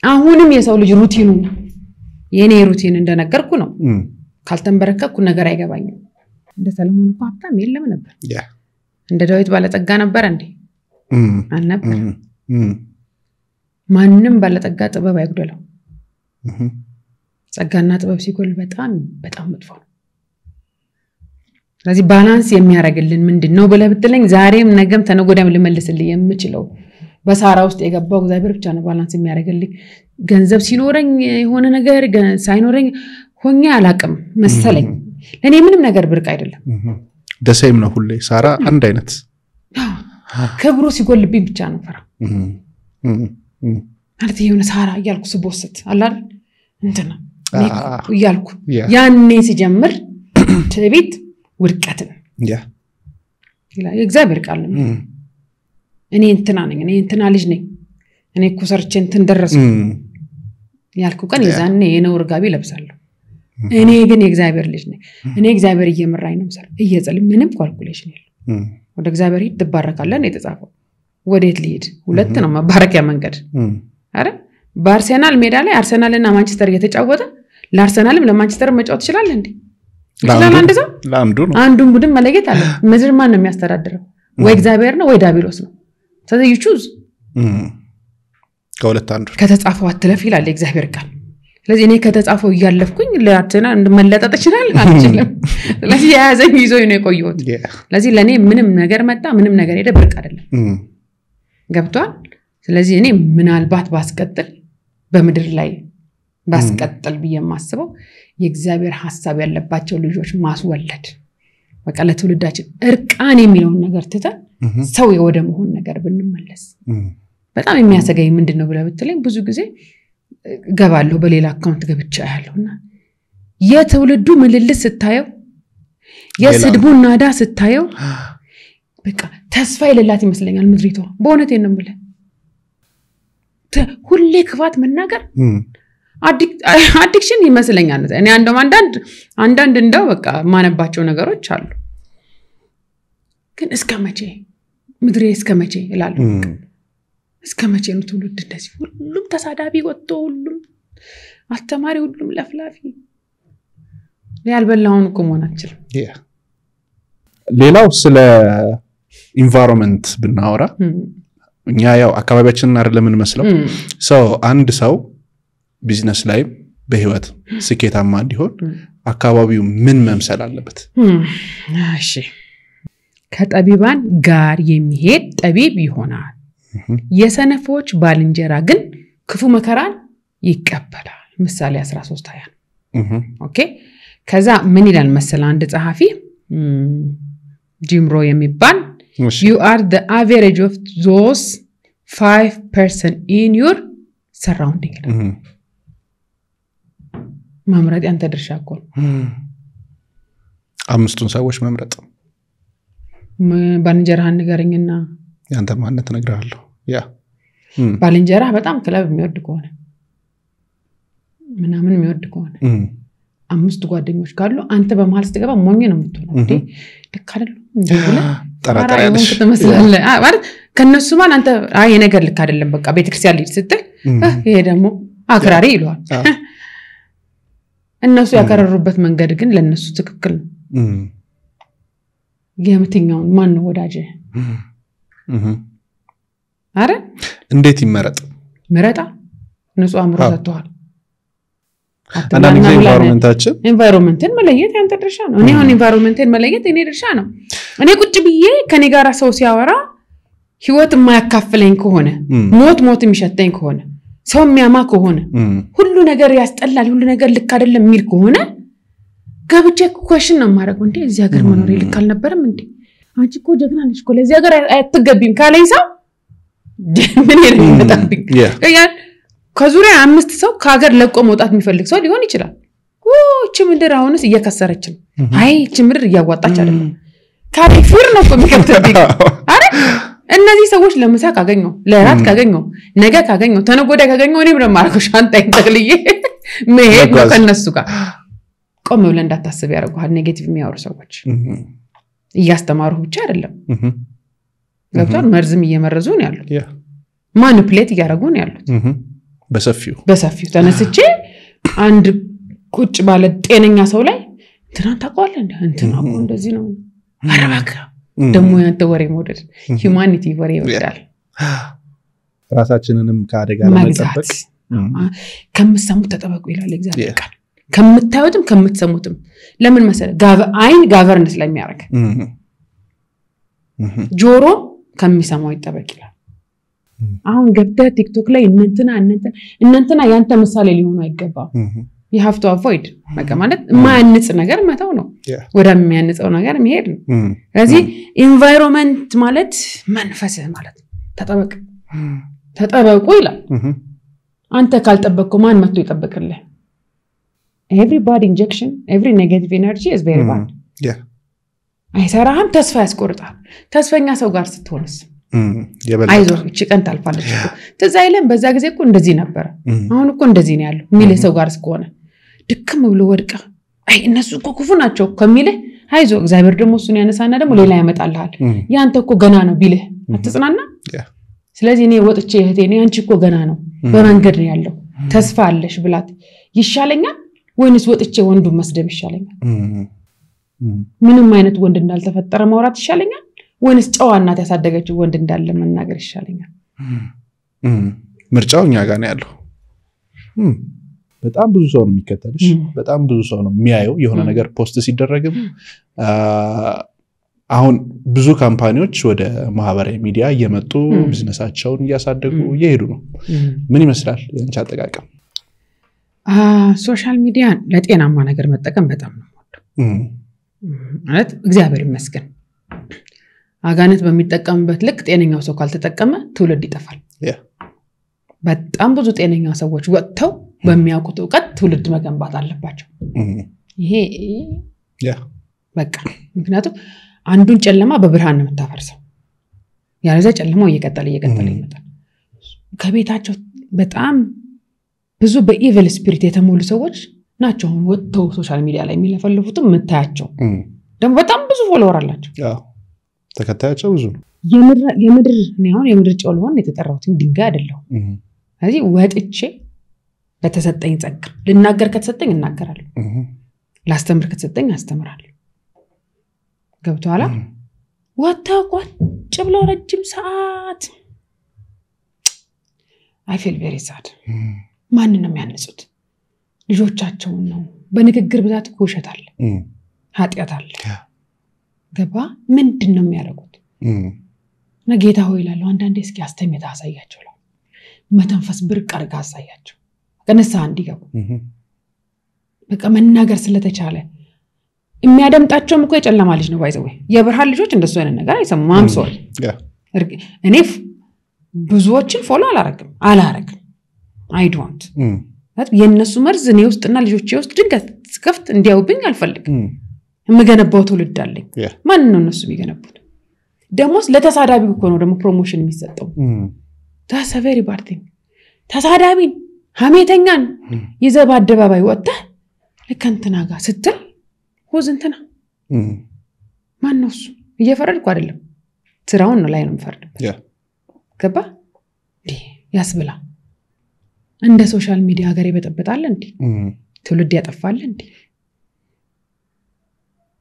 አሁንም የሰው ልጅ ሩቲኑ የኔ ሩቲን እንደነገርኩ ነው ካልተንበረከኩ ነገር አይገባኝም እንደ ሰለሞን እኮ ሀብታም የለም ነበር እንደ ዳዊት ባለጠጋ ነበር እንዴ አልነበር ማንንም ባለጠጋ ጥበብ አይጉደለው ጸጋና ጥበብ ሲጎል በጣም መጥፎ ነው ስለዚህ ባላንስ የሚያረግልን ምንድነው ብለ ብትለኝ ዛሬም ነገም ተነጎዳም ልመልስልኝ የምችለው በሳራ ውስጥ የገባው እግዚአብሔር ብቻ ነው ባላንስ የሚያረግልኝ ገንዘብ ሲኖረኝ የሆነ ነገር ሳይኖረኝ ሆኛ አላቅም መሰለኝ ለኔ ምንም ነገር ብርቅ አይደለም ደሰይም ነው ሁሌ ሳራ አንድ አይነት ክብሩ ሲጎልብኝ ብቻ ነው ፈራ ማለት የሆነ ሳራ ያልኩ ስቦስት አላል እንትና ያልኩ ያኔ ሲጀምር ትዕቢት ውድቀትን እግዚአብሔር ቃል ነው እኔ እንትና ነኝ እኔ እንትና ልጅ ነኝ እኔ እኮ ሰርቼ እንትን ደረስኩ ያልኩ ቀን ይዛኔ የነውር ጋቢ ለብሳለሁ እኔ ግን የእግዚአብሔር ልጅ ነኝ እኔ እግዚአብሔር እየመራኝ ነው ሰር እየጸልይ ምንም ካልኩሌሽን የለም ወደ እግዚአብሔር ሂድ ትባረካለህ ነው የተጻፈው ወዴት ሊሄድ ሁለት ነው መባረኪያ መንገድ አረ በአርሰናል ሜዳ ላይ አርሰናልና ማንቸስተር እየተጫወተ ለአርሰናልም ለማንቸስተር መጫወት ይችላል እንዴ ለአንዱን ቡድን መለየት አለ ምድር ማን ነው የሚያስተዳድረው ወይ እግዚአብሔር ነው ወይ ዳቢሎስ ነው ስለዚህ you choose ከሁለት አንዱ ከተጻፈው አትለፍ ይላል እግዚአብሔር ቃል ስለዚህ እኔ ከተጻፈው ይያለፍኩኝ ለአርሰናል እንደመለጠጥ ይችላል አልችልም ስለዚህ ያዘኝ ይዞኝ ነው የቆየሁት ስለዚህ ለኔ ምንም ነገር መጣ ምንም ነገር ሄደ ብርቅ አይደለም ገብቷል ስለዚህ እኔ ምናልባት ባስቀጥል በመድር ላይ ባስቀጥል በየማስበው የእግዚአብሔር ሐሳብ ያለባቸው ልጆች ማስወለድ በቃ ለትውልዳችን እርቃን የሚለው ነገር ትተን ሰው የወደ መሆን ነገር ብንመለስ በጣም የሚያሰጋኝ ምንድነው ብለ ብትለኝ ብዙ ጊዜ ገባለሁ በሌላ አካውንት ገብቻ ያለውና የትውልዱ ምልልስ ስታየው የስድቡ ናዳ ስታየው በቃ ተስፋ የሌላት ይመስለኛል ምድሪቷ በእውነት ነው ብለ ሁሌ ክፋት መናገር አዲክሽን ይመስለኛል እኔ አንዳንድ እንደው በቃ ማነባቸው ነገሮች አሉ ግን እስከመቼ ምድሬ እስከመቼ ይላሉ እስከመቼ ነው ትውልድ እንደዚህ ሁሉም ተሳዳቢ ወጥቶ ሁሉም አስተማሪ ሁሉም ለፍላፊ ያልበላውን እኮ መሆናችን ሌላው ስለ ኢንቫይሮንመንት ብናወራ እኛ ያው አካባቢያችንን አይደለም እንመስለው አንድ ሰው ቢዝነስ ላይ በህይወት ስኬታማ እንዲሆን አካባቢው ምን መምሰል አለበት እሺ ከጠቢባን ጋር የሚሄድ ጠቢብ ይሆናል የሰነፎች ባልንጀራ ግን ክፉ መከራን ይቀበላል ምሳሌ 13:20 ኦኬ ከዛ ምን ይላል መሰለ አንድ ጸሐፊ ጂምሮ የሚባል you are the average of those 5% in your surrounding ማምረጥ ያንተ ድርሻ እኮ አምስቱን ሰዎች መምረጥ ባልንጀራህን ንገረኝና ያንተ ማንነት ነግራለሁ ባልንጀራህ በጣም ክለብ የሚወድ ከሆነ ምናምን የሚወድ ከሆነ አምስት ጓደኞች ካሉ አንተ በመሃል ስትገባ ሞኝ ነው የምትሆነው እንዴ ልክ አይደለም ጠራጠራለሽ ተመስላለህ ማለት ከነሱ ማን አንተ አይ ነገር ልክ አይደለም በቃ ቤተክርስቲያን ልጅ ስትል ይሄ ደግሞ አክራሪ ይሏል እነሱ ያከረሩበት መንገድ ግን ለነሱ ትክክል ነው የምትኛው ማን ነው ወዳጄ አረ እንዴት ይመረጥ ምረጣ ንጹህ አምሮ ሰጥቷል አንዳንድ ጊዜ ኢንቫይሮንመንትን መለየት ያንተ ድርሻ ነው እኔ አሁን ኢንቫይሮንመንትን መለየት እኔ ድርሻ ነው እኔ ቁጭ ብዬ ከኔ ጋር ሰው ሲያወራ ህይወት የማያካፍለኝ ከሆነ ሞት የሚሸተኝ ከሆነ ሰው የሚያማ ከሆነ ሁሉ ነገር ያስጠላል ሁሉ ነገር ልክ አይደለም የሚል ከሆነ ገብቼ ኩዌሽን ነው ማረገው እንዴ እዚህ ሀገር መኖር ልክ አልነበረም እንዴ አንቺ እኮ ጀግና ነሽ እኮ ለዚህ ሀገር አትገቢም ካለኝ ሰው ምን ይረዳብኝ ያን ከዙሪያ 5 ሰው ከሀገር ለቆ መውጣት የሚፈልግ ሰው ሊሆን ይችላል እቺ ምድር አሁንስ እየከሰረች ነው አይ እቺ ምድር እያዋጣች አይደለም ካሪፊር ነው የሚከተብኝ አረ እነዚህ ሰዎች ለምሳ ካገኘው ለራት ካገኘው ነገ ካገኘው ተነጎዳ ካገኘው እኔ ብለ ማርኮ ሻንጣይ ተክልዬ መሄድ ነው ከነሱ ጋር ቆም ብለ እንዳታስብ ያደርጉሃል ኔጌቲቭ የሚያወሩ ሰዎች እያስተማሩ ብቻ አይደለም ገብቷል መርዝም እየመረዙ ነው ያሉት ማኒፕሌት እያደረጉ ነው ያሉት በሰፊው ተነስቼ አንድ ቁጭ ባለ ጤነኛ ሰው ላይ እንትና ታቋለ እንትና እኮ እንደዚህ ነው አረባካ ደሞ ያንተ ወሬ ሞደል ሂዩማኒቲ ወሬ ይወዳል ራሳችንንም ከአደጋ ለመጠበቅ ከምትሰሙት ተጠበቁ ይላል እግዚአብሔር ቃል ከምታዩትም ከምትሰሙትም ለምን መሰለ አይን ጋቨርን ስለሚያረግ ጆሮ ከሚሰማው ይጠበቅ ይላል አሁን ገብተህ ቲክቶክ ላይ እንንተና ያንተ ምሳሌ ሊሆኑ አይገባም you have to avoid ማለት ማንጽ ነገር መተው ነው ወደሚያንጸው ነገር መሄድ ነው ስለዚህ ኢንቫይሮንመንት ማለት መንፈስ ማለት ተጠበቁ ይላል አንተ ካልጠበቅኩ ማን መጥቶ ይጠብቅልህ everybody injection every negative energy is very bad አይሰራህም ተስፋ ያስቆርጣል ተስፈኛ ሰው ጋር ስትሆንስ አይዞህ እቺ ቀን ታልፋለች እኮ ተዛይለም በዛ ጊዜ እኮ እንደዚህ ነበር አሁን እኮ እንደዚህ ነው ያለው ሚለ ሰው ጋር ስቆነ ድክም ብሎ ወድቃ አይ እነሱ እኮ ክፉ ናቸው ከሚለ አይዞህ እግዚአብሔር ደግሞ እሱን ያነሳና ደግሞ ሌላ ያመጣልሃል ያንተ እኮ ገና ነው ቢልህ አትጽናና ስለዚህ እኔ ወጥቼ እህቴ እኔ አንቺ እኮ ገና ነው በመንገድ ነው ያለው ተስፋ አለሽ ብላት ይሻለኛል ወይንስ ወጥቼ ወንዱ መስደብ ይሻለኛል ምንም አይነት ወንድ እንዳልተፈጠረ ማውራት ይሻለኛል ወይንስ ጨዋናት ያሳደገችው ወንድ እንዳለ መናገር ይሻለኛል ምርጫው እኛ ጋር ነው ያለው በጣም ብዙ ሰው ነው የሚከተልሽ በጣም ብዙ ሰው ነው የሚያየው የሆነ ነገር ፖስት ሲደረግም አሁን ብዙ ካምፓኒዎች ወደ ማህበራዊ ሚዲያ እየመጡ ቢዝነሳቸውን እያሳደጉ እየሄዱ ነው ምን ይመስላል ያንቺ አጠቃቀም ሶሻል ሚዲያ ለጤናማ ነገር መጠቀም በጣም ነው ማለት እግዚአብሔር ይመስገን አጋነት በሚጠቀምበት ልክ ጤነኛው ሰው ካልተጠቀመ ትውልድ ይጠፋል በጣም ብዙ ጤነኛ ሰዎች ወጥተው በሚያውቁት ዕውቀት ትውልድ መገንባት አለባቸው ይሄ በቃ ምክንያቱም አንዱን ጨለማ በብርሃን ነው የምታፈርሰው ያለዛ ጨለማው እየቀጠለ ይመጣል ከቤታቸው በጣም ብዙ በኢቪል ስፒሪት የተሞሉ ሰዎች ናቸው ወጥተው ሶሻል ሚዲያ ላይ የሚለፈልፉትም መታያቸው ደግሞ በጣም ብዙ ፎሎወር አላቸው ተከታያቸው ብዙ ነው የምድር ነው የምድር ጨለማን የተጠራሁት ድንጋይ አይደለም ስለዚህ ወጥቼ በተሰጠኝ ጸጋ ልናገር ከተሰጠኝ እናገራለሁ ላስተምር ከተሰጠኝ አስተምራለሁ ገብቷላ ወጣ ብሎ ረጅም ሰዓት I feel very sad ማንንም ያነጹት ልጆቻቸው ነው በንግግር ብዛት ኮሸታል ኃጢያት አለ ገባ ምንድነው የሚያደርጉት ነጌታ ሆይ ይላል አንዳንዴ እስኪ አስተምታ አሳያቸው መተንፈስ ብርቅ አርጋ አሳያቸው ከነሳ እንዲገቡ በቃ መናገር ስለተቻለ የሚያደምጣቸውም እኮ የጨለማ ልጅ ነው ባይዘው የብርሃን ልጆች እንደሱ አይነት ነገር አይሰሙም ማምሶል እኔ ብዙዎችን ፎሎ አላረግም I don't የነሱ መርዝ እኔ ውስጥና ልጆቼ ውስጥ ድንገት ስከፍት እንዲያውብኝ አልፈልግም የምገነባው ትውልድ አለኝ ማን ነው እነሱ የሚገነቡት ደሞስ ለተሳዳቢ እኮ ነው ደግሞ ፕሮሞሽን የሚሰጠው that's a very bad thing ተሳዳቢን ሐሜተኛን ይዘባ አደባባይ ወጣ ለከንተና ጋር ስትል ወዝንተና ማን ነው እሱ እየፈረድኩ አይደለም ስራውን ነው ላይ ነው የምፈርድበት ገባ ያስብላ እንደ ሶሻል ሚዲያ ሀገር ይበጠበጣል እንዴ ትውልድ ያጠፋል እንዴ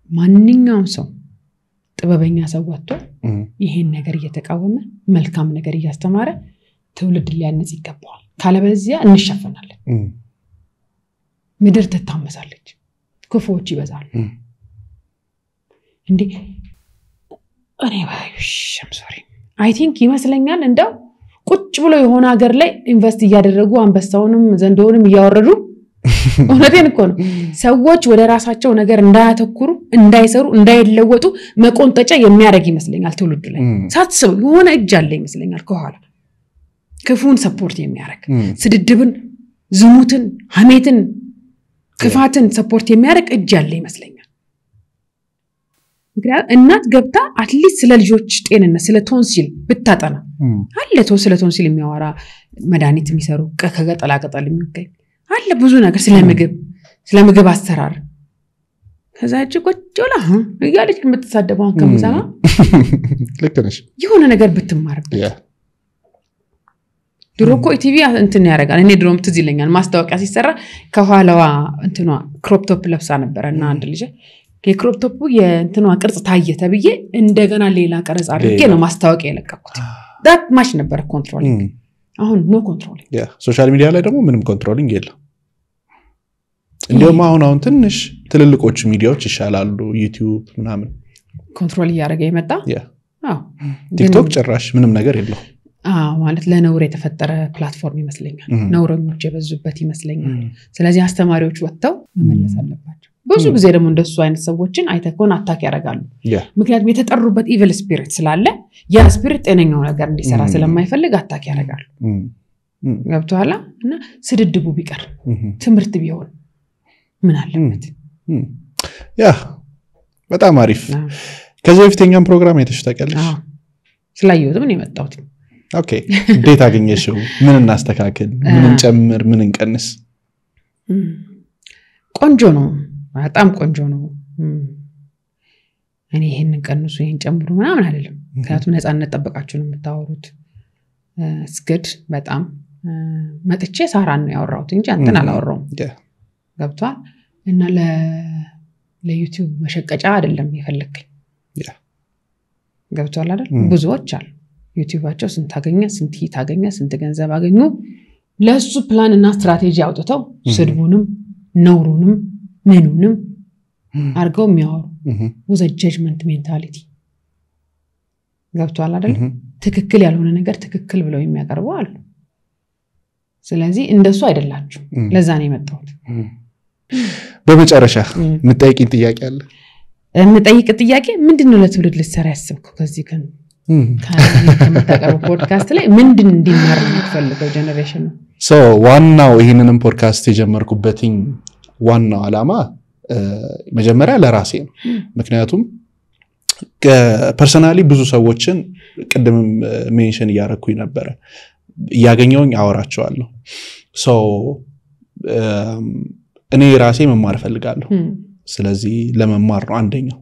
ማንኛውም ሰው ጥበበኛ ሰው ወጥቶ ይሄን ነገር እየተቃወመ መልካም ነገር እያስተማረ ትውልድ ሊያነጽ ይገባዋል ካለበለዚያ እንሸፈናለን ምድር ተታመሳለች ክፉዎች ይበዛሉ እንዴ እኔ I'm sorry I think ይመስለኛል እንደው ቁጭ ብሎ የሆነ ሀገር ላይ ኢንቨስት እያደረጉ አንበሳውንም ዘንዶውንም እያወረዱ እውነቴን እኮ ነው ሰዎች ወደ ራሳቸው ነገር እንዳያተኩሩ እንዳይሰሩ እንዳይለወጡ መቆንጠጫ የሚያደርግ ይመስለኛል ትውልድ ላይ ሳትሰው የሆነ እጅ አለ ይመስለኛል ከኋላ ክፉን ሰፖርት የሚያደርግ ስድድብን ዝሙትን ሐሜትን ክፋትን ሰፖርት የሚያደርግ እጅ አለ ይመስለኛል ምክንያቱም እናት ገብታ አትሊስት ስለ ልጆች ጤንነት ስለ ቶንሲል ብታጠና አለ ስለ ቶንሲል የሚያወራ መድኃኒት የሚሰሩ ከገጠላ ገጠል የሚገኝ አለ ብዙ ነገር ስለ ምግብ አሰራር ከዛ እጅ ቆጭላ ይያለች የምትሳደበው ከመሰማ ልክ ነሽ የሆነ ነገር ብትማርበት ድሮኮ ኢቲቪ እንትን ያረጋል እኔ ድሮም ትዝ ይለኛል ማስታወቂያ ሲሰራ ከኋላዋ እንትኗ ክሮፕ ቶፕ ለብሳ ነበርና አንድ ልጅ የክሮፕ ቶፑ የእንትኗ ቅርጽ ታየ ተብዬ እንደገና ሌላ ቀረጽ አድርጌ ነው ማስታወቂያ የለቀኩት that much ነበር ኮንትሮሊንግ አሁን ኖ ኮንትሮሊንግ ሶሻል ሚዲያ ላይ ደግሞ ምንም ኮንትሮሊንግ የለም እንደውም አሁን ትንሽ ትልልቆች ሚዲያዎች ይሻላሉ ዩቲዩብ ምናምን ኮንትሮል ያደረገ የመጣ ቲክቶክ ጭራሽ ምንም ነገር የለው ማለት ለነውር የተፈጠረ ፕላትፎርም ይመስለኛል ነውረኞች የበዙበት ይመስለኛል ስለዚህ አስተማሪዎች ወጥተው መመለስ አለባቸው ብዙ ጊዜ ደግሞ እንደሱ አይነት ሰዎችን አይተኮን አታክ ያደርጋሉ ምክንያቱም የተጠሩበት ኢቪል ስፒሪት ስላለ ያ ስፒሪት ጤነኛው ነገር እንዲሰራ ስለማይፈልግ አታክ ያደርጋሉ ገብቷላ እና ስድድቡ ቢቀር ትምርት ቢሆን ምን አለበት በጣም አሪፍ ከዚህ በፊተኛም ፕሮግራም የተሽታቀለሽ ስላየሁት ምን የመጣሁት ኦኬ እንዴት አገኘሽው ምን እናስተካክል ምን እንጨምር ምን እንቀንስ ቆንጆ ነው በጣም ቆንጆ ነው እኔ ይሄን ቀንሱ ይሄን ጨምሩ ምናምን አይደለም ምክንያቱም ነፃነት ተጠብቃችሁ ነው የምታወሩት እስግድ በጣም መጥቼ ሳራን ነው ያወራሁት እንጂ አንተን አላወራውም ገብቷል እና ለዩቲዩብ መሸቀጫ አይደለም የፈለከኝ ገብቷል አይደል ብዙዎች አሉ ዩቲዩባቸው ስንት አገኘ ስንት ታገኘ ስንት ገንዘብ አገኙ ለሱ ፕላን እና ስትራቴጂ አውጥተው ስድቡንም ነውሩንም ምኑንም አርገው የሚያወሩ with a judgment mentality ገብቷል አይደል ትክክል ያልሆነ ነገር ትክክል ብለው የሚያቀርቡ አሉ ስለዚህ እንደሱ አይደላችሁ ለዛ ነው የመጣሁት በመጨረሻ ምጠይቂን ጥያቄ አለ ምጠይቅ ጥያቄ ምንድነው ለትውልድ ልትሰራ ያሰብከው ከዚህ ግን ከመታቀርቡ ፖድካስት ላይ ምንድን እንዲማር የምትፈልገው ጀነሬሽን ነው ዋናው ይሄንንም ፖድካስት የጀመርኩበትኝ ዋናው ዓላማ መጀመሪያ ለራሴ ነው ምክንያቱም ፐርሰናሊ ብዙ ሰዎችን ቅድም ሜንሽን ያረኩኝ ነበር ያገኘውኝ አወራቸዋለሁ እኔ ራሴ መማር ፈልጋለሁ ስለዚህ ለመማር ነው አንደኛው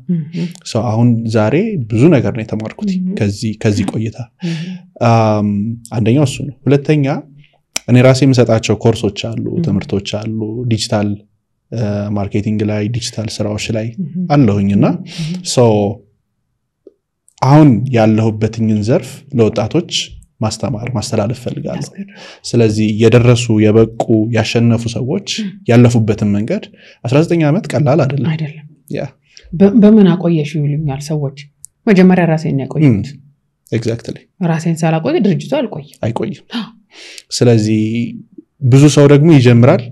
አሁን ዛሬ ብዙ ነገር ነው የተማርኩት ከዚህ ቆይታ አንደኛው እሱ ነው ሁለተኛ እኔ ራሴ የምሰጣቸው ኮርሶች አሉ ትምህርቶች አሉ ዲጂታል ማርኬቲንግ ላይ ዲጂታል ስራዎች ላይ አለሁኝና አሁን ያለሁበትኝን ዘርፍ ለወጣቶች ማስተላለፍ ፈልጋለሁ ስለዚህ የደረሱ የበቁ ያሸነፉ ሰዎች ያለፉበትን መንገድ 19 ዓመት ቀላል አይደለም በምን አቆየሽ ይሉኛል ሰዎች መጀመሪያ ራሴን ያቆየሁት ኤግዛክትሊ ራሴን ሳላቆይ ድርጅቱ አይቆይም ስለዚህ ብዙ ሰው ደግሞ ይጀምራል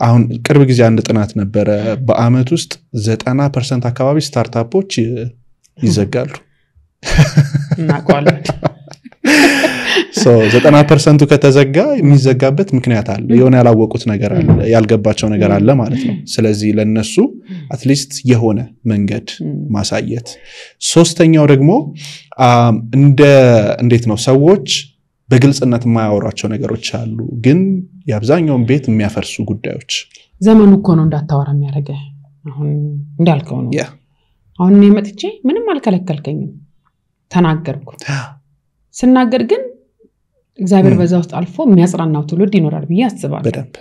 አሁን ቅርብ ጊዜ አንድ ጥናት ነበረ በአመት ውስጥ 90% አካባቢ ስታርታፖች ይዘጋሉ እናቋለን 90% ከተዘጋ የሚዘጋበት ምክንያት አለ የሆነ ያላወቁት ነገር አለ ያልገባቸው ነገር አለ ማለት ነው ስለዚህ ለነሱ አትሊስት የሆነ መንገድ ማሳየት ሶስተኛው ደግሞ እንዴት ነው ሰዎች በግልጽነት የማያወራቸው ነገሮች አሉ ግን ያብዛኛውን ቤት የሚያፈርሱ ጉዳዮች ዘመኑ እኮ ነው እንዳታወራ የሚያደርገ አሁን እንዳልከው ነው አሁን እኔ መጥቼ ምንም አልከለከልከኝም ተናገርኩ ስናገር ግን እግዚአብሔር በዛ ውስጥ አልፎ የሚያጽናናው ትውልድ ይኖራል ብዬ አስባለሁ በደንብ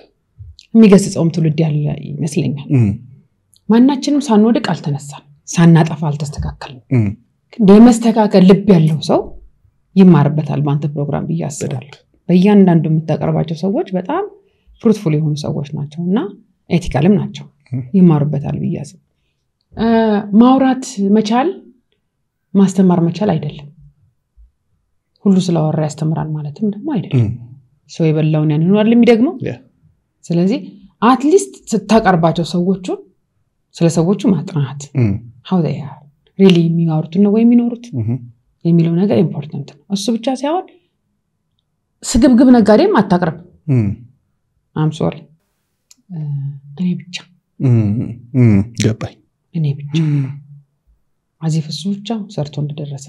የሚገስጸውም ትውልድ ያለ ይመስለኛል ማናችንም ሳንወድቅ አልተነሳን ሳናጠፋ አልተስተካከልን ደመስተካከል ልብ ያለው ሰው ይማርበታል ባንተ ፕሮግራም ብዬ አስባለሁ በእያንዳንዱ የምታቀርባቸው ሰዎች በጣም ፍሩትፉል የሆኑ ሰዎች ናቸውና ኤቲካልም ናቸው ይማሩበታል ብዬ አስባለሁ ማውራት መቻል ማስተማር መቻል አይደለም ሁሉ ስለወራ ያስተምራል ማለትም ደግሞ አይደለም ሰው የበላውን ያን ነው አይደል የሚደግመው ስለዚህ አትሊስት ስታቀርባቸው ሰዎቹን ስለ ሰዎቹ ማጥናት how they are really የሚያወሩት ነው ወይ የሚኖሩት የሚለው ነገር ኢምፖርታንት ነው እሱ ብቻ ሳይሆን ስግብግብ ነጋዴም አታቀርብ I'm sorry እኔ ብቻ ገባኝ እኔ ብቻ አዚፍ እሱ ብቻ ሰርቶ እንደደረሰ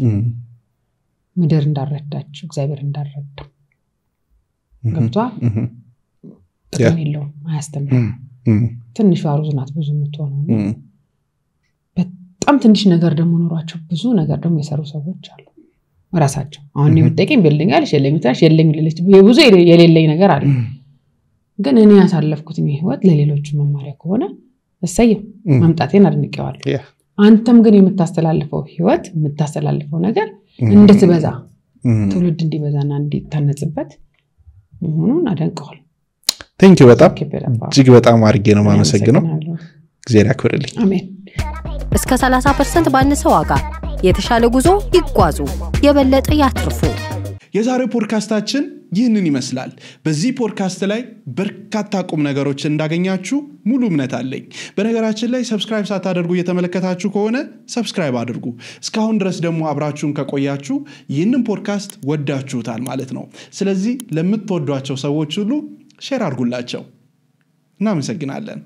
ምድር እንዳረዳችሁ እግዚአብሔር እንዳረዳ ገብቷል ጥቅም የለውም አያስተምርም ትንሽ አሩዝናት ብዙ የምትሆነው በጣም ትንሽ ነገር ደግሞ ኖሯቸው ብዙ ነገር ደግሞ የሰሩ ሰዎች አሉ ራሳቸው አሁን የምትጠቂም ቢልዲንግ የለኝ ታሽ የለኝ ልልሽ ብዙ የሌለኝ ነገር አለ ግን እኔ ያሳለፍኩት ህይወት ለሌሎች መማሪያ ከሆነ እሰየው ማምጣቴን አድንቀዋለሁ አንተም ግን የምታስተላልፈው ህይወት የምታስተላልፈው ነገር እንድትበዛ ትውልድ እንዲበዛና እንዲታነጽበት መሆኑን አደንቀዋለሁ Thank you በጣም እጅግ በጣም አርጌ ነው ማመሰግነው እግዚአብሔር ያክብርልኝ አሜን እስከ 30% ባነሰ ዋጋ የተሻለ ጉዞ ይጓዙ የበለጠ ያትርፉ የዛሬው ፖድካስታችን ይህንን ይመስላል በዚህ ፖድካስት ላይ በርካታ ቁም ነገሮች እንዳገኛችሁ ሙሉ እምነት አለኝ በነገራችን ላይ ሰብስክራይብ ሳታደርጉ እየተመለከታችሁ ከሆነ ሰብስክራይብ አድርጉ እስካሁን ድረስ ደግሞ አብራችሁን ከቆያችሁ ይህንን ፖድካስት ወዳችሁታል ማለት ነው ስለዚህ ለምትወዷቸው ሰዎች ሁሉ ሼር አድርጉላቸው እናመሰግናለን